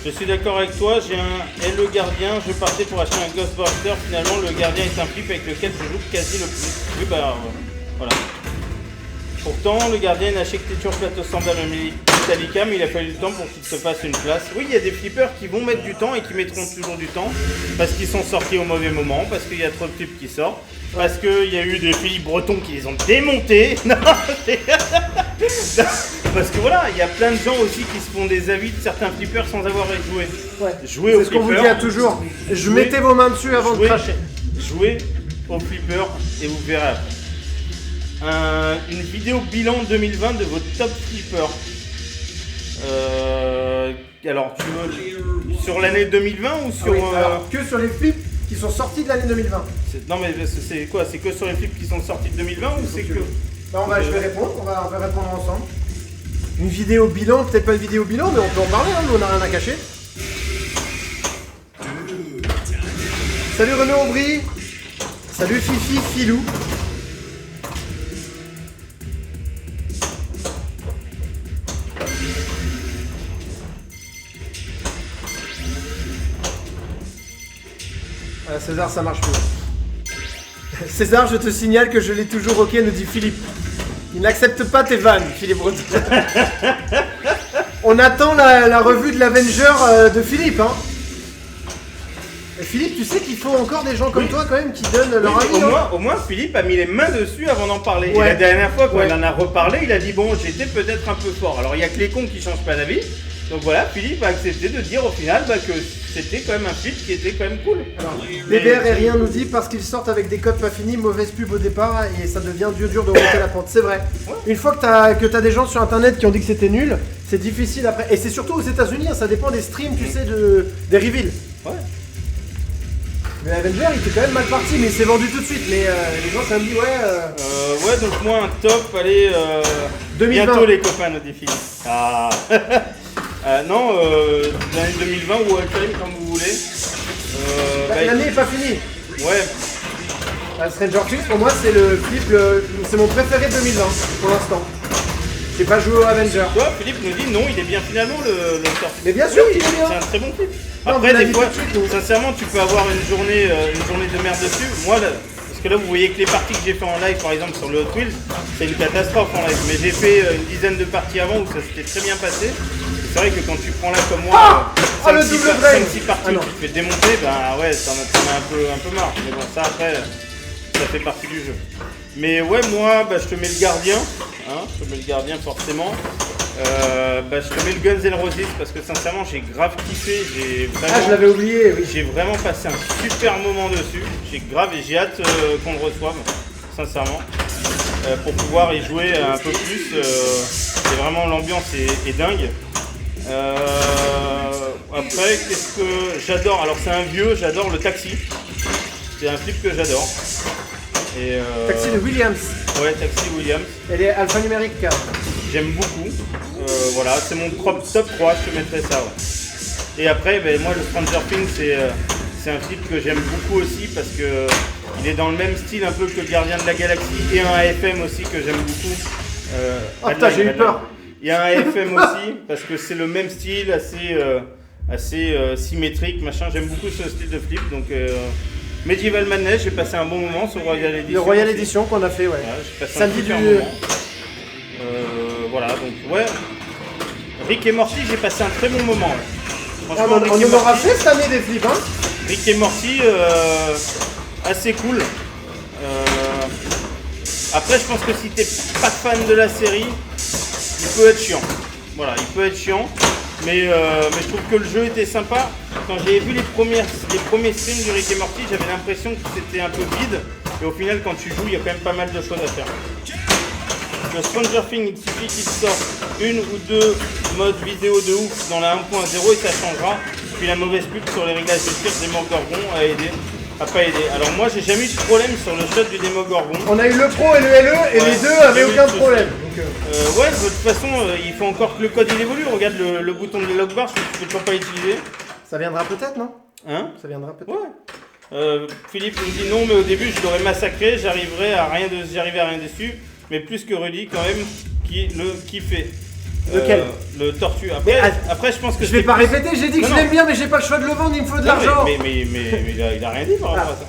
Je suis d'accord avec toi, j'ai un et le gardien, je partais pour acheter un Ghostbuster, finalement le gardien est un flip avec lequel je joue quasi le plus. Oui bah voilà. Pourtant le gardien a une architecture plateau semblable à Metallica, mais il a fallu du temps pour qu'il se fasse une place. Oui, il y a des flippers qui vont mettre du temps et qui mettront toujours du temps, parce qu'ils sont sortis au mauvais moment, parce qu'il y a trop de flips qui sortent, parce qu'il y a eu des Philippe Breton qui les ont démontés. Non, parce que voilà, il y a plein de gens aussi qui se font des avis de certains flippers sans avoir joué. Ouais. Jouer au C'est ce qu'on vous flipper. dit toujours. Mettez vos mains dessus avant de cracher. Jouez au flipper et vous verrez après. Une vidéo bilan 2020 de votre top flipper. Alors, tu veux sur l'année 2020 ou sur... Alors, que sur les flips qui sont sortis de l'année 2020. Non mais c'est quoi? C'est que sur les flips qui sont sortis de 2020 ou c'est que... Je vais répondre, on va répondre ensemble. Une vidéo bilan, peut-être pas une vidéo bilan, mais on peut en parler, hein, nous on n'a rien à cacher. Salut Renaud Aubry. Salut Fifi, Filou. César, ça marche plus. César, je te signale que je l'ai toujours ok, nous dit Philippe. Il n'accepte pas tes vannes, Philippe Breton. On attend la revue de l'Avenger de Philippe, hein. Et Philippe, tu sais qu'il faut encore des gens comme toi quand même qui donnent leur avis. Au moins, Philippe a mis les mains dessus avant d'en parler. Ouais. Et la dernière fois, quand Ouais. il en a reparlé, il a dit bon, j'étais peut-être un peu fort. Alors il y a que les cons qui changent pas d'avis. Donc voilà, Philippe a accepté de dire au final que c'était quand même un flip qui était quand même cool. Alors, BBR et rien nous dit parce qu'ils sortent avec des codes pas finis, mauvaise pub au départ et ça devient dur de remonter la pente. C'est vrai. Ouais. Une fois que t'as des gens sur internet qui ont dit que c'était nul, c'est difficile après. Et c'est surtout aux États-Unis, hein, ça dépend des streams, tu sais, des reveals. Ouais. Mais Avenger, il était quand même mal parti, mais il s'est vendu tout de suite. Mais les gens, ça me dit, Ouais, donc moi un top, allez, 2020. bientôt les copains nous défilent. Ah. Non, l'année 2020 ou all-time comme vous voulez. L'année est pas finie. Ouais, Stranger Things, pour moi, c'est le flip, c'est mon préféré de 2020 pour l'instant. J'ai pas joué au Avenger. toi Philippe nous dit non, il est bien finalement le sort. Mais bien sûr Oui, qu'il est bien. c'est un très bon clip. Non, Après, vous l'avez des dit fois, tout de suite, nous. sincèrement, tu peux avoir une journée de merde dessus. Moi, là, parce que là, vous voyez que les parties que j'ai fait en live, par exemple, sur le Hot Wheels, c'est une catastrophe en live. Mais j'ai fait une dizaine de parties avant où ça s'était très bien passé. C'est vrai que quand tu prends là comme moi, le double brain. 5-6 parties Ah non. où tu te fais démonter, ben ouais, t'en as un peu marre. Mais bon, ça après, ça fait partie du jeu. Mais ouais, moi, bah, je te mets le gardien. Hein, je te mets le gardien forcément. Je te mets le Guns N' Roses parce que sincèrement j'ai grave kiffé, Je l'avais oublié, oui. j'ai vraiment passé un super moment dessus, j'ai hâte qu'on le reçoive, sincèrement, pour pouvoir y jouer un peu plus, et vraiment l'ambiance est dingue. Après qu'est-ce que j'adore, alors c'est un vieux, j'adore le Taxi, c'est un flip que j'adore. Et, Taxi de Williams. Ouais, Taxi Williams. Elle est alphanumérique 4. J'aime beaucoup. Voilà, c'est mon top 3, je te mettrai ça. Ouais. Et après, moi, le Stranger Things, c'est un flip que j'aime beaucoup aussi parce que il est dans le même style un peu que le Gardien de la Galaxie et un AFM aussi que j'aime beaucoup. Putain, j'ai eu peur. Il y a un AFM aussi parce que c'est le même style, assez symétrique, machin. J'aime beaucoup ce style de flip. Donc, Medieval Madness, j'ai passé un bon moment sur Royal Edition. Le Royal aussi. Edition qu'on a fait, ouais. J'ai passé Samedi un super du- moment. Voilà, donc ouais. Rick et Morty, j'ai passé un très bon moment. Ouais. Franchement, On Rick et en aura Morty, fait cette année des flips, hein. Rick et Morty, assez cool. Après, je pense que si t'es pas fan de la série, il peut être chiant. Voilà, il peut être chiant. Mais je trouve que le jeu était sympa. Quand j'ai vu les premiers streams du Rick et Morty, j'avais l'impression que c'était un peu vide. Et au final, quand tu joues, il y a quand même pas mal de choses à faire. Le Stranger Things, il suffit qu'il sorte une ou deux modes vidéo de ouf dans la 1.0 et ça changera. Puis la mauvaise pub sur les réglages de tir des Demogorgon a pas aidé. Alors moi, j'ai jamais eu de problème sur le shot du Demogorgon. On a eu le pro et le LE et Ouais, les deux avaient j'ai eu aucun de soucis. problème. Ouais, de toute façon, il faut encore que le code il évolue. Regarde le bouton de logbar, je peux toujours pas l'utiliser. Ça viendra peut-être, non? Hein? Ça viendra peut-être. Ouais. Philippe me dit non, mais au début je l'aurais massacré, j'arrivais à rien dessus. Mais plus que Rudy quand même, qui le kiffait. Lequel? Le tortue. Mais, Après, je pense que Je vais pas répéter, j'ai dit que je l'aime bien, mais j'ai pas le choix de le vendre, il me faut de l'argent. Mais il a rien dit par rapport à ça.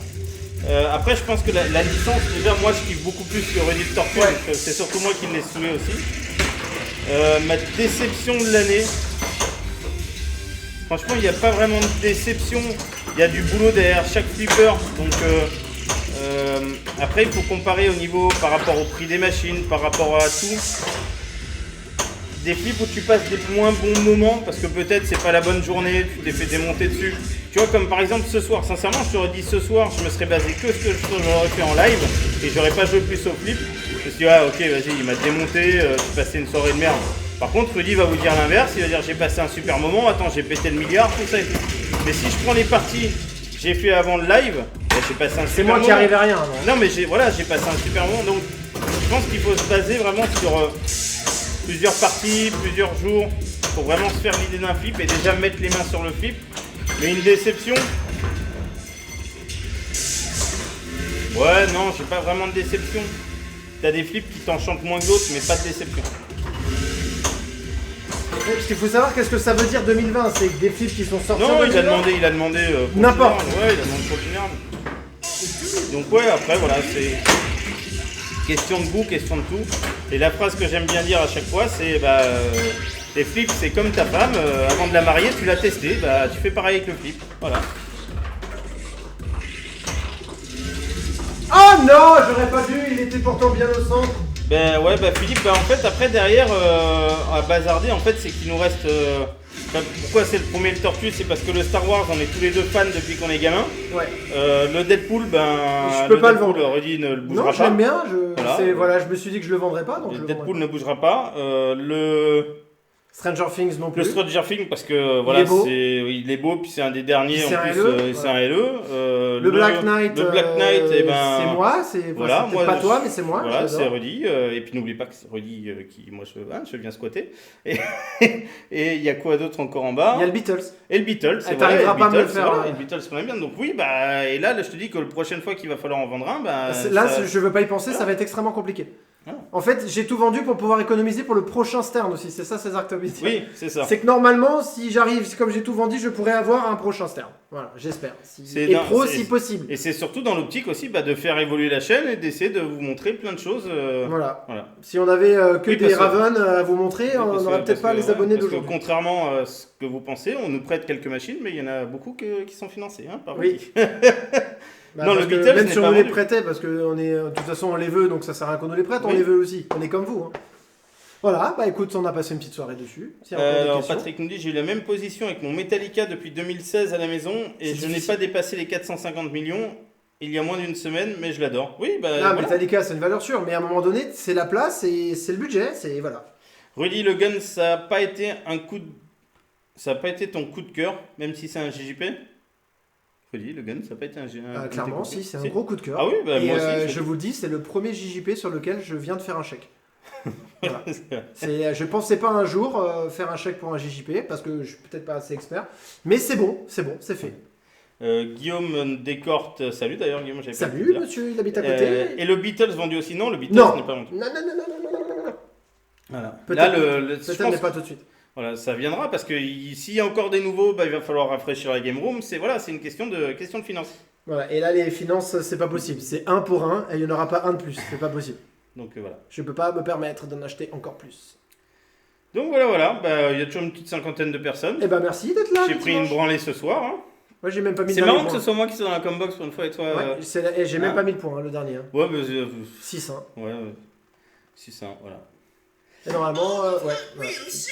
Après, je pense que la licence, déjà, moi je kiffe beaucoup plus que Rudy le tortue. Ouais. Donc, c'est surtout moi qui me l'ai saoulé aussi. Ma déception de l'année. Franchement, il n'y a pas vraiment de déception. Il y a du boulot derrière chaque flipper. Donc après, il faut comparer au niveau par rapport au prix des machines, par rapport à tout. Des flips où tu passes des moins bons moments parce que peut-être c'est pas la bonne journée, tu t'es fait démonter dessus. Tu vois, comme par exemple ce soir, sincèrement, je t'aurais dit ce soir, je me serais basé que ce que j'aurais fait en live et j'aurais pas joué plus au flip. Je me suis dit, ah ok, vas-y, il m'a démonté, j'ai passé une soirée de merde. Par contre, Rudy va vous dire l'inverse, il va dire j'ai passé un super moment, attends, j'ai pété le milliard, tout ça et tout. Mais si je prends les parties que j'ai fait avant le live, bah, j'ai passé un super moment. C'est moi qui arrive à rien. Non, mais j'ai passé un super moment, donc je pense qu'il faut se baser vraiment sur plusieurs parties, plusieurs jours, pour vraiment se faire l'idée d'un flip et déjà mettre les mains sur le flip. Mais une déception? Ouais, non, j'ai pas vraiment de déception. T'as des flips qui t'enchantent moins que d'autres, mais pas de déception. Parce qu'il faut savoir qu'est-ce que ça veut dire 2020, c'est des flips qui sont sortis. Non, en il a demandé pour n'importe. le général. Ouais, il a demandé pour le général. Donc ouais, après voilà, c'est question de goût, question de tout. Et la phrase que j'aime bien dire à chaque fois, c'est les flips, c'est comme ta femme, avant de la marier, tu l'as testé, bah tu fais pareil avec le flip. Voilà. Oh non, j'aurais pas dû, il était pourtant bien au centre. Ben ouais, Philippe, en fait après derrière à bazarder, en fait c'est qu'il nous reste. Pourquoi c'est le premier le tortue? C'est parce que le Star Wars, on est tous les deux fans depuis qu'on est gamin. Ouais. Le Deadpool, je peux pas le vendre. Rudy ne le bougera non, pas. Non, j'aime bien. Je me suis dit que je le vendrais pas. Donc le Deadpool ne bougera pas. Stranger Things non plus. Le Stranger Things parce que voilà, il est beau, puis c'est un des derniers en plus, c'est un LE. Le Black Knight, c'est moi, voilà, moi, pas toi, mais c'est moi. Voilà, c'est Rudy. Et puis n'oublie pas que c'est Rudy qui, moi, je viens squatter. Et il y a quoi d'autre encore en bas? Il y a le Beatles. Et le Beatles, c'est vrai. T'arriveras pas à me le faire. Voilà, le Beatles, qu'on aime bien. Donc oui, et là, je te dis que la prochaine fois qu'il va falloir en vendre un, là, je veux pas y penser, ça va être extrêmement compliqué. Ah. En fait, j'ai tout vendu pour pouvoir économiser pour le prochain Stern aussi. C'est ça, César, que tu as dit. Oui, c'est ça. C'est que normalement, si j'arrive, comme j'ai tout vendu, je pourrais avoir un prochain Stern. Voilà, j'espère. Et pro, si possible. Et c'est surtout dans l'optique aussi de faire évoluer la chaîne et d'essayer de vous montrer plein de choses. Voilà. Si on avait que des Raven à vous montrer, on n'aurait peut-être pas les abonnés d'aujourd'hui. Contrairement à ce que vous pensez, on nous prête quelques machines, mais il y en a beaucoup qui sont financées. Par oui. Non, le Beatles, même si on les prêtait, parce que de toute façon on les veut, donc ça sert à rien qu'on nous les prête, on les veut aussi. On est comme vous. Hein. Voilà, écoute, on a passé une petite soirée dessus. Alors Patrick nous dit, j'ai eu la même position avec mon Metallica depuis 2016 à la maison et je n'ai pas dépassé les 450 millions il y a moins d'une semaine, mais je l'adore. Oui, voilà. Metallica, c'est une valeur sûre, mais à un moment donné, c'est la place et c'est le budget, voilà. Rudy, le gun, ça n'a pas été ton coup de cœur, même si c'est un JJP. Rudy, le gun, ça n'a pas été un clairement, si, c'est un gros coup de cœur. Ah oui, moi aussi. Je vous le dis, c'est le premier JJP sur lequel je viens de faire un chèque. Voilà. Je pensais pas un jour faire un chèque pour un JJP, parce que je suis peut-être pas assez expert, mais c'est bon, c'est fait. Guillaume Descortes, salut d'ailleurs Guillaume. Salut monsieur, il habite à côté. Et le Beatles vendu aussi? Non, le Beatles n'est pas vendu. Non. Voilà. Peut-être, mais pas tout de suite. Voilà, ça viendra parce que s'il y a encore des nouveaux, il va falloir rafraîchir la game room. C'est une question de finances. Voilà, et là les finances, c'est pas possible. C'est 1 pour 1 et il n'y en aura pas un de plus. C'est pas possible. Donc voilà. Je peux pas me permettre d'en acheter encore plus. Donc voilà. Il y a toujours une petite cinquantaine de personnes. Et merci d'être là. J'ai pris une branlée ce soir. Hein. Ouais, j'ai même pas mis. C'est marrant que ce soit moi qui sois dans la combox pour une fois et toi. Ouais, j'ai même pas mis le point, le dernier. Hein. Ouais, mais 6, hein. Ouais, 6, voilà. Et normalement, ouais.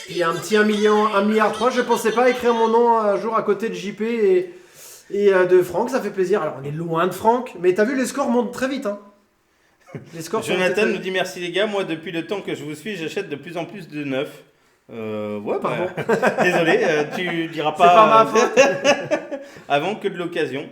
Puis un petit 1 milliard 3, je pensais pas écrire mon nom un jour à côté de JP et de Franck, ça fait plaisir. Alors on est loin de Franck, mais t'as vu, les scores montent très vite. Hein. Les scores Jonathan nous dit merci les gars, moi depuis le temps que je vous suis, j'achète de plus en plus de neufs. Pardon. Désolé, tu diras pas. C'est pas ma faute. Avant que de l'occasion.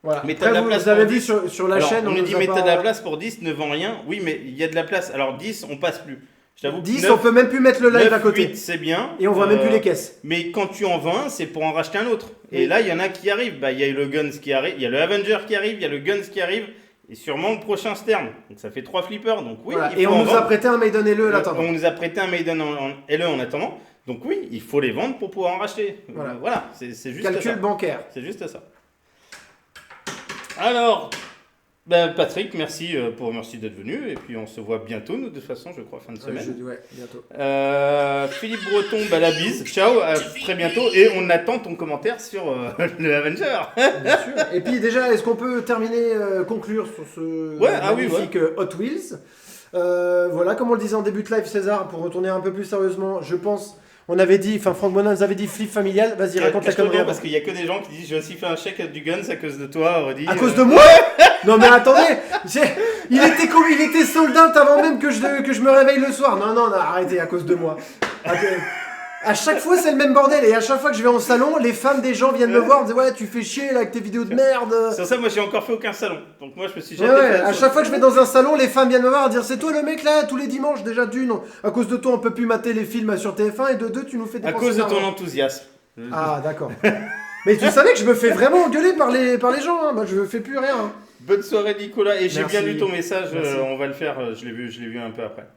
Voilà. Mais t'as de la place vous avez vu sur la chaîne, on nous dit mais t'as de la place pour 10, ne vend rien. Oui, mais il y a de la place. Alors 10, on passe plus. Je t'avoue que 10, 9, on peut même plus mettre le live 9, à côté. 8, c'est bien. Et on voit même plus les caisses. Mais quand tu en vends un, c'est pour en racheter un autre. Et Oui. là, il y en a qui arrivent. Bah, il y a le Guns qui arrive, il y a le Avenger qui arrive, il y a le Guns qui arrive, et sûrement le prochain Stern. Donc ça fait 3 flippers. Donc oui, Voilà. il Et faut on en nous a vendre. prêté un Maiden LE là attendant. On nous a prêté un Maiden en LE en attendant. Donc oui, il faut les vendre pour pouvoir en racheter. Voilà. C'est juste Calcul ça. bancaire. C'est juste ça. Alors, Patrick, merci d'être venu. Et puis on se voit bientôt, nous, de toute façon, je crois, fin de semaine. Ouais, bientôt. Philippe Breton, la bise. Ciao, à très bientôt. Et on attend ton commentaire sur le Avenger. Bien sûr. Et puis déjà, est-ce qu'on peut terminer, conclure sur ce magnifique Hot Wheels voilà, comme on le disait en début de live, César, pour retourner un peu plus sérieusement, je pense, Franck Bonin nous avait dit flip familial, vas-y, raconte la connerie. Parce qu'il y a que des gens qui disent j'ai aussi fait un chèque du Guns à cause de toi, Rudy. À cause de moi? Non mais attendez, il était sold out avant même que je me réveille le soir. Non, arrêtez, à cause de moi. À chaque fois c'est le même bordel, et à chaque fois que je vais en salon, les femmes des gens viennent me voir, me disent ouais tu fais chier là avec tes vidéos de merde. Sur ça, moi j'ai encore fait aucun salon, donc moi je me suis Ouais, jamais fait à chaque fois que je vais dans un salon, les femmes viennent me voir dire c'est toi le mec là tous les dimanches déjà d'une. À cause de toi on peut plus mater les films sur TF1 et de deux tu nous fais des à cause de ton enthousiasme. Ah d'accord. Mais tu savais que je me fais vraiment engueuler par les gens, hein. Moi je fais plus rien. Hein. Bonne soirée Nicolas, et j'ai Merci. bien lu ton message, Merci. on va le faire, je l'ai vu un peu après.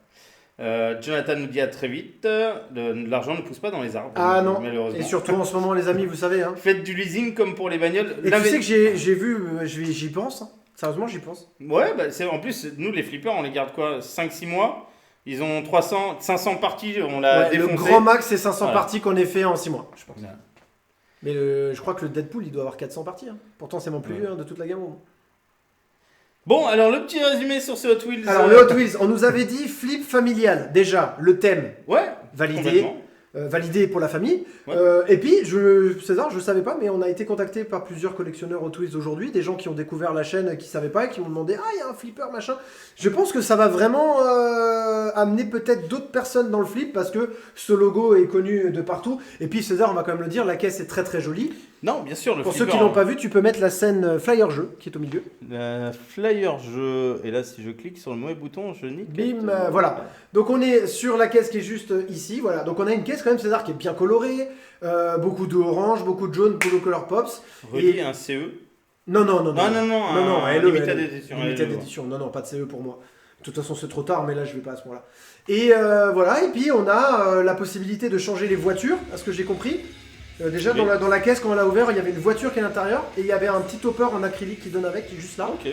Jonathan nous dit à très vite, l'argent ne pousse pas dans les arbres, Ah non. malheureusement. Et surtout en ce moment les amis, vous savez. Hein. Faites du leasing comme pour les bagnoles. Et tu sais que j'ai vu, j'y pense. Hein. Sérieusement j'y pense. Ouais, en plus, nous les flippers, on les garde quoi 5-6 mois. Ils ont 500 parties, on l'a Le défoncé. grand max c'est 500 Voilà. parties qu'on ait fait en 6 mois, je pense. Voilà. Mais je crois que le Deadpool il doit avoir 400 parties. Hein. Pourtant c'est mon plus vieux de toute la gamme. Bon, alors le petit résumé sur ce Hot Wheels. Alors le Hot Wheels, on nous avait dit flip familial. Déjà, le thème Ouais, validé. complètement. Validé pour la famille. Ouais. Et puis, César, je savais pas, mais on a été contacté par plusieurs collectionneurs Hot Wheels aujourd'hui, des gens qui ont découvert la chaîne, qui savaient pas, et qui m'ont demandé ah il y a un flipper machin. Je pense que ça va vraiment amener peut-être d'autres personnes dans le flip parce que ce logo est connu de partout. Et puis César, on va quand même le dire, la caisse est très très jolie. Non, bien sûr, le Pour flipper. ceux qui l'ont pas vu, tu peux mettre la scène flyer jeu qui est au milieu. Le flyer jeu, et là si je clique sur le mauvais bouton, je nique. Bim, voilà. Donc on est sur la caisse qui est juste ici, voilà. Donc on a une caisse quand même César qui est bien colorée, beaucoup de orange, beaucoup de jaune, Polo Color Pops. Relié Et- un CE. Non, un LE, limited LE. edition. Limited LE, edition. Non, pas de CE pour moi. De toute façon, c'est trop tard, mais là, je vais pas à ce moment-là. Et voilà, et puis on a la possibilité de changer les voitures, à ce que j'ai compris. Déjà, Oui. dans la caisse, quand on l'a ouvert, il y avait une voiture qui est à l'intérieur, et il y avait un petit topper en acrylique qui donne avec, qui est juste là. Ok.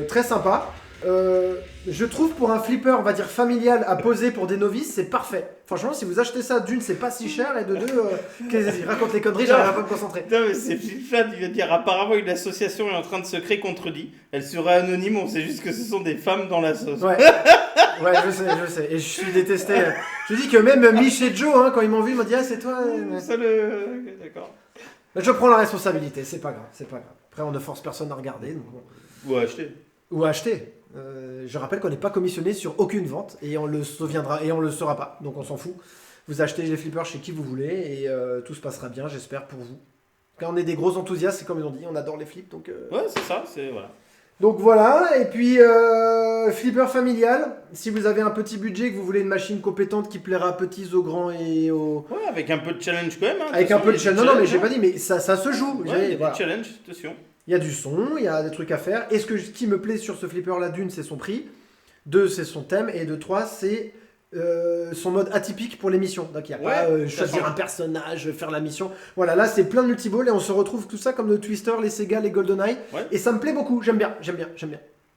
Très sympa. Je trouve pour un flipper, on va dire familial, à poser pour des novices, c'est parfait. Franchement, si vous achetez ça, d'une, c'est pas si cher, et de deux, qu'est-ce raconte les conneries, j'arrive à pas me concentrer. Putain, mais c'est Flipfan, il va dire apparemment une association est en train de se créer contre Rudy. Elle serait anonyme, on sait juste que ce sont des femmes dans la sauce. Ouais, ouais, je sais. Et je suis détesté. Je dis que même Mich et Joe, hein, quand ils m'ont vu, ils m'ont dit ah c'est toi. Ça le. Ok, d'accord. Je prends la responsabilité, c'est pas grave. Après, on ne force personne à regarder. Donc bon. Ou acheter. Ou à acheter. Je rappelle qu'on n'est pas commissionné sur aucune vente et on le sauviendra et on le sera pas. Donc on s'en fout. Vous achetez les flippers chez qui vous voulez et tout se passera bien, j'espère pour vous. Quand on est des gros enthousiastes, c'est comme ils ont dit, on adore les flips. Ouais, c'est ça, c'est voilà. Donc voilà, et puis flipper familial, si vous avez un petit budget, que vous voulez une machine compétente qui plaira aux petits, aux grands et aux... Ouais, avec un peu de challenge quand même. Hein, Avec un peu de challenge, non mais j'ai pas dit, mais ça se joue. Ouais, il y a Voilà. des challenges, attention. Il y a du son, il y a des trucs à faire. Et ce qui me plaît sur ce flipper là, d'une, c'est son prix, deux, c'est son thème, et de trois, c'est son mode atypique pour les missions. Donc il n'y a Ouais, pas ça choisir change. un personnage, faire la mission. Voilà, là c'est plein de multiballs et on se retrouve tout ça comme le Twister, les Sega, les GoldenEye. Ouais. Et ça me plaît beaucoup, j'aime bien.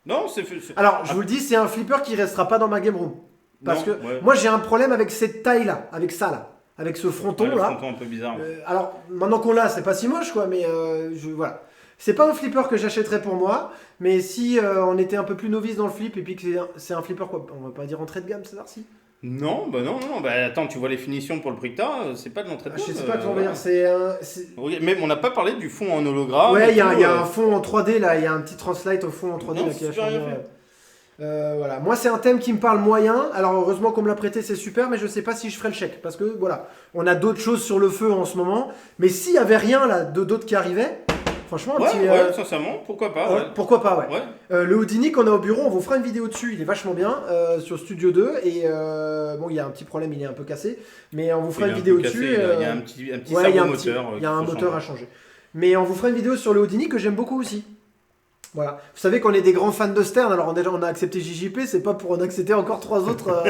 Non, c'est. Alors, je vous le dis, c'est un flipper qui restera pas dans ma game room. Parce que ouais. moi, j'ai un problème avec cette taille-là, avec ça, là. Avec ce fronton, Ouais, le là. fronton un peu bizarre. Alors, maintenant qu'on l'a, c'est pas si moche, quoi, mais voilà. C'est pas un flipper que j'achèterais pour moi, mais si on était un peu plus novice dans le flip et puis que c'est un flipper, quoi, on va pas dire entrée de gamme, César, si. Non, bah attends, tu vois les finitions pour le prix que t'as, c'est pas de l'entrée de Je gamme, sais pas comment on va voilà. dire, c'est un. c'est- Oui, mais on n'a pas parlé du fond en hologramme. Ouais, et il y a tout, un fond en 3D, là, il y a un petit translate au fond en 3D, Non, là, qui a c'est super changé. bien fait. Voilà. Moi, c'est un thème qui me parle moyen. Alors, heureusement qu'on me l'a prêté, c'est super, mais je sais pas si je ferai le chèque. Parce que, voilà, on a d'autres choses sur le feu en ce moment. Mais s'il y avait rien, là, d'autres qui arrivaient, Franchement, un Ouais, petit. sincèrement, pourquoi pas. Ouais. Pourquoi pas, ouais. Ouais. Le Houdini qu'on a au bureau, on vous fera une vidéo dessus, il est vachement bien sur Studio 2 et bon, il y a un petit problème, il est un peu cassé, mais on vous fera Il est une un vidéo peu cassé, dessus. il y a un petit ouais, il y a servo-moteur. il y a un moteur à changer. Mais on vous fera une vidéo sur le Houdini que j'aime beaucoup aussi. Voilà. Vous savez qu'on est des grands fans de Stern, alors on a accepté JJP, c'est pas pour en accepter encore 3 autres.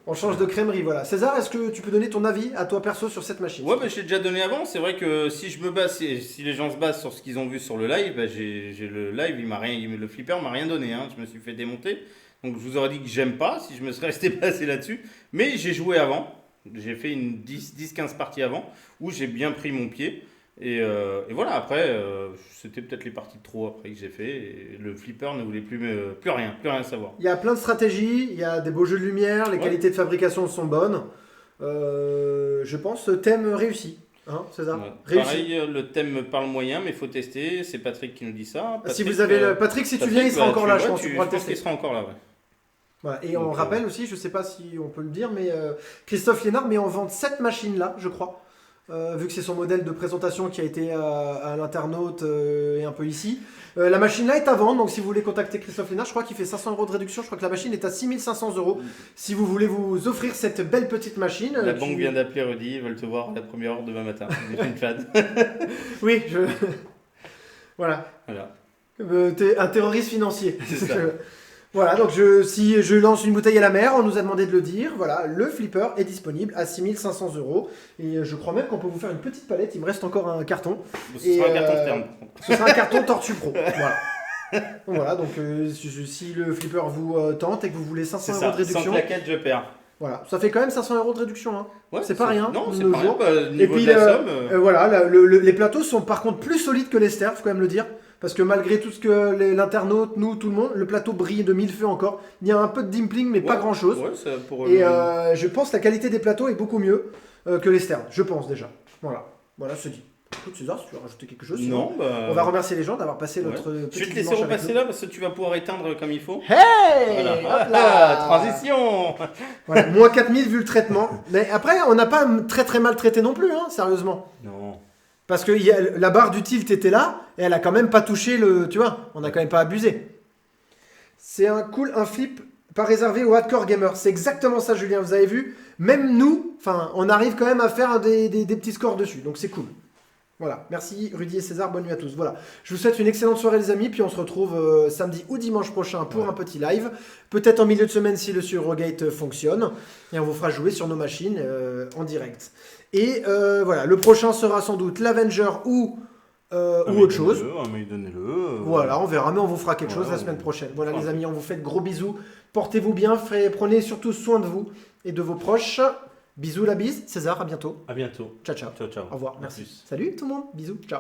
On change de crèmerie, voilà. César, est-ce que tu peux donner ton avis à toi perso sur cette machine? Ouais, bah, je l'ai déjà donné avant. C'est vrai que si je me base, si les gens se basent sur ce qu'ils ont vu sur le live, bah, j'ai le live, le flipper m'a rien donné. Hein. Je me suis fait démonter. Donc je vous aurais dit que j'aime pas si je me serais resté basé là-dessus. Mais j'ai joué avant. J'ai fait une 10-15 parties avant où j'ai bien pris mon pied. Et voilà, après, c'était peut-être les parties de trop après que j'ai fait. Et le flipper ne voulait plus rien savoir. Il y a plein de stratégies, il y a des beaux jeux de lumière, les qualités de fabrication sont bonnes. Je pense thème réussi. Hein, César, Ouais. réussi. Pareil, le thème me parle moyen, mais il faut tester. C'est Patrick qui nous dit ça. Si Patrick, vous avez Patrick, si tu viens, il sera encore là, je pense. Tu pourras le je pense qu'il tester. sera encore là, ouais. Voilà. Et Donc, on rappelle aussi, je sais pas si on peut le dire, mais Christophe Liénard met en vente cette machine-là, je crois. Vu que c'est son modèle de présentation qui a été à l'internaute et un peu ici. La machine là est à vendre, donc si vous voulez contacter Christophe Liénard, je crois qu'il fait 500 € de réduction. Je crois que la machine est à 6500 €. Si vous voulez vous offrir cette belle petite machine. La banque vient d'appeler Rudy, ils veulent te voir à la première heure demain matin. J'ai une fan. Oui, voilà. T'es un terroriste financier. C'est ça. Voilà, donc si je lance une bouteille à la mer, on nous a demandé de le dire. Voilà, le flipper est disponible à 6500 €. Et je crois même qu'on peut vous faire une petite palette. Il me reste encore un carton. Ce sera un carton Stern. Ce sera un carton Tortue Pro. Voilà. Voilà, donc si le flipper vous tente et que vous voulez 500 € de réduction. Sans claquette, je perds. Voilà, ça fait quand même 500 € de réduction. Hein. Ouais, c'est pas rien. Non, c'est nos pas rien. jours. Bah, niveau Et puis, de la somme. voilà, les plateaux sont par contre plus solides que les Stern, faut quand même le dire. Parce que malgré tout ce que l'internaute, nous, tout le monde, le plateau brille de mille feux encore. Il y a un peu de dimpling, mais pas grand chose. Ouais, ça, pour Et je pense que la qualité des plateaux est beaucoup mieux que les Stern. Je pense déjà. Voilà, c'est dit. Écoute, César, si tu veux rajouter quelque chose, sinon, non, bah... on va remercier les gens d'avoir passé notre Je petit vais te laisser dimanche avec repasser nous. là parce que tu vas pouvoir éteindre comme il faut. Hey Voilà. Hop là Transition. Voilà, moins 4000 vu le traitement. Mais après, on n'a pas très mal traité non plus, hein, sérieusement. Non. Parce que la barre du tilt était là, et elle a quand même pas touché le... Tu vois, on a quand même pas abusé. C'est un flip pas réservé aux hardcore gamers. C'est exactement ça, Julien, vous avez vu. Même nous, on arrive quand même à faire des petits scores dessus, donc c'est cool. Voilà, merci Rudy et César, bonne nuit à tous. Voilà, je vous souhaite une excellente soirée les amis, puis on se retrouve samedi ou dimanche prochain pour un petit live. Peut-être en milieu de semaine si le Surrogate fonctionne, et on vous fera jouer sur nos machines en direct. Et voilà, le prochain sera sans doute l'Avenger ou autre chose. Mais donnez-le. Voilà, on verra, mais on vous fera quelque chose la semaine prochaine. Voilà les amis, on vous fait de gros bisous. Portez-vous bien, prenez surtout soin de vous et de vos proches. Bisous la bise. César, à bientôt. À bientôt. Ciao, ciao. Ciao, ciao. Au revoir, merci. Salut tout le monde, bisous, ciao.